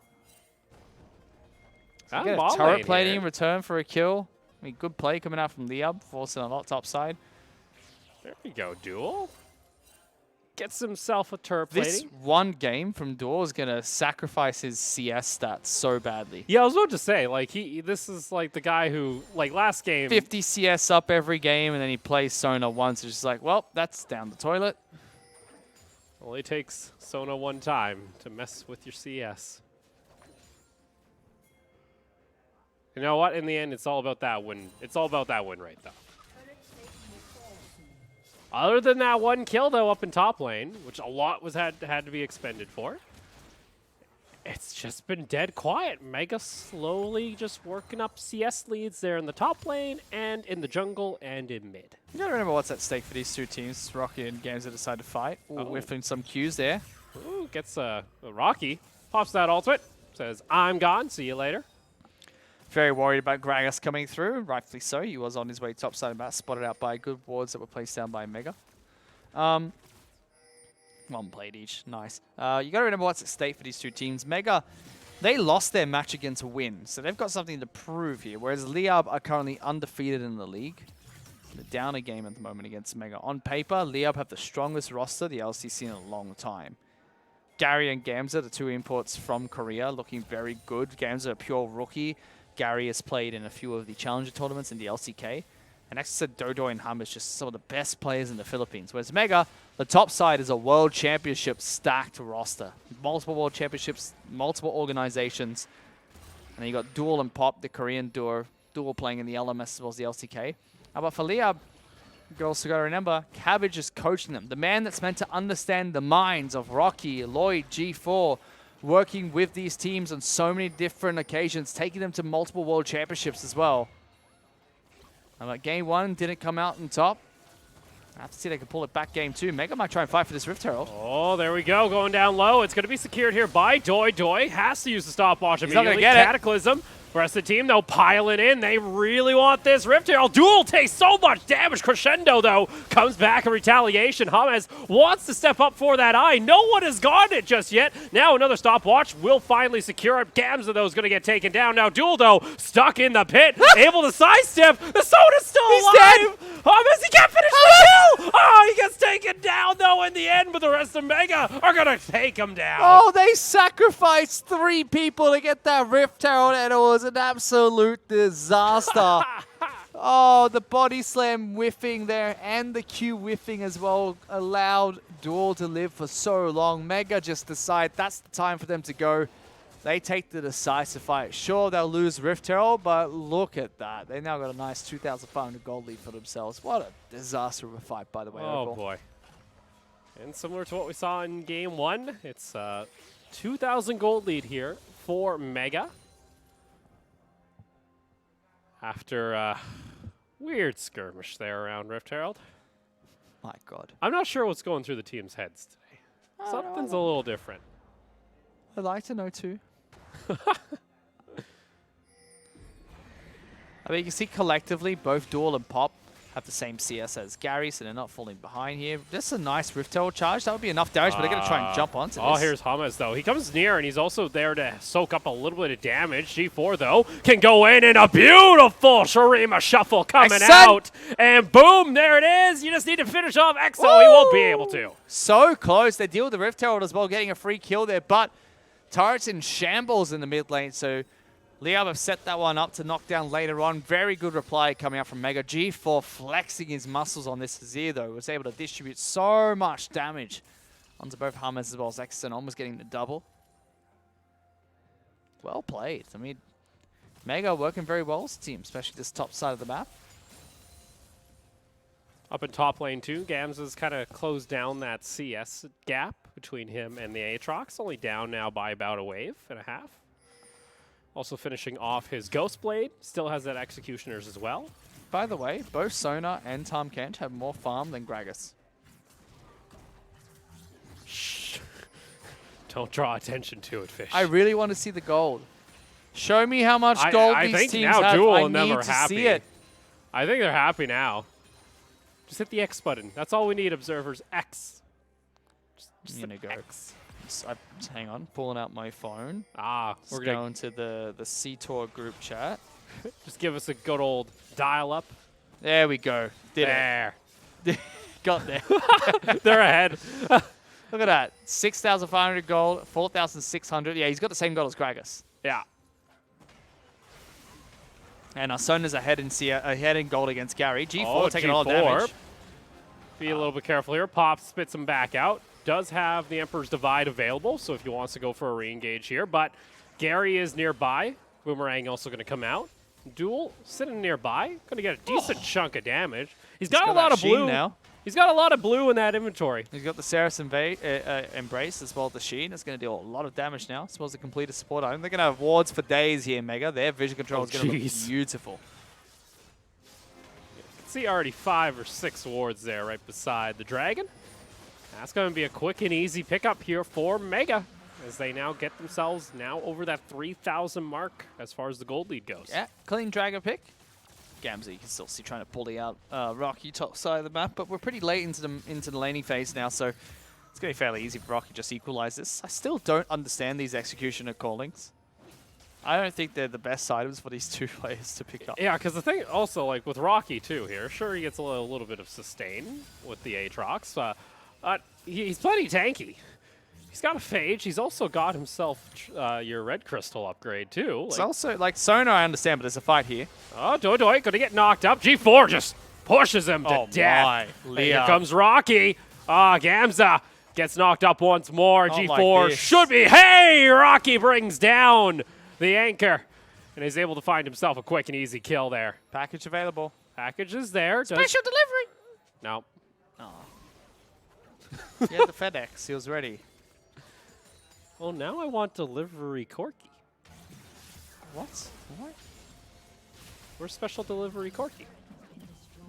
D: So get a turret plating in return for a kill. I mean, good play coming out from Liab, forcing a lot top side.
C: There we go, Duel. Gets himself a turret plating.
D: This one game from Duel is going to sacrifice his CS stats so badly.
C: Yeah, I was about to say, like, this is like the guy who, like, last game.
D: 50 CS up every game, and then he plays Sona once. It's just like, well, that's down the toilet.
C: Only takes Sona one time to mess with your CS. You know what? In the end, it's all about that win. It's all about that win rate, though. Other than that one kill, though, up in top lane, which a lot was had to be expended for, it's just been dead quiet. Mega slowly just working up CS leads there in the top lane and in the jungle and in mid.
D: You gotta remember what's at stake for these two teams. Rocky and Games that decide to fight. Ooh, whiffing some Qs there.
C: Ooh, gets a Rocky. Pops that ultimate. Says, I'm gone. See you later.
D: Very worried about Gragas coming through. Rightfully so. He was on his way topside and about spotted out by good wards that were placed down by Mega. One played each. Nice. You got to remember what's at stake for these two teams. Mega, they lost their match against Win, so they've got something to prove here, whereas Liab are currently undefeated in the league. They're down a game at the moment against Mega. On paper, Liab have the strongest roster the LCC in a long time. Gary and Gamza, the two imports from Korea, looking very good. Gamza, a pure rookie. Gary has played in a few of the Challenger tournaments in the LCK. And next to Dodo and Hum is just some of the best players in the Philippines. Whereas Mega, the top side is a World Championship stacked roster. Multiple World Championships, multiple organizations. And then you got Duel and Pop, the Korean duo playing in the LMS as well as the LCK. But for Liab, you also got to remember, Cabbage is coaching them. The man that's meant to understand the minds of Rocky, Lloyd, G4, working with these teams on so many different occasions, taking them to multiple World Championships as well. And game 1 didn't come out on top. I have to see if they can pull it back game 2. Mega might try and fight for this Rift Herald.
C: Oh, there we go. Going down low. It's going to be secured here by Doi. Doi has to use the stopwatch immediately.
D: He's not going to get
C: Cataclysm. Rest of the team, though, piling in. They really want this Rift Herald. Duel takes so much damage. Crescendo, though, comes back in retaliation. James wants to step up for that eye. No one has gotten it just yet. Now another stopwatch will finally secure it. Gamza, though, is going to get taken down. Now Duel, though, stuck in the pit, able to sidestep. The Soda's still alive. James, he can't finish the kill. Oh, he gets taken down, though, in the end, but the rest of Mega are going to take him down.
D: Oh, they sacrificed 3 people to get that Rift Herald, and it was was an absolute disaster. Oh, the body slam whiffing there and the Q whiffing as well allowed Duel to live for so long. Mega just decide that's the time for them to go. They take the decisive fight. Sure, they'll lose Rift Herald, but look at that. They now got a nice 2,500 gold lead for themselves. What a disaster of a fight, by the way.
C: Oh,
D: overall.
C: boy. And similar to what we saw in game 1, it's 2,000 gold lead here for Mega. After a weird skirmish there around Rift Herald.
D: My God.
C: I'm not sure what's going through the team's heads today. Something's a little different.
D: I'd like to know too. I mean, you can see collectively both Duel and Pop have the same CS as Gary, so they're not falling behind here. Just a nice Rift Herald charge. That would be enough damage, but they're going to try and jump onto this.
C: Oh, here's Hamas, though. He comes near, and he's also there to soak up a little bit of damage. G4, though, can go in, and a beautiful Shurima shuffle coming out. And boom, there it is. You just need to finish off Exo. He won't be able to.
D: So close. They deal with the Rift Herald as well, getting a free kill there, but turret's in shambles in the mid lane, so Liab have set that one up to knock down later on. Very good reply coming out from Mega. G4 flexing his muscles on this Azir, though. Was able to distribute so much damage onto both Hummers as well as Exon, almost getting the double. Well played. I mean, Mega working very well as a team, especially this top side of the map.
C: Up in top lane, too, Gams has kind of closed down that CS gap between him and the Aatrox. Only down now by about a wave and a half. Also finishing off his Ghost Blade. Still has that Executioners as well.
D: By the way, both Sona and Tom Kent have more farm than Gragas.
C: Shh. Don't draw attention to it, Fish.
D: I really want to see the gold. Show me how much gold
C: I
D: these
C: think
D: teams
C: now
D: have.
C: Duel
D: I
C: and them
D: need
C: are
D: to
C: happy.
D: see it.
C: I think they're happy now. Just hit the X button. That's all we need, observers. X. Just
D: I'm gonna
C: the
D: go.
C: X.
D: Hang on, pulling out my phone.
C: We're
D: We're
C: gonna
D: going to the C-Tour group chat.
C: just give us a good old dial-up.
D: There we go. Did
C: There.
D: it. Got there.
C: They're ahead.
D: Look at that. 6,500 gold, 4,600. Yeah, he's got the same gold as Gragas.
C: Yeah.
D: And our Sona's ahead in gold against Gary. G4 taking a lot of
C: G4.
D: damage.
C: Be a little bit careful here. Pop spits him back out. Does have the Emperor's Divide available, so if he wants to go for a re-engage here. But Gary is nearby. Boomerang also going to come out. Duel sitting nearby. Going to get a decent chunk of damage. He's got a lot of blue.
D: Now.
C: He's got a lot of blue in that inventory.
D: He's got the Ceres Embrace as well as the Sheen. It's going to deal a lot of damage now. As well as the completed support item. They're going to have wards for days here, Mega. Their vision control is going to look beautiful.
C: You can see already 5 or 6 wards there right beside the dragon. That's going to be a quick and easy pickup here for Mega as they now get themselves now over that 3,000 mark as far as the gold lead goes.
D: Yeah, clean dragon pick. Gamza, you can still see trying to pull out Rocky top side of the map, but we're pretty late into the laning phase now, so it's going to be fairly easy for Rocky to just equalize this. I still don't understand these executioner callings. I don't think they're the best items for these two players to pick up.
C: Yeah, because the thing also, like with Rocky too here, sure he gets a little bit of sustain with the Aatrox, he's plenty tanky. He's got a Phage. He's also got himself your Red Crystal upgrade too.
D: It's also, like, Sona I understand, but there's a fight here.
C: Oh, Doi gonna get knocked up. G4 just pushes him to death.
D: My.
C: And here comes Rocky. Gamza gets knocked up once more.
D: Oh
C: G4
D: my
C: should be. Hey, Rocky brings down the anchor and is able to find himself a quick and easy kill there.
D: Package available.
C: Package is there.
D: Special delivery.
C: No.
D: Oh. He had the FedEx. He was ready.
C: Well, now I want delivery Corky.
D: What? What?
C: Where's special delivery Corky?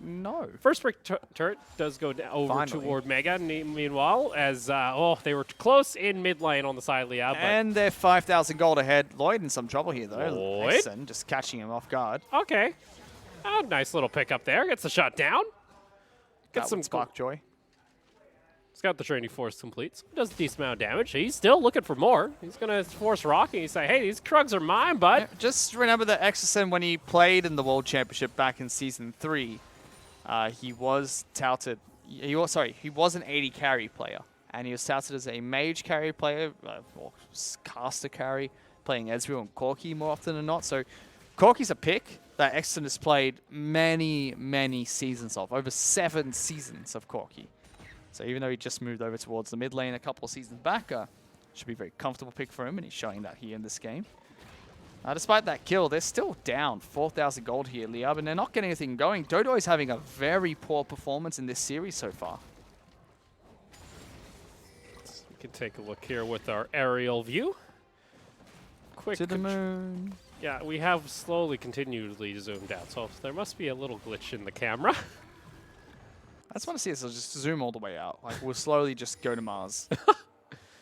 D: No.
C: First break turret does go over toward Mega. Meanwhile, as they were close in mid lane on the side of Liab.
D: And they're 5,000 gold ahead. Lloyd in some trouble here, though.
C: Lloyd?
D: Exon just catching him off guard.
C: Okay. Nice little pickup there. Gets the shot down.
D: Gets some spark joy.
C: He's got the training force complete. So does a decent amount of damage. He's still looking for more. He's going to force Rocky and say, hey, these Krugs are mine, bud.
D: Yeah, just remember that Exorcist, when he played in the World Championship back in Season 3, he was touted. He was an 80 carry player. and he was touted as a mage carry player, or caster carry, playing Ezreal and Corki more often than not. So Corki's a pick that Exton has played many, many seasons of, over 7 seasons of Corki. So even though he just moved over towards the mid lane a couple of seasons back, should be a very comfortable pick for him, and he's showing that here in this game. Despite that kill, they're still down 4,000 gold here, Liab, and they're not getting anything going. Dodo is having a very poor performance in this series so far.
C: We can take a look here with our aerial view. Quick
D: To the moon.
C: Yeah, we have slowly, continually zoomed out, so there must be a little glitch in the camera.
D: I just want to see us just zoom all the way out. Like, we'll slowly just go to Mars.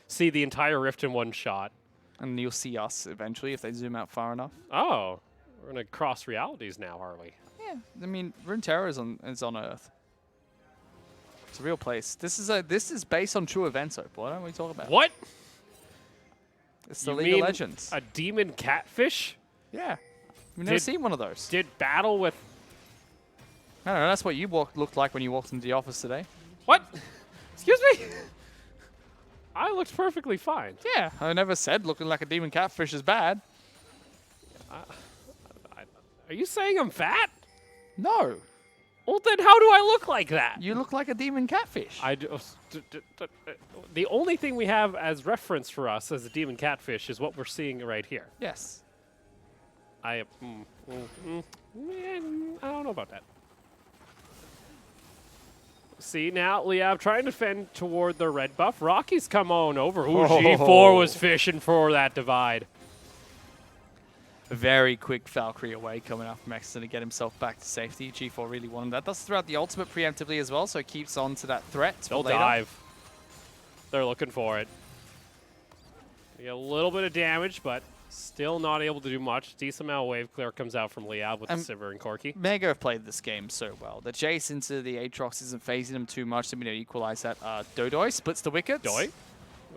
C: See the entire rift in one shot.
D: And you'll see us eventually if they zoom out far enough.
C: Oh, we're going to cross realities now, are we?
D: Yeah, I mean, Runeterra is on Earth. It's a real place. This is based on true events, Hope. What are we talking about?
C: What?
D: It's the
C: You
D: League of
C: mean
D: Legends.
C: a demon catfish
D: Yeah. We've never
C: Did-
D: seen one of those.
C: did battle with...
D: I don't know, that's what you looked like when you walked into the office today.
C: What? Excuse me? I looked perfectly fine.
D: Yeah, I never said looking like a demon catfish is bad.
C: Are you saying I'm fat?
D: No,
C: Well, then how do I look like that?
D: you look like a demon catfish.
C: I do, the only thing we have as reference for us as a demon catfish is what we're seeing right here.
D: Yes.
C: I don't know about that. See, now Liab trying to fend toward the red buff. Rocky's come on over. Ooh, G4 was fishing for that divide.
D: Very quick Valkyrie away coming up from Exton to get himself back to safety. G4 really wanted that. Does throw out the ultimate preemptively as well, so it keeps on to that threat. for
C: They'll
D: later.
C: dive. They're looking for it. They get a little bit of damage, but still not able to do much. Decent amount of wave clear comes out from Liab with the Sivir and Corki.
D: Mega have played this game so well. The chase into the Aatrox isn't phasing them too much. They've been able to equalize that. Dodoi splits the wickets.
C: Doi.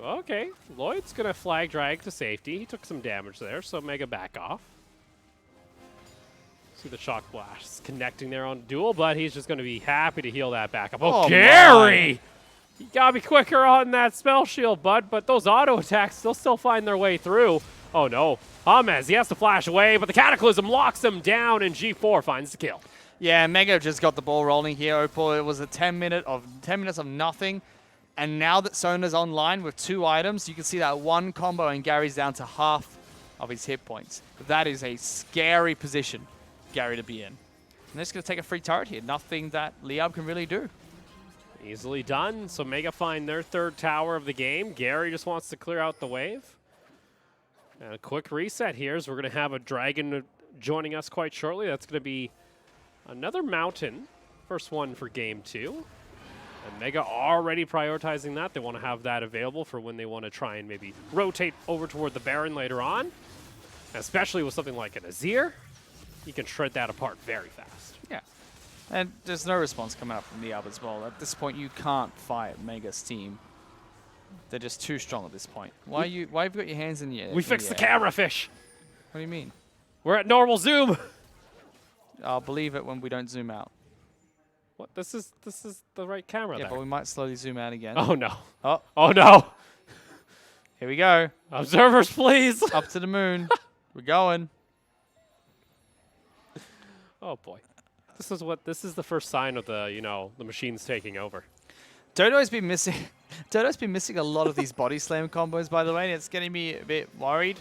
C: Okay. Lloyd's going to flag drag to safety. He took some damage there, so Mega back off. See the shock blast connecting there on duel, but he's just going to be happy to heal that back up. Oh,
D: Oh,
C: Gary! You got to be quicker on that spell shield, bud, but those auto attacks still find their way through. Oh, no. Hamez, he has to flash away, but the Cataclysm locks him down, and G4 finds the kill.
D: Yeah, Mega just got the ball rolling here, Opal. It was a 10 minutes of nothing. And now that Sona's online with 2 items, you can see that one combo and Gary's down to half of his hit points. That is a scary position, Gary, to be in. And they're just going to take a free turret here. Nothing that Liab can really do.
C: Easily done. So Mega find their 3rd tower of the game. Gary just wants to clear out the wave. And a quick reset here is we're going to have a dragon joining us quite shortly. That's going to be another mountain. First one for game 2. And Mega already prioritizing that. They want to have that available for when they want to try and maybe rotate over toward the Baron later on. Especially with something like an Azir. You can shred that apart very fast.
D: Yeah. And there's no response coming up from Liab as well. At this point, you can't fight Mega's team. They're just too strong at this point. Why have you got your hands in the air?
C: We fixed the camera, fish.
D: What do you mean?
C: We're at normal zoom.
D: I'll believe it when we don't zoom out.
C: What? This is the right camera
D: Yeah,
C: there.
D: but we might slowly zoom out again.
C: Oh no.
D: Oh,
C: Oh no.
D: here we go.
C: Observers, please.
D: Up to the moon. We're going.
C: Oh boy. This is the first sign of the, the machines taking over.
D: Dodo's been missing. Dodo's been missing a lot of these body slam combos, by the way, and it's getting me a bit worried.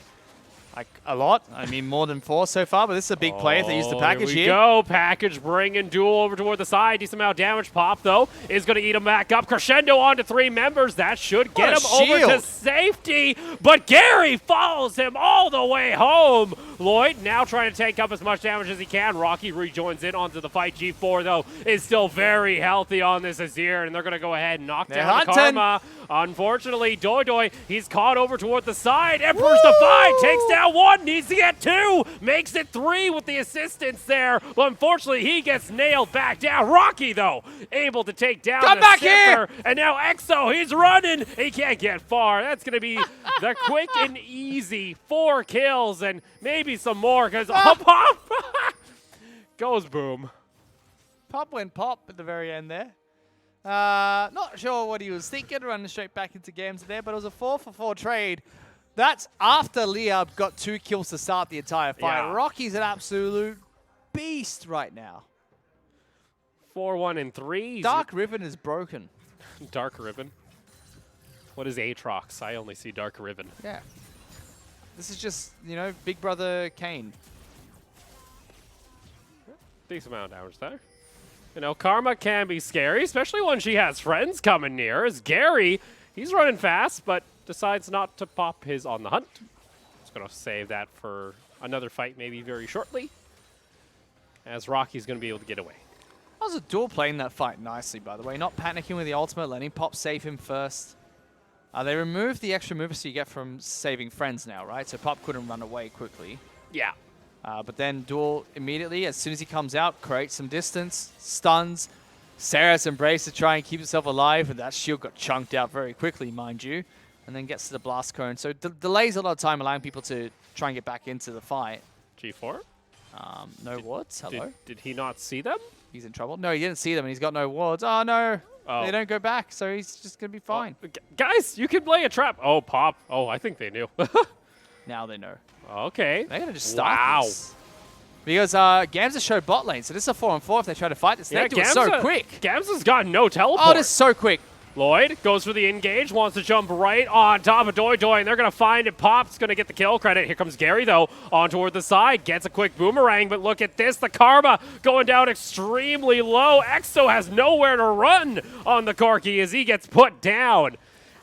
D: Like, a lot. I mean, more than 4 so far, but this is a big play if they use the package
C: here. We
D: here.
C: go. Package bringing duel over toward the side. Decent amount of damage. Pop, though, is going to eat him back up. Crescendo onto 3 members. That should get him over to safety. But Gary follows him all the way home. Lloyd now trying to take up as much damage as he can. Rocky rejoins in onto the fight. G4, though, is still very healthy on this Azir, and they're going to go ahead and knock down the Karma. Unfortunately, Doi, he's caught over toward the side. Emperor's Defied takes down 1, needs to get 2, makes it 3 with the assistance there. But unfortunately, he gets nailed back down. Rocky, though, able to take down
D: Come
C: the
D: back
C: Sipper.
D: here!
C: And now Exo, he's running. He can't get far. That's going to be the quick and easy 4 kills and maybe some more because Pop goes boom.
D: Pop went pop at the very end there. Not sure what he was thinking, running straight back into games there, but it was a 4-for-4 trade. That's after Liab got 2 kills to start the entire fight.
C: Yeah.
D: Rocky's an absolute beast right now.
C: 4-1 and 3.
D: Dark Ribbon is broken.
C: Dark Ribbon. What is Aatrox? I only see Dark Ribbon.
D: Yeah. This is just, you know, Big Brother Kane.
C: Decent amount of damage there. You know, Karma can be scary, especially when she has friends coming near. As Gary, he's running fast, but decides not to pop his on the hunt. Just going to save that for another fight maybe very shortly. As Rocky's going to be able to get away.
D: How's a duel playing that fight nicely, by the way? Not panicking with the ultimate, letting Pop save him first. They removed the extra movers you get from saving friends now, right? So Pop couldn't run away quickly.
C: Yeah.
D: But then Duel immediately, as soon as he comes out, creates some distance, stuns. Sarah's embraced to try and keep himself alive, and that shield got chunked out very quickly, mind you, and then gets to the blast cone. So delays a lot of time, allowing people to try and get back into the fight.
C: G4?
D: No wards. Hello.
C: Did he not see them?
D: He's in trouble. No, he didn't see them, and he's got no wards. Oh, no.
C: Oh.
D: They don't go back, so he's just going to be fine.
C: Oh, guys, you can play a trap. Oh, Pop. Oh, I think they knew.
D: Now they know.
C: Okay.
D: They're going to just start this. Because Gamza showed bot lane, so this is a 4-on-4 if they try to fight this. They do it so quick.
C: Gamza's got no teleport.
D: Oh, this is so quick.
C: Lloyd goes for the engage, wants to jump right on top of Doi Doi, and they're going to find it. Pop's going to get the kill credit. Here comes Gary, though, on toward the side. Gets a quick boomerang, but look at this. The Karma going down extremely low. Exo has nowhere to run on the Corki as he gets put down.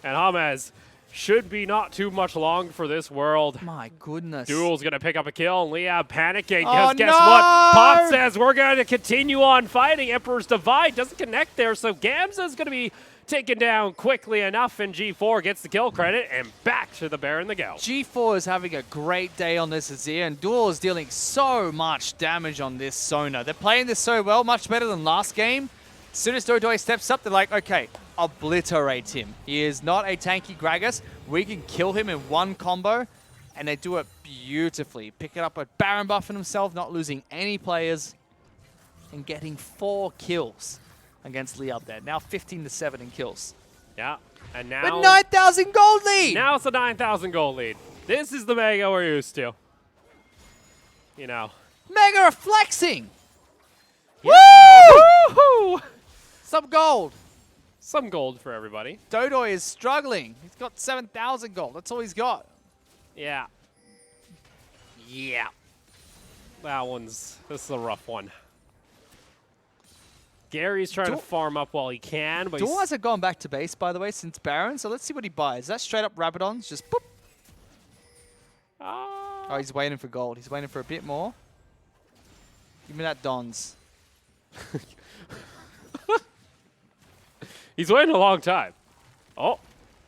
C: And Hamez should be not too much long for this world.
D: My goodness.
C: Duel's going to pick up a kill, and Liab panicking.
D: Oh,
C: Because guess
D: no!
C: what? Pop says we're going to continue on fighting. Emperor's Divide doesn't connect there, so Gamza's going to be taken down quickly enough, and G4 gets the kill credit, and back to the Baron the go.
D: G4 is having a great day on this Azir, and Duel is dealing so much damage on this Sona. They're playing this so well, much better than last game. As soon as Doi steps up, they're like, okay, obliterate him. He is not a tanky Gragas. We can kill him in one combo, and they do it beautifully. Picking up a Baron buff on himself, not losing any players, and getting 4 kills against Liab there. Now 15-7 in kills.
C: Yeah, and now...
D: With 9,000 gold lead!
C: Now it's a 9,000 gold lead. This is the Mega we're used to. You know.
D: Mega are flexing!
C: Yeah. Woo!
D: Some gold.
C: Some gold for everybody.
D: Dodoi is struggling. He's got 7,000 gold. That's all he's got.
C: Yeah. Yeah. This is a rough one. Gary's trying to farm up while he can, but
D: Duel hasn't gone back to base, by the way, since Baron, so let's see what he buys. Is that straight up Rabadons? Just boop. Oh, he's waiting for gold. He's waiting for a bit more. Give me that Dons.
C: He's waiting a long time. Oh.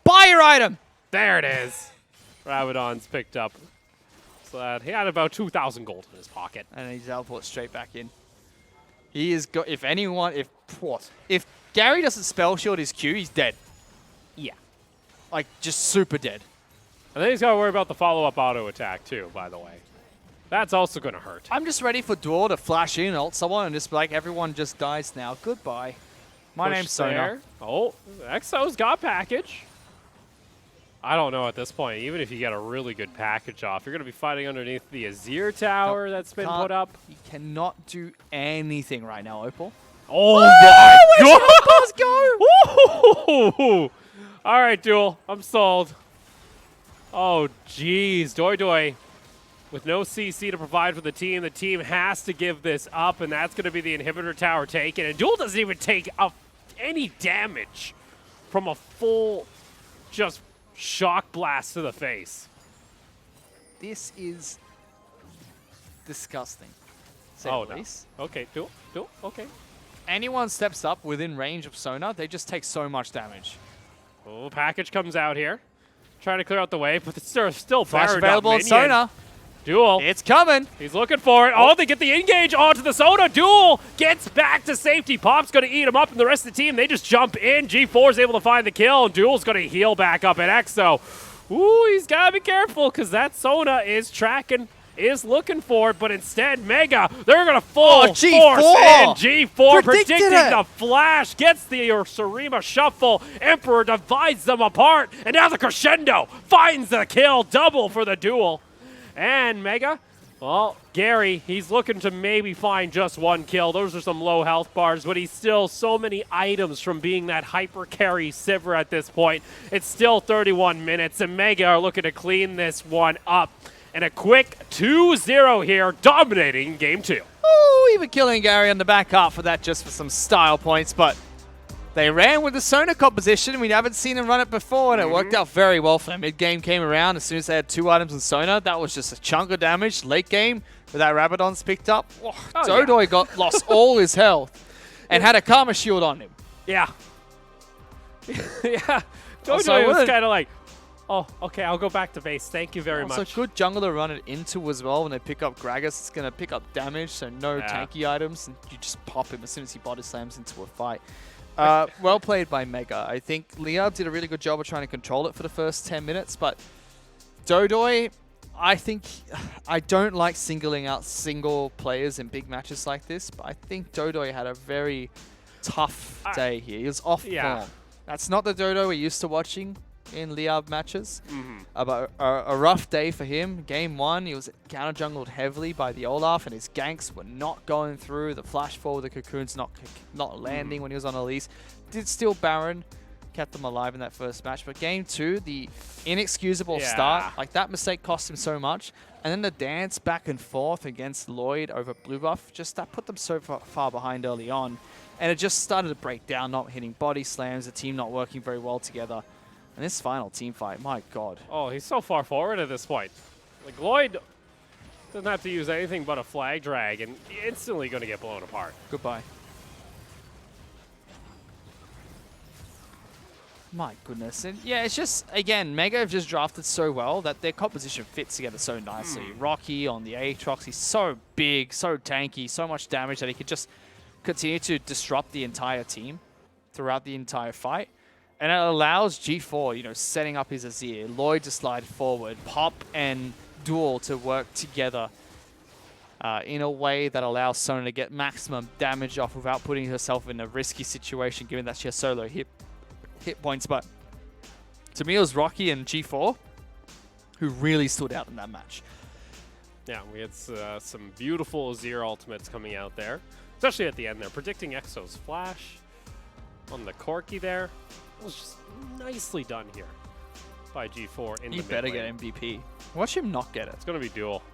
D: Buy your item!
C: There it is. Rabadon's picked up. So that he had about 2,000 gold in his pocket.
D: And he teleports straight back in. He is if Gary doesn't spell shield his Q, he's dead.
C: Yeah.
D: Like, just super dead.
C: And then he's got to worry about the follow-up auto attack too, by the way. That's also going to hurt.
D: I'm just ready for Duel to flash in, ult someone, and just be like, everyone just dies now. Goodbye. My name's Sona.
C: There. Oh, Exo's got package. I don't know at this point. Even if you get a really good package off, you're going to be fighting underneath the Azir tower that's been put up.
D: He cannot do anything right now, Opal.
C: Oh my
D: God!
C: go! All right, Duel. I'm sold. Oh, jeez. Doi Doi. With no CC to provide for the team has to give this up, and that's going to be the inhibitor tower taken. And Duel doesn't even take any damage from a full just shock blast to the face.
D: This is disgusting.
C: Oh, no. Okay, Duel, okay.
D: Anyone steps up within range of Sona, they just take so much damage.
C: Oh, package comes out here. Trying to clear out the way, but it's still
D: Flash
C: Baron,
D: available
C: not
D: on Sona.
C: Duel.
D: It's coming.
C: He's looking for it. Oh, they get the engage onto the Sona. Duel gets back to safety. Pop's going to eat him up, and the rest of the team, they just jump in. G4 is able to find the kill, and Duel's going to heal back up at Exo. Ooh, he's got to be careful because that Sona is tracking is looking for it, but instead Mega, they're going to full force
D: G4!
C: in. G4
D: Predicted
C: predicting
D: it.
C: the flash, gets the Ursurima shuffle. Emperor divides them apart, and now the crescendo finds the kill. Double for the duel. And Mega, well, Gary, he's looking to maybe find just one kill. Those are some low health bars, but he's still so many items from being that hyper carry Sivir at this point. It's still 31 minutes, and Mega are looking to clean this one up. And a quick 2-0 here, dominating game 2.
D: Oh, even killing Gary on the back half for that just for some style points, but they ran with the Sona composition. We haven't seen them run it before, and it worked out very well for them. Mid-game came around as soon as they had 2 items in Sona. That was just a chunk of damage. Late game, with that Rabadon's picked up, Dodoy lost all his health and had a Karma Shield on him.
C: Yeah. yeah.
D: Also,
C: Dodoy was
D: would.
C: kind of like, oh, okay, I'll go back to base. Thank you very
D: Also,
C: much.
D: good jungler to run it into as well. When they pick up Gragas, it's going to pick up damage, so no tanky items, and you just pop him as soon as he body slams into a fight. Well played by Mega. I think Liab did a really good job of trying to control it for the first 10 minutes, but Dodoy, I don't like singling out single players in big matches like this, but I think Dodoy had a very tough day here. He was off form. That's not the Dodo we're used to watching in Liab matches. But a rough day for him. Game 1, he was counter-jungled heavily by the Olaf, and his ganks were not going through. The flash forward, the cocoon's not landing when he was on Elise. Did steal Baron, kept them alive in that first match. But game 2, the inexcusable start, like that mistake cost him so much. And then the dance back and forth against Lloyd over blue buff, just that put them so far behind early on. And it just started to break down, not hitting body slams, the team not working very well together. And this final team fight, my god.
C: Oh, he's so far forward at this point. Like, Lloyd doesn't have to use anything but a flag drag, and instantly going to get blown apart.
D: Goodbye. My goodness. And yeah, it's just, again, Mega have just drafted so well that their composition fits together so nicely. Rocky on the Aatrox, he's so big, so tanky, so much damage that he could just continue to disrupt the entire team throughout the entire fight. And it allows G4, setting up his Azir, Lloyd to slide forward, Pop and Duel to work together in a way that allows Sona to get maximum damage off without putting herself in a risky situation, given that she has solo hit points. But to me, it was Rocky and G4 who really stood out in that match.
C: Yeah, we had some beautiful Azir ultimates coming out there, especially at the end there. Predicting Exo's flash on the Corki there. It was just nicely done here by G4 in the mid
D: better
C: lane.
D: get MVP. Watch him not get it.
C: It's going to be duel.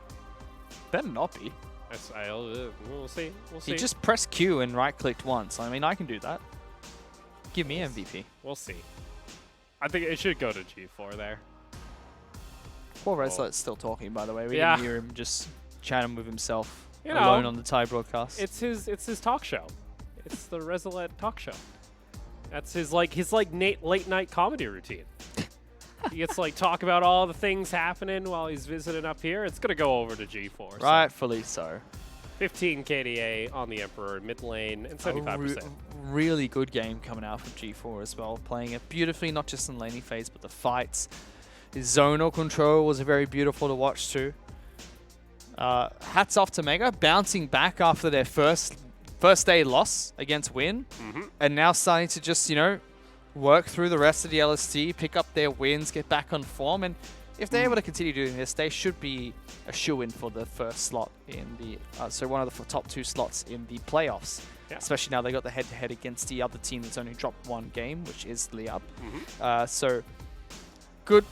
D: Better not be.
C: We'll see. We'll see.
D: He just pressed Q and right-clicked once. I mean, I can do that. Give me MVP.
C: We'll see. I think it should go to G4 there.
D: Poor Reslet's still talking, by the way. We can hear him just chatting with himself alone on the Thai broadcast.
C: It's his talk show. It's the Resolette talk show. That's his late night comedy routine. He gets to talk about all the things happening while he's visiting up here. It's gonna go over to G4.
D: Rightfully so.
C: 15 KDA on the Emperor mid lane and 75%.
D: Really good game coming out from G4 as well, playing it beautifully, not just in the laning phase, but the fights. His zonal control was very beautiful to watch too. Hats off to Mega, bouncing back after their first day loss against Win, and now starting to just, work through the rest of the LST, pick up their wins, get back on form, and if they're able to continue doing this, they should be a shoo-in for the first slot in the, so one of the top 2 slots in the playoffs. Yeah. Especially now they got the head-to-head against the other team that's only dropped 1 game, which is Liab. So good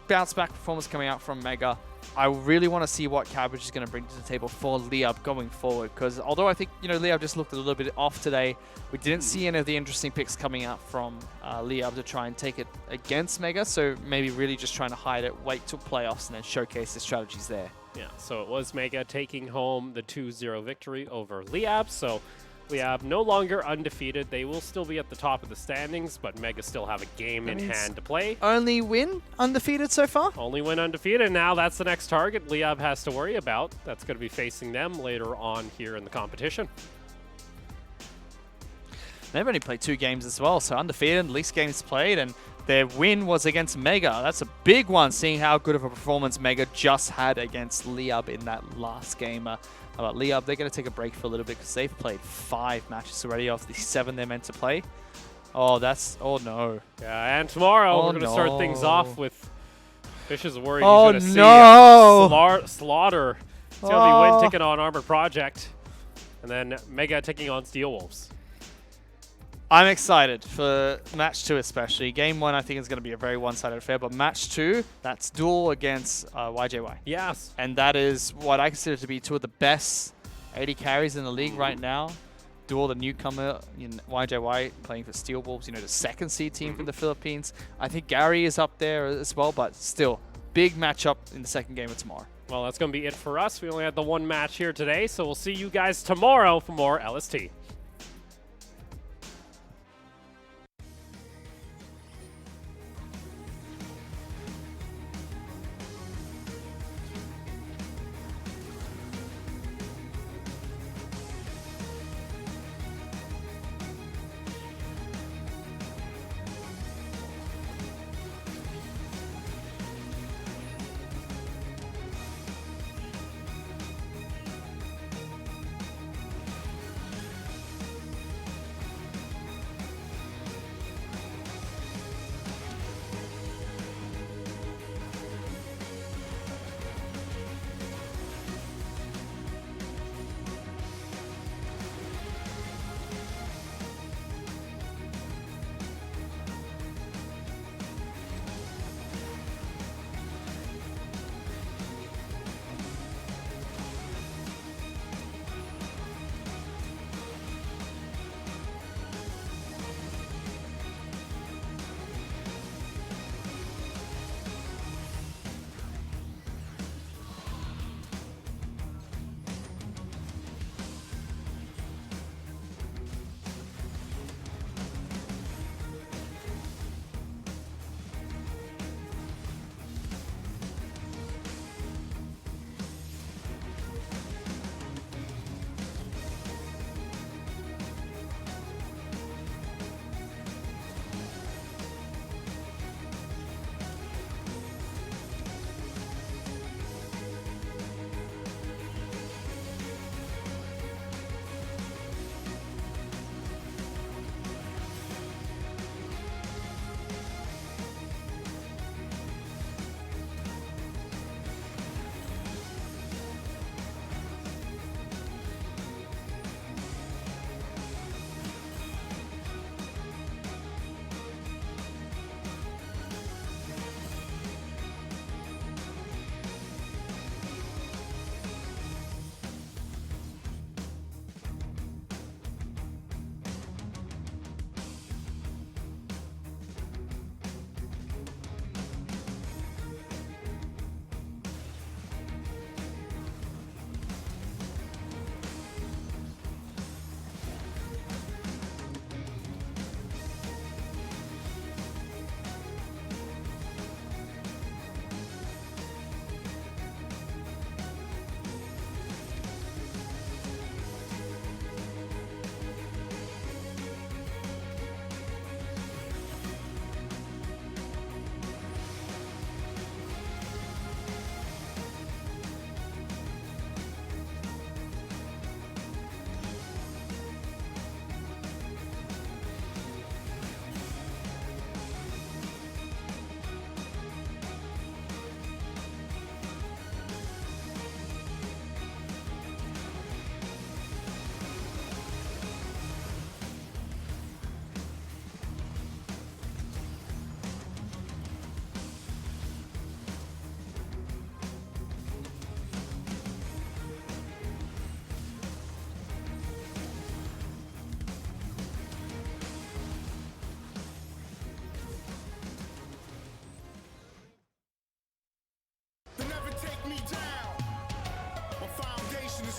D: bounce-back performance coming out from Mega. I really want to see what Cabbage is going to bring to the table for Liab going forward, because although I think, Liab just looked a little bit off today, we didn't see any of the interesting picks coming out from Liab to try and take it against Mega, so maybe really just trying to hide it, wait till playoffs, and then showcase the strategies there.
C: Yeah, so it was Mega taking home the 2-0 victory over Liab, so Liab no longer undefeated. They will still be at the top of the standings, but Mega still have a game in hand to play.
D: Only win undefeated so far?
C: Only win undefeated, and now that's the next target Liab has to worry about. That's going to be facing them later on here in the competition.
D: They've only played 2 games as well, so undefeated, least games played, and Their win was against Mega. That's a big one, seeing how good of a performance Mega just had against Liab in that last game. About Liab, they're going to take a break for a little bit because they've played 5 matches already off the 7 they're meant to play. Oh, no.
C: Yeah, and tomorrow
D: Oh,
C: we're going to start things off with Fish is worried
D: Oh,
C: he's going to
D: no.
C: see Slaughter. It's going to be Win taking on Armored Project, and then Mega taking on Steel Wolves.
D: I'm excited for match 2 especially. Game 1 I think is going to be a very one-sided affair, but match 2, that's duel against YJY.
C: Yes.
D: And that is what I consider to be 2 of the best AD carries in the league right now. Duel, the newcomer in YJY, playing for Steel Wolves, the 2nd seed team from the Philippines. I think Gary is up there as well, but still, big matchup in the 2nd game of tomorrow.
C: Well, that's going to be it for us. We only had the 1 match here today, so we'll see you guys tomorrow for more LST.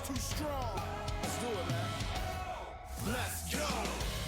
B: Too strong. Let's do it, man. Let's go.